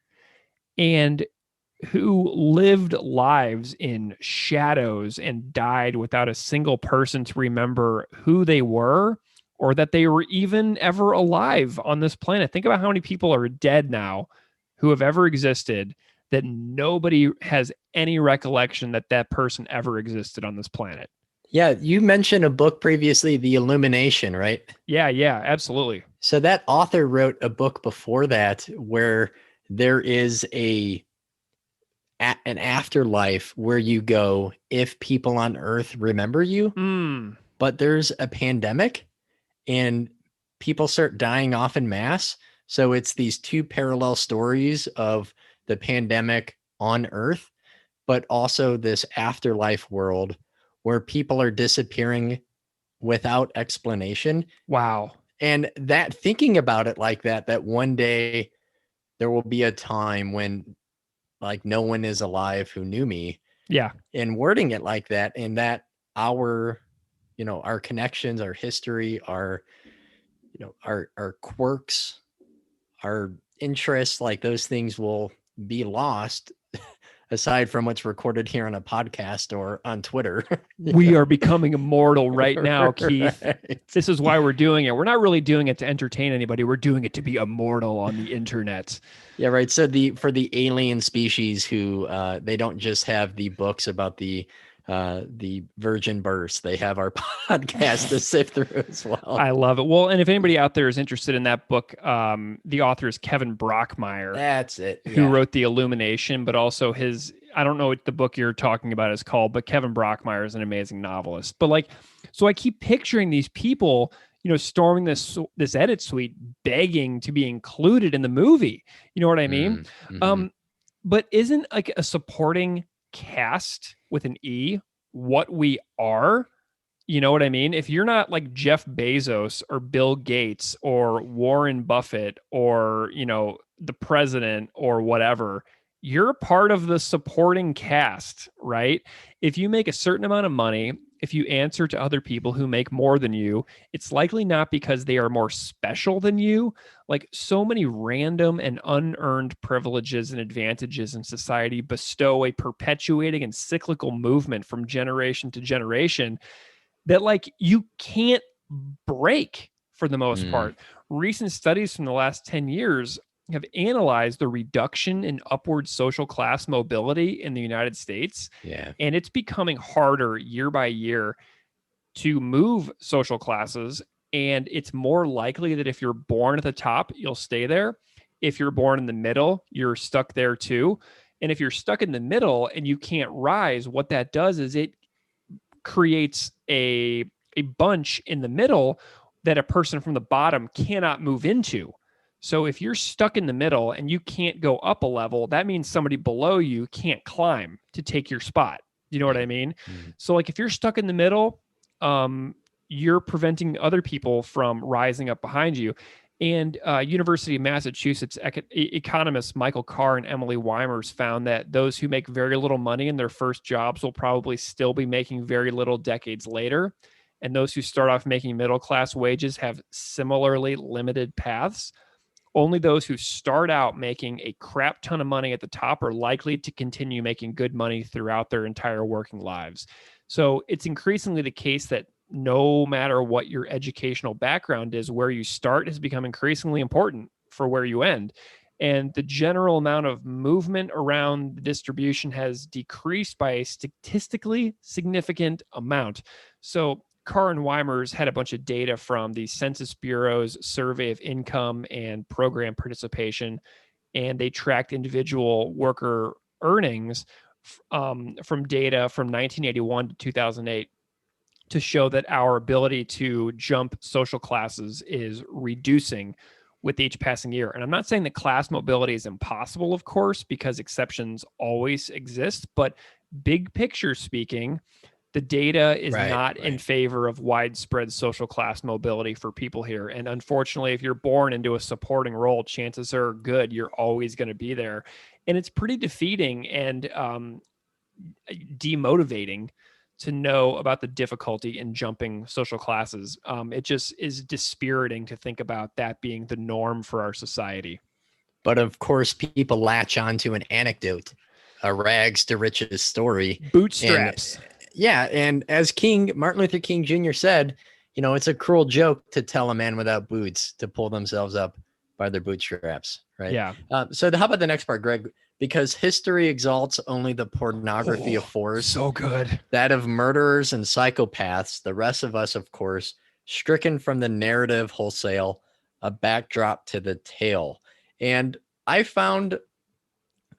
and who lived lives in shadows and died without a single person to remember who they were or that they were even ever alive on this planet. Think about how many people are dead now who have ever existed that nobody has any recollection that that person ever existed on this planet. Yeah, you mentioned a book previously, The Illumination, right? Yeah, absolutely. So that author wrote a book before that where there is an afterlife where you go if people on Earth remember you, but there's a pandemic and people start dying off en masse. So it's these two parallel stories of the pandemic on Earth, but also this afterlife world where people are disappearing without explanation. Wow. And that thinking about it like that one day there will be a time when like no one is alive who knew me. Yeah. And wording it like that, and that our connections, our history, our quirks, our interests, like those things will be lost aside from what's recorded here on a podcast or on Twitter. We are becoming immortal right now, Keith. Right. This is why we're doing it. We're not really doing it to entertain anybody. We're doing it to be immortal on the internet. Yeah, right. So for the alien species who they don't just have the books about the virgin births, they have our podcast to sift through as well. I love it. Well, and if anybody out there is interested in that book, the author is Kevin Brockmeyer. That's it. Who wrote The Illumination, but also I don't know what the book you're talking about is called, but Kevin Brockmeyer is an amazing novelist. But so I keep picturing these people, storming this edit suite, begging to be included in the movie. You know what I mean? Mm-hmm. But isn't like a supporting cast with an E what we are? You know what I mean? If you're not like Jeff Bezos or Bill Gates or Warren Buffett or, the president or whatever, you're part of the supporting cast, right? If you make a certain amount of money, if you answer to other people who make more than you, it's likely not because they are more special than you. Like so many random and unearned privileges and advantages in society bestow a perpetuating and cyclical movement from generation to generation that like you can't break for the most part. Recent studies from the last 10 years have analyzed the reduction in upward social class mobility in the United States. Yeah. And it's becoming harder year by year to move social classes. And it's more likely that if you're born at the top, you'll stay there. If you're born in the middle, you're stuck there too. And if you're stuck in the middle and you can't rise, what that does is it creates a bunch in the middle that a person from the bottom cannot move into. So if you're stuck in the middle and you can't go up a level, that means somebody below you can't climb to take your spot. You know what I mean? So like if you're stuck in the middle, you're preventing other people from rising up behind you. And University of Massachusetts economists Michael Carr and Emily Weimers found that those who make very little money in their first jobs will probably still be making very little decades later. And those who start off making middle-class wages have similarly limited paths. Only those who start out making a crap ton of money at the top are likely to continue making good money throughout their entire working lives. So it's increasingly the case that no matter what your educational background is, where you start has become increasingly important for where you end. And the general amount of movement around the distribution has decreased by a statistically significant amount. So Carr and Weimers had a bunch of data from the Census Bureau's survey of income and program participation, and they tracked individual worker earnings from data from 1981 to 2008 to show that our ability to jump social classes is reducing with each passing year. And I'm not saying that class mobility is impossible, of course, because exceptions always exist, but big picture speaking, the data is not in favor of widespread social class mobility for people here. And unfortunately, if you're born into a supporting role, chances are good you're always going to be there. And it's pretty defeating and demotivating to know about the difficulty in jumping social classes. It just is dispiriting to think about that being the norm for our society. But of course, people latch onto an anecdote, a rags to riches story. Bootstraps. And as Martin Luther King Jr. said, it's a cruel joke to tell a man without boots to pull themselves up by their bootstraps, right? Yeah. So how about the next part, Greg? Because history exalts only the pornography of force. So good. That of murderers and psychopaths. The rest of us, of course, stricken from the narrative wholesale, a backdrop to the tale. And I found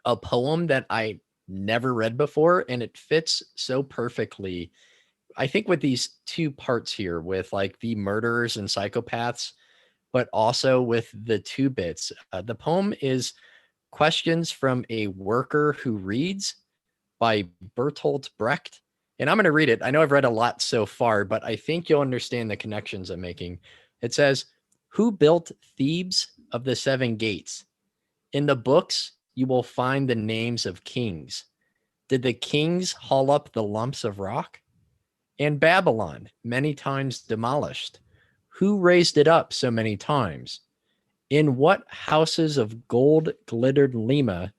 a poem that I never read before, and it fits so perfectly, I think, with these two parts here, with like the murderers and psychopaths, but also with the two bits. The poem is Questions from a Worker Who Reads by Bertolt Brecht. And I'm going to read it. I know I've read a lot so far, but I think you'll understand the connections I'm making. It says, "Who built Thebes of the seven gates? In the books, you will find the names of kings. Did the kings haul up the lumps of rock? And Babylon, many times demolished. Who raised it up so many times? In what houses of gold glittered Lima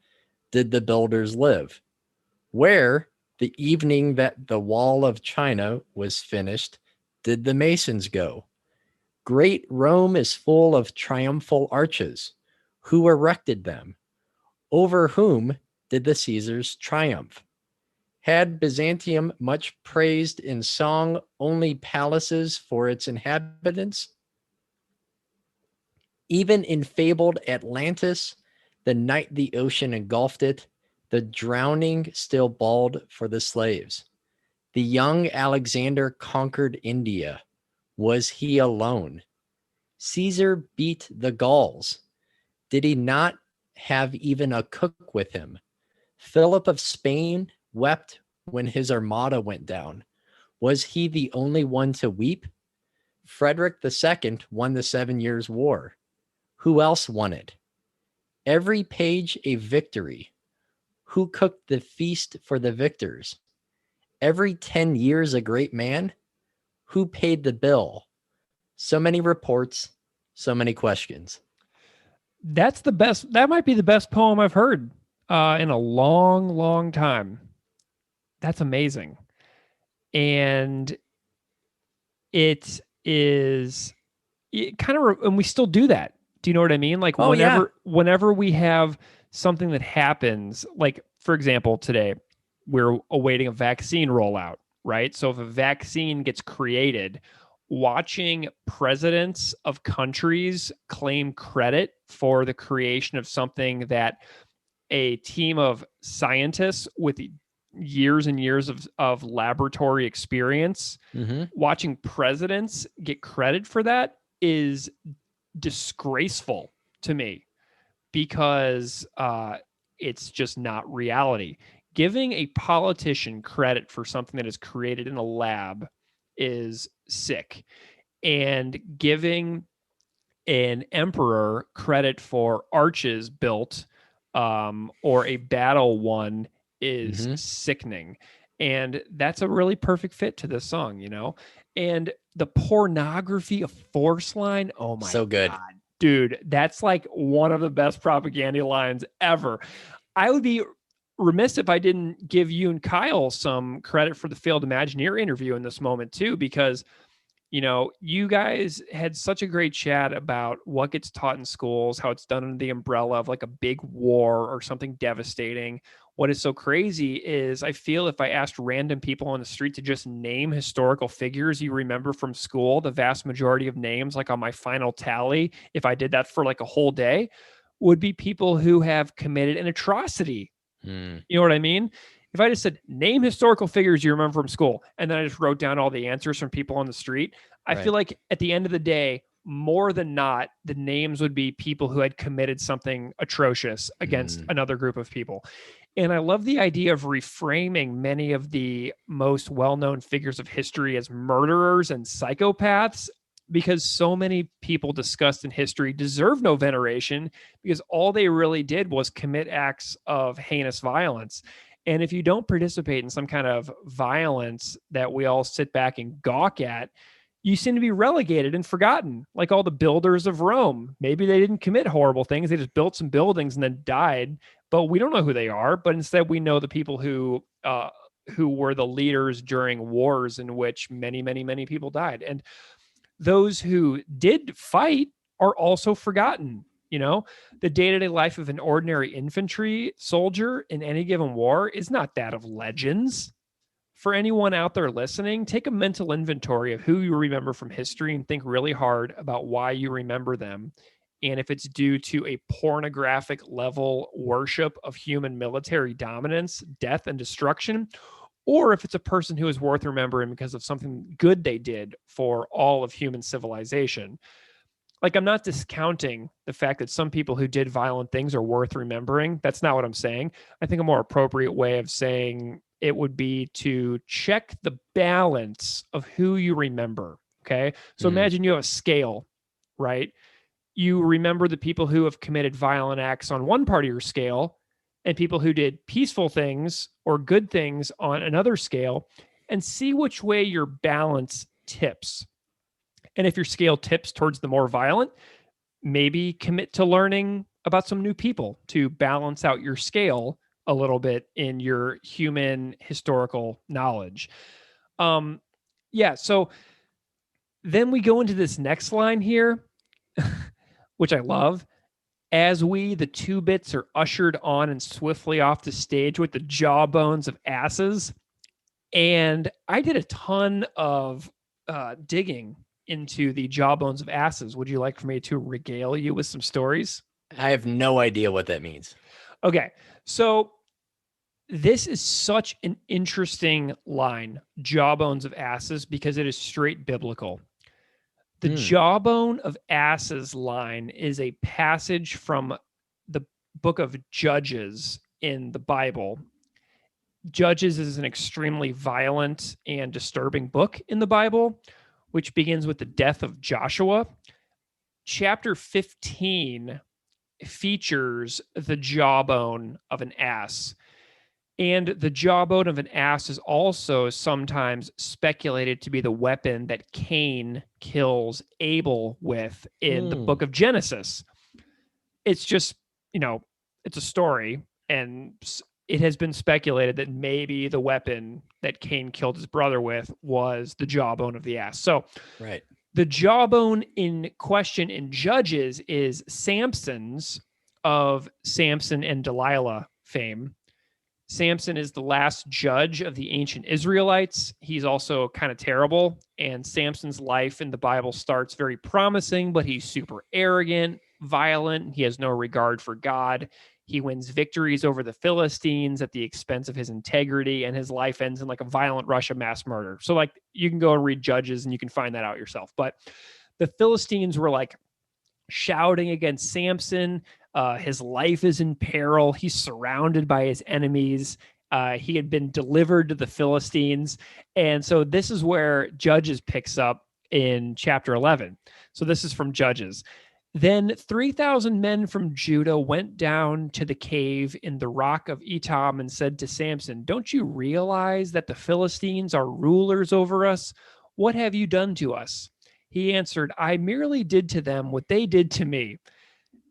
did the builders live? Where, the evening that the wall of China was finished, did the masons go? Great Rome is full of triumphal arches. Who erected them? Over whom did the Caesars triumph? Had Byzantium much praised in song only palaces for its inhabitants? Even in fabled Atlantis, the night the ocean engulfed it, the drowning still bawled for the slaves. The young Alexander conquered India. Was he alone? Caesar beat the Gauls. Did he not have even a cook with him? Philip of Spain wept when his armada went down. Was he the only one to weep? Frederick II won the 7 Years' War. Who else won it? Every page a victory. Who cooked the feast for the victors? Every 10 years a great man? Who paid the bill? So many reports, so many questions. That's the best. That might be the best poem I've heard in a long, long time. That's amazing. And it kind of, and we still do that. Do you know what I mean? Like whenever we have something that happens, like for example, today we're awaiting a vaccine rollout, right? So if a vaccine gets created, watching presidents of countries claim credit for the creation of something that a team of scientists with years and years of laboratory experience, watching presidents get credit for that is disgraceful to me, because it's just not reality. Giving a politician credit for something that is created in a lab is sick, and giving an emperor credit for arches built or a battle won is sickening. And that's a really perfect fit to this song, you know? And the pornography of force line, oh my so good. God, dude, that's like one of the best propaganda lines ever. I would be remiss if I didn't give you and Kyle some credit for the failed Imagineer interview in this moment too, because you know, you guys had such a great chat about what gets taught in schools, how it's done under the umbrella of like a big war or something devastating. What is so crazy is I feel if I asked random people on the street to just name historical figures you remember from school, the vast majority of names, like on my final tally, if I did that for like a whole day, would be people who have committed an atrocity. You know what I mean? If I just said, name historical figures you remember from school, and then I just wrote down all the answers from people on the street, I feel like at the end of the day, more than not, the names would be people who had committed something atrocious against another group of people. And I love the idea of reframing many of the most well-known figures of history as murderers and psychopaths, because so many people discussed in history deserve no veneration because all they really did was commit acts of heinous violence. And if you don't participate in some kind of violence that we all sit back and gawk at, you seem to be relegated and forgotten, like all the builders of Rome. Maybe they didn't commit horrible things. They just built some buildings and then died, but we don't know who they are. But instead we know the people who were the leaders during wars in which many, many, many people died. And those who did fight are also forgotten. You know, the day-to-day life of an ordinary infantry soldier in any given war is not that of legends. For anyone out there listening, take a mental inventory of who you remember from history and think really hard about why you remember them. And if it's due to a pornographic level worship of human military dominance, death, and destruction, or if it's a person who is worth remembering because of something good they did for all of human civilization. Like, I'm not discounting the fact that some people who did violent things are worth remembering. That's not what I'm saying. I think a more appropriate way of saying it would be to check the balance of who you remember. Okay. So imagine you have a scale, right? You remember the people who have committed violent acts on one part of your scale and people who did peaceful things or good things on another scale, and see which way your balance tips. And if your scale tips towards the more violent, maybe commit to learning about some new people to balance out your scale a little bit in your human historical knowledge. So then we go into this next line here, which I love. As we, the two bits, are ushered on and swiftly off the stage with the jawbones of asses. And I did a ton of digging into the jawbones of asses. Would you like for me to regale you with some stories? I have no idea what that means. Okay. So this is such an interesting line, jawbones of asses, because it is straight biblical. The jawbone of asses line is a passage from the book of Judges in the Bible. Judges is an extremely violent and disturbing book in the Bible, which begins with the death of Joshua. Chapter 15 features the jawbone of an ass. And the jawbone of an ass is also sometimes speculated to be the weapon that Cain kills Abel with in the book of Genesis. It's just, it's a story, and it has been speculated that maybe the weapon that Cain killed his brother with was the jawbone of the ass. So right. The jawbone in question in Judges is Samson's, of Samson and Delilah fame. Samson is the last judge of the ancient Israelites. He's also kind of terrible. And Samson's life in the Bible starts very promising, but he's super arrogant, violent. He has no regard for God. He wins victories over the Philistines at the expense of his integrity, and his life ends in like a violent rush of mass murder. So like you can go and read Judges and you can find that out yourself. But the Philistines were like shouting against Samson. His life is in peril. He's surrounded by his enemies. He had been delivered to the Philistines. And so this is where Judges picks up in chapter 11. So this is from Judges. Then 3,000 men from Judah went down to the cave in the rock of Etam and said to Samson, "Don't you realize that the Philistines are rulers over us? What have you done to us?" He answered, "I merely did to them what they did to me."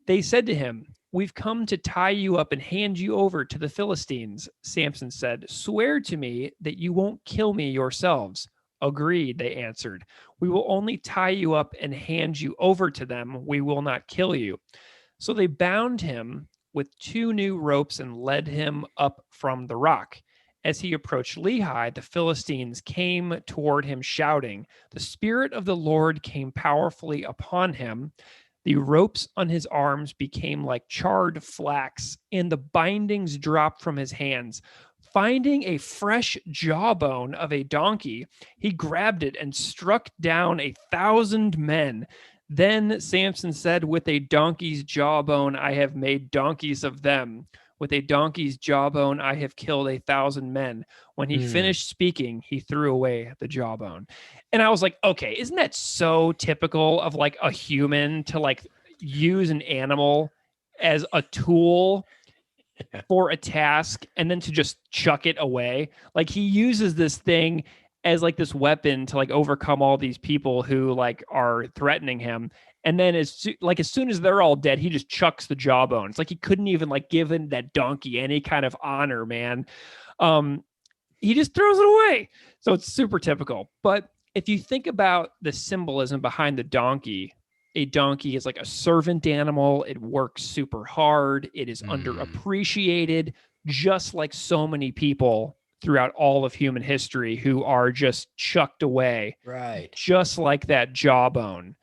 They said to him, "We've come to tie you up and hand you over to the Philistines." Samson said, "Swear to me that you won't kill me yourselves." "Agreed," they answered. "We will only tie you up and hand you over to them. We will not kill you." So they bound him with 2 new ropes and led him up from the rock. As he approached Lehi, the Philistines came toward him shouting. The Spirit of the Lord came powerfully upon him. The ropes on his arms became like charred flax, and the bindings dropped from his hands. Finding a fresh jawbone of a donkey, he grabbed it and struck down 1,000 men. Then Samson said, "With a donkey's jawbone, I have made donkeys of them. With a donkey's jawbone, I have killed 1,000 men." When he finished speaking, he threw away the jawbone. And I was like, okay, isn't that so typical of like a human to like use an animal as a tool for a task and then to just chuck it away? Like he uses this thing as like this weapon to like overcome all these people who like are threatening him. And then as soon as they're all dead, he just chucks the jawbone. It's like he couldn't even like give that donkey any kind of honor, man. He just throws it away. So it's super typical. But if you think about the symbolism behind the donkey, a donkey is like a servant animal. It works super hard. It is underappreciated, just like so many people throughout all of human history who are just chucked away. Right. Just like that jawbone.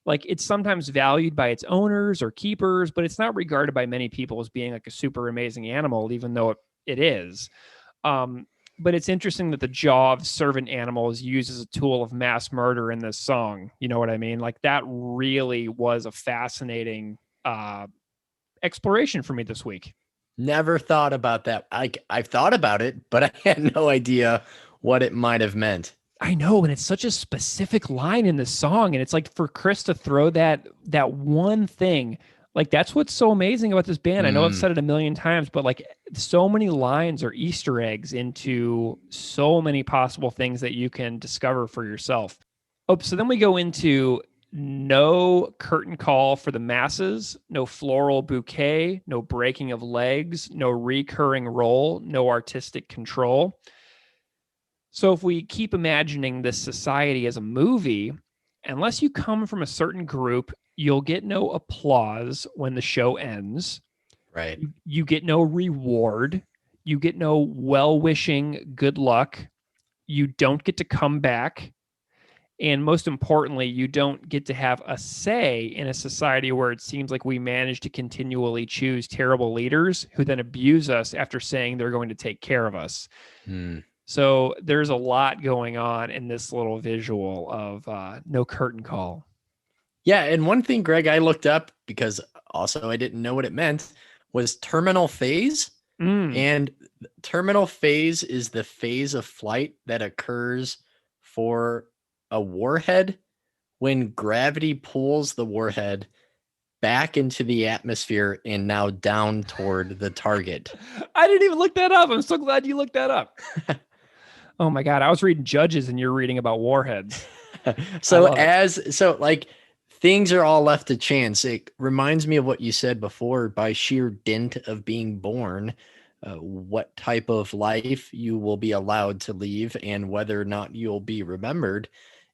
Like it's sometimes valued by its owners or keepers, but it's not regarded by many people as being like a super amazing animal, even though it is. But it's interesting that the jaw of servant animal is used as a tool of mass murder in this song. You know what I mean? Like that really was a fascinating exploration for me this week. Never thought about that. I've thought about it, but I had no idea what it might have meant. I know, and it's such a specific line in the song, and it's like for Chris to throw that one thing, like that's what's so amazing about this band. I know I've said it a million times, but like so many lines are Easter eggs into so many possible things that you can discover for yourself. Oh, so then we go into no curtain call for the masses, no floral bouquet, no breaking of legs, no recurring role, no artistic control. So if we keep imagining this society as a movie, unless you come from a certain group, you'll get no applause when the show ends. Right. You get no reward. You get no well-wishing good luck. You don't get to come back. And most importantly, you don't get to have a say in a society where it seems like we manage to continually choose terrible leaders who then abuse us after saying they're going to take care of us. So there's a lot going on in this little visual of no curtain call. Yeah, and one thing, Greg, I looked up because also I didn't know what it meant was terminal phase. And terminal phase is the phase of flight that occurs for a warhead when gravity pulls the warhead back into the atmosphere and now down toward the target. I didn't even look that up. I'm so glad you looked that up. Oh my God. I was reading Judges and you're reading about warheads. Like things are all left to chance. It reminds me of what you said before, by sheer dint of being born, what type of life you will be allowed to leave and whether or not you'll be remembered.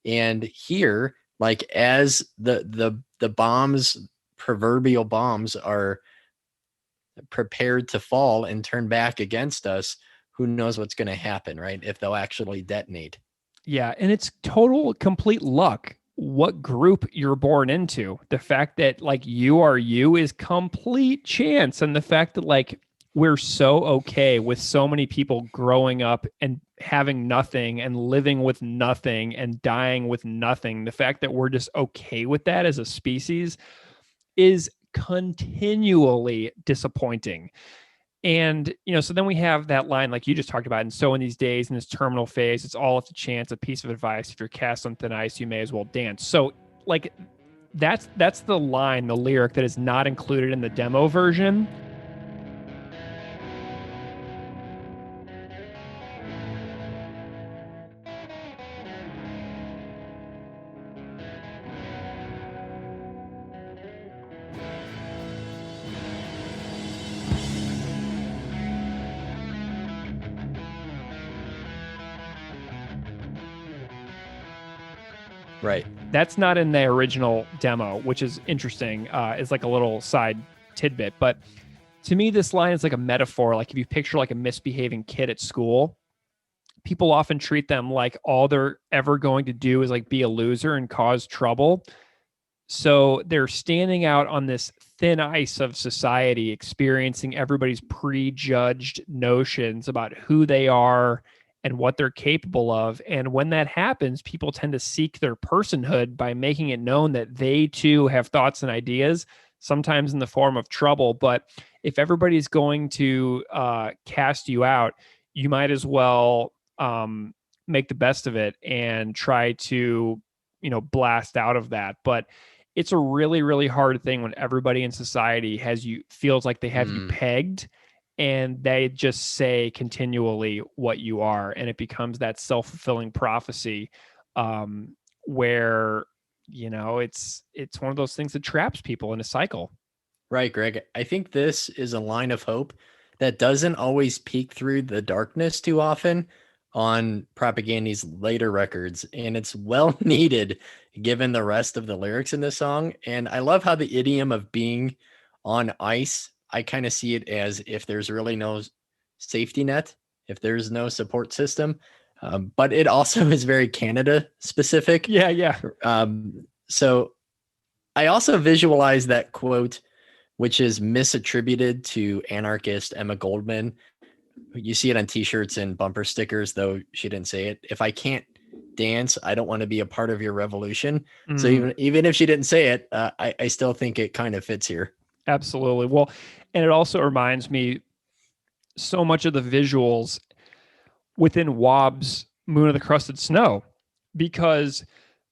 And here, like as the bombs, proverbial bombs, are prepared to fall and turn back against us, who knows what's going to happen, right? If they'll actually detonate. Yeah, and it's total complete luck what group you're born into. The fact that like you are you is complete chance, and the fact that like we're so okay with so many people growing up and having nothing and living with nothing and dying with nothing, the fact that we're just okay with that as a species is continually disappointing. And, so then we have that line, like you just talked about. And so in these days, in this terminal phase, it's all up to chance. A piece of advice: if you're cast on thin ice, you may as well dance. So like, that's the line, the lyric that is not included in the demo version. Right. That's not in the original demo, which is interesting. It's like a little side tidbit. But to me, this line is like a metaphor. Like if you picture like a misbehaving kid at school, people often treat them like all they're ever going to do is like be a loser and cause trouble. So they're standing out on this thin ice of society, experiencing everybody's prejudged notions about who they are and what they're capable of. And when that happens, people tend to seek their personhood by making it known that they too have thoughts and ideas, sometimes in the form of trouble. But if everybody's going to cast you out, you might as well make the best of it and try to, blast out of that. But it's a really, really hard thing when everybody in society feels like they have you pegged, and they just say continually what you are. And it becomes that self-fulfilling prophecy where, it's one of those things that traps people in a cycle. Right, Greg. I think this is a line of hope that doesn't always peek through the darkness too often on Propaganda's later records. And it's well needed given the rest of the lyrics in this song. And I love how the idiom of being on ice, I kind of see it as if there's really no safety net, if there's no support system. But it also is very Canada specific. Yeah. So I also visualize that quote, which is misattributed to anarchist Emma Goldman. You see it on t-shirts and bumper stickers, though she didn't say it. If I can't dance, I don't want to be a part of your revolution. So even if she didn't say it, I still think it kind of fits here. Absolutely. Well, and it also reminds me so much of the visuals within Waub's Moon of the Crusted Snow, because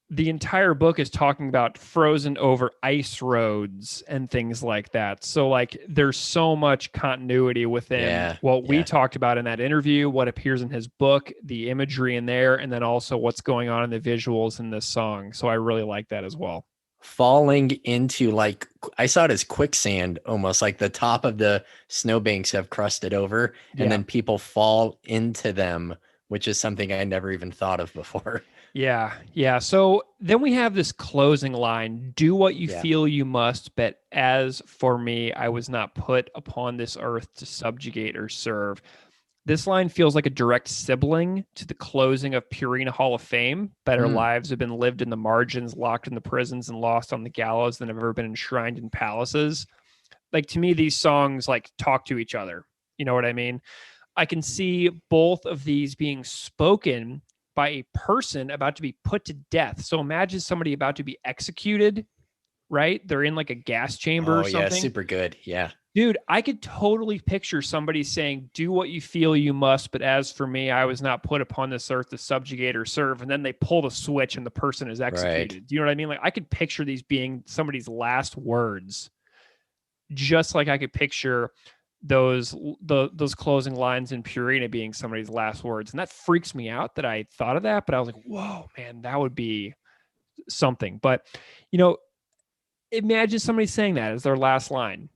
the entire book is talking about frozen over ice roads and things like that. So like there's so much continuity within what we talked about in that interview, what appears in his book, the imagery in there, and then also what's going on in the visuals in this song. So I really like that as well. Falling into, like, I saw it as quicksand, almost like the top of the snowbanks have crusted over and then people fall into them, which is something I never even thought of before. Yeah. So then we have this closing line: do what you feel you must, but as for me, I was not put upon this earth to subjugate or serve. This line feels like a direct sibling to the closing of Purina Hall of Fame. Better lives have been lived in the margins, locked in the prisons, and lost on the gallows than have ever been enshrined in palaces. Like, to me, these songs like talk to each other. You know what I mean? I can see both of these being spoken by a person about to be put to death. So imagine somebody about to be executed right? They're in like a gas chamber or Oh, yeah, something. super good. Yeah. Dude, I could totally picture somebody saying, do what you feel you must, but as for me, I was not put upon this earth to subjugate or serve. And then they pull the switch and the person is executed. Right. Do you know what I mean? Like I could picture these being somebody's last words, just like I could picture those closing lines in Purina being somebody's last words. And that freaks me out that I thought of that, but I was like, whoa, man, that would be something. But, you know, imagine somebody saying that as their last line.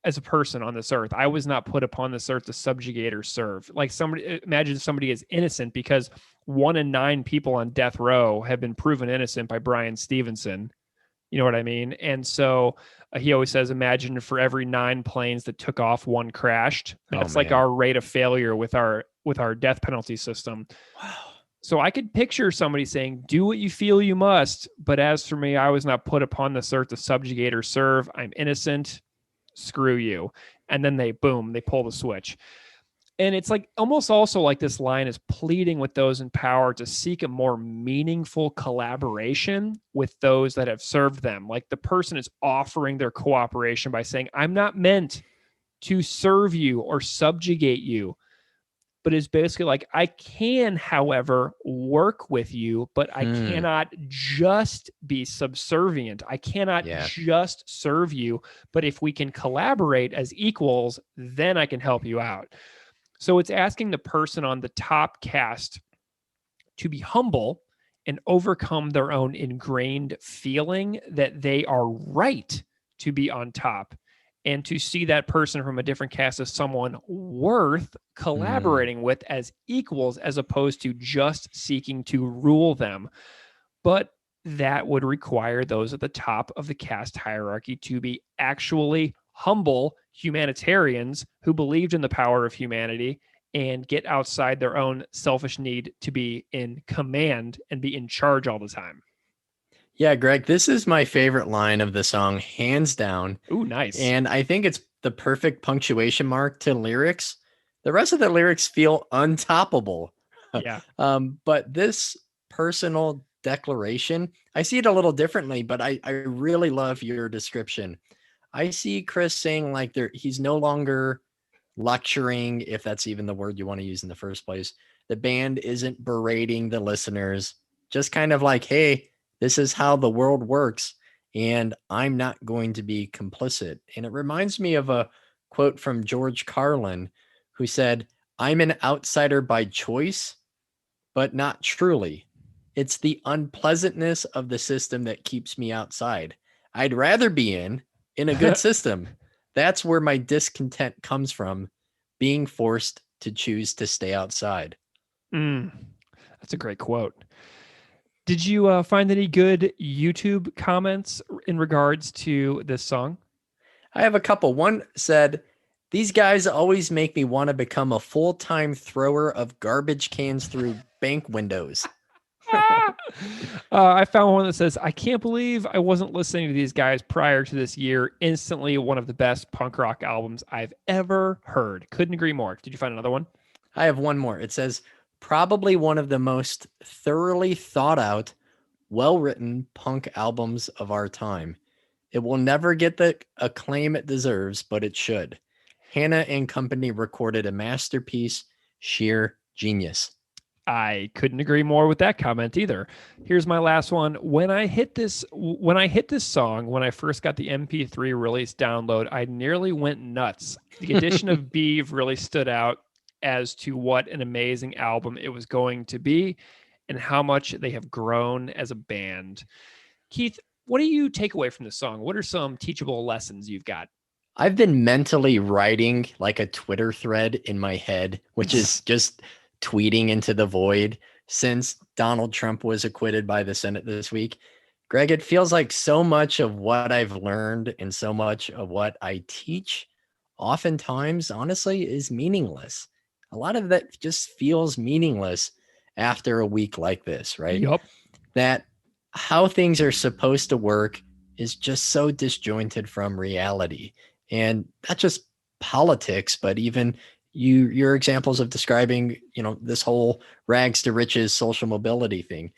As a person on this earth, I was not put upon this earth to subjugate or serve. Like somebody, imagine somebody is innocent because 1 in 9 people on death row have been proven innocent by Brian Stevenson. You know what I mean? And so he always says, imagine for every 9 planes that took off, 1 crashed. That's like our rate of failure with our death penalty system. Wow. So I could picture somebody saying, do what you feel you must. But as for me, I was not put upon this earth to subjugate or serve. I'm innocent. Screw you. And then they pull the switch. And it's like almost also like this line is pleading with those in power to seek a more meaningful collaboration with those that have served them. Like the person is offering their cooperation by saying, I'm not meant to serve you or subjugate you, but it's basically like, I can, however, work with you, but I cannot just be subservient. I cannot just serve you, but if we can collaborate as equals, then I can help you out. So it's asking the person on the top caste to be humble and overcome their own ingrained feeling that they are right to be on top, and to see that person from a different caste as someone worth collaborating with as equals, as opposed to just seeking to rule them. But that would require those at the top of the caste hierarchy to be actually humble humanitarians who believed in the power of humanity and get outside their own selfish need to be in command and be in charge all the time. Yeah, Greg, this is my favorite line of the song, hands down. Ooh, nice. And I think it's the perfect punctuation mark to lyrics. The rest of the lyrics feel untoppable. Yeah. But this personal declaration, I see it a little differently, but I really love your description. I see Chris saying like he's no longer lecturing, if that's even the word you want to use in the first place. The band isn't berating the listeners, just kind of like, hey, this is how the world works, and I'm not going to be complicit. And it reminds me of a quote from George Carlin, who said, I'm an outsider by choice, but not truly. It's the unpleasantness of the system that keeps me outside. I'd rather be in a good system. That's where my discontent comes from, being forced to choose to stay outside. That's a great quote. Did you find any good YouTube comments in regards to this song? I have a couple. One said, these guys always make me want to become a full-time thrower of garbage cans through bank windows. I found one that says, I can't believe I wasn't listening to these guys prior to this year. Instantly one of the best punk rock albums I've ever heard. Couldn't agree more. Did you find another one? I have one more. It says, probably one of the most thoroughly thought out, well-written punk albums of our time. It will never get the acclaim it deserves, but it should. Hannah and company recorded a masterpiece, sheer genius. I couldn't agree more with that comment either. Here's my last one. When I hit this song, when I first got the MP3 release download, I nearly went nuts. The addition of Beeve really stood out as to what an amazing album it was going to be and how much they have grown as a band. Keith, what do you take away from this song? What are some teachable lessons you've got? I've been mentally writing like a Twitter thread in my head, which is just tweeting into the void since Donald Trump was acquitted by the Senate this week. Greg, it feels like so much of what I've learned and so much of what I teach oftentimes, honestly, is meaningless. A lot of that just feels meaningless after a week like this, right? Yep. That how things are supposed to work is just so disjointed from reality. And not just politics, but even your examples of describing, this whole rags to riches social mobility thing.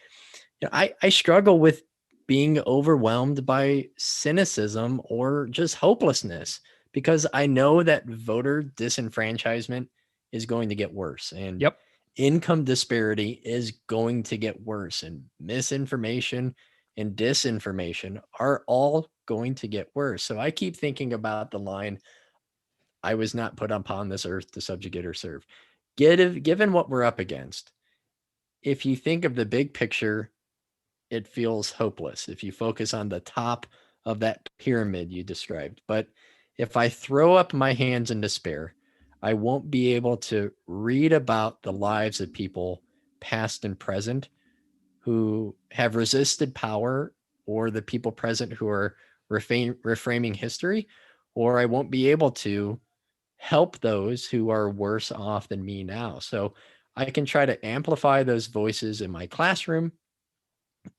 I struggle with being overwhelmed by cynicism or just hopelessness, because I know that voter disenfranchisement is going to get worse, and Yep. income disparity is going to get worse, and misinformation and disinformation are all going to get worse. So I keep thinking about the line, I was not put upon this earth to subjugate or serve. Given what we're up against, if you think of the big picture, it feels hopeless if you focus on the top of that pyramid you described. But if I throw up my hands in despair, I won't be able to read about the lives of people, past and present, who have resisted power, or the people present who are reframing history, or I won't be able to help those who are worse off than me now. So I can try to amplify those voices in my classroom.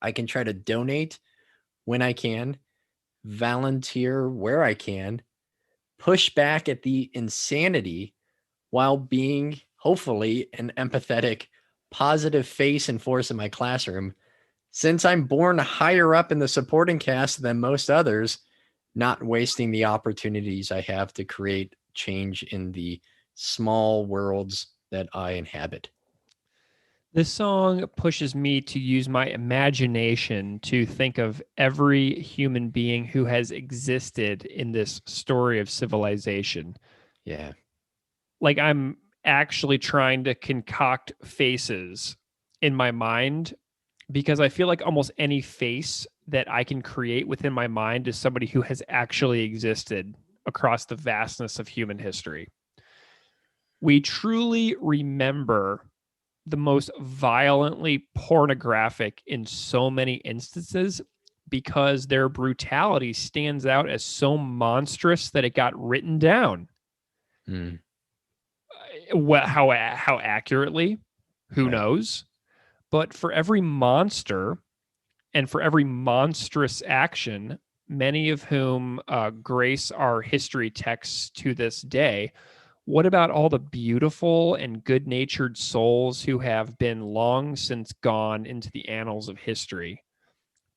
I can try to donate when I can, volunteer where I can, push back at the insanity while being hopefully an empathetic, positive face and force in my classroom. Since I'm born higher up in the supporting cast than most others, not wasting the opportunities I have to create change in the small worlds that I inhabit. This song pushes me to use my imagination to think of every human being who has existed in this story of civilization. Yeah. Like, I'm actually trying to concoct faces in my mind, because I feel like almost any face that I can create within my mind is somebody who has actually existed across the vastness of human history. We truly remember the most violently pornographic in so many instances because their brutality stands out as so monstrous that it got written down. Mm. How accurately, who knows? But for every monster and for every monstrous action, many of whom grace our history texts to this day, what about all the beautiful and good-natured souls who have been long since gone into the annals of history?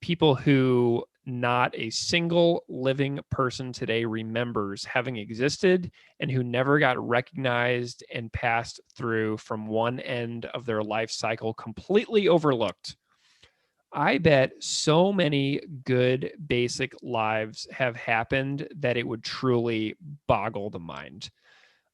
People who not a single living person today remembers having existed, and who never got recognized and passed through from one end of their life cycle completely overlooked. I bet so many good basic lives have happened that it would truly boggle the mind.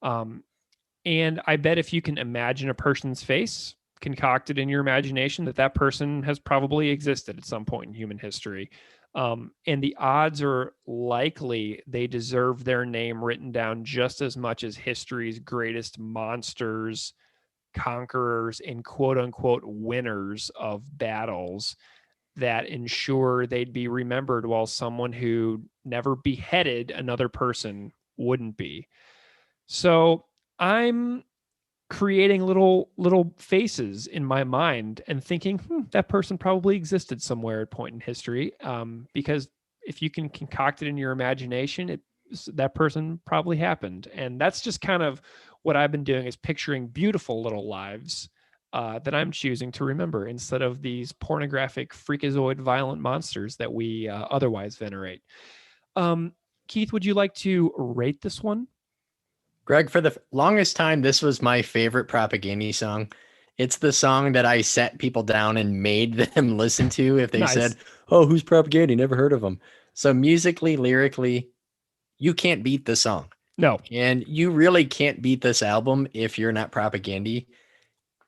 And I bet if you can imagine a person's face, concocted in your imagination, that person has probably existed at some point in human history. And the odds are likely they deserve their name written down just as much as history's greatest monsters, conquerors, and quote unquote winners of battles that ensure they'd be remembered, while someone who never beheaded another person wouldn't be. So I'm creating little faces in my mind and thinking, that person probably existed somewhere at a point in history. Because if you can concoct it in your imagination, that person probably happened. And that's just kind of what I've been doing, is picturing beautiful little lives that I'm choosing to remember, instead of these pornographic, freakazoid, violent monsters that we otherwise venerate. Keith, would you like to rate this one? Greg, for the longest time, this was my favorite propaganda song. It's the song that I sat people down and made them listen to if they Nice. said, "Oh, who's propaganda? Never heard of them." So musically, lyrically, you can't beat the song. No. And you really can't beat this album if you're not propaganda.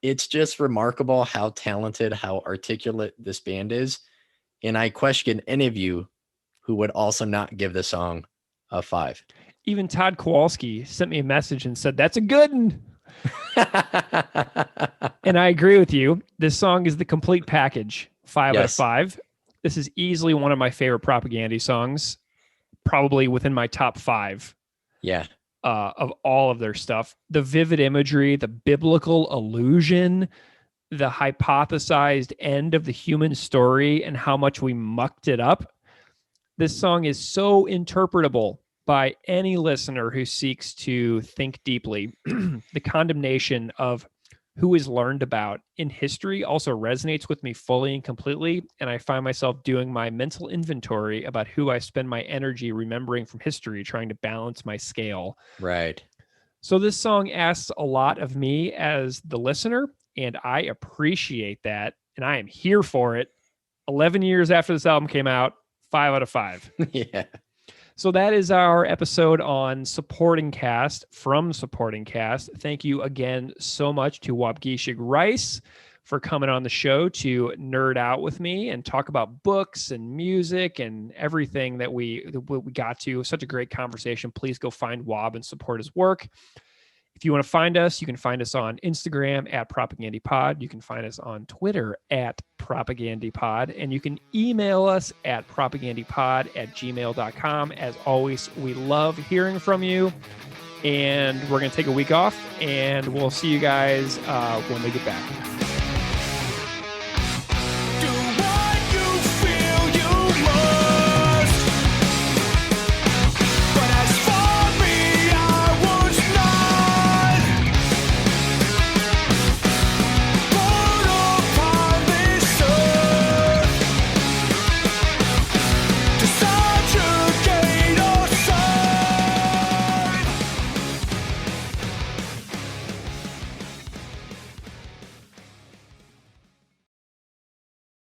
It's just remarkable how talented, how articulate this band is. And I question any of you who would also not give the song a 5. Even Todd Kowalski sent me a message and said, "That's a good one." And I agree with you. This song is the complete package. 5 out of 5. This is easily one of my favorite propaganda songs, probably within my top 5. Yeah. Of all of their stuff. The vivid imagery, the biblical allusion, the hypothesized end of the human story, and how much we mucked it up. This song is so interpretable by any listener who seeks to think deeply. The condemnation of who is learned about in history also resonates with me fully and completely. And I find myself doing my mental inventory about who I spend my energy remembering from history, trying to balance my scale. Right. So this song asks a lot of me as the listener, and I appreciate that. And I am here for it. 11 years after this album came out, 5 out of 5. Yeah. So that is our episode on supporting Caste from supporting Caste. Thank you again so much to Waubgeshig Rice for coming on the show to nerd out with me and talk about books and music and everything that we got to. Such a great conversation. Please go find Wab and support his work. If you want to find us, you can find us on Instagram at PropagandyPod. You can find us on Twitter at PropagandyPod. And you can email us at propagandypod@gmail.com. As always, we love hearing from you. And we're going to take a week off, and we'll see you guys when we get back.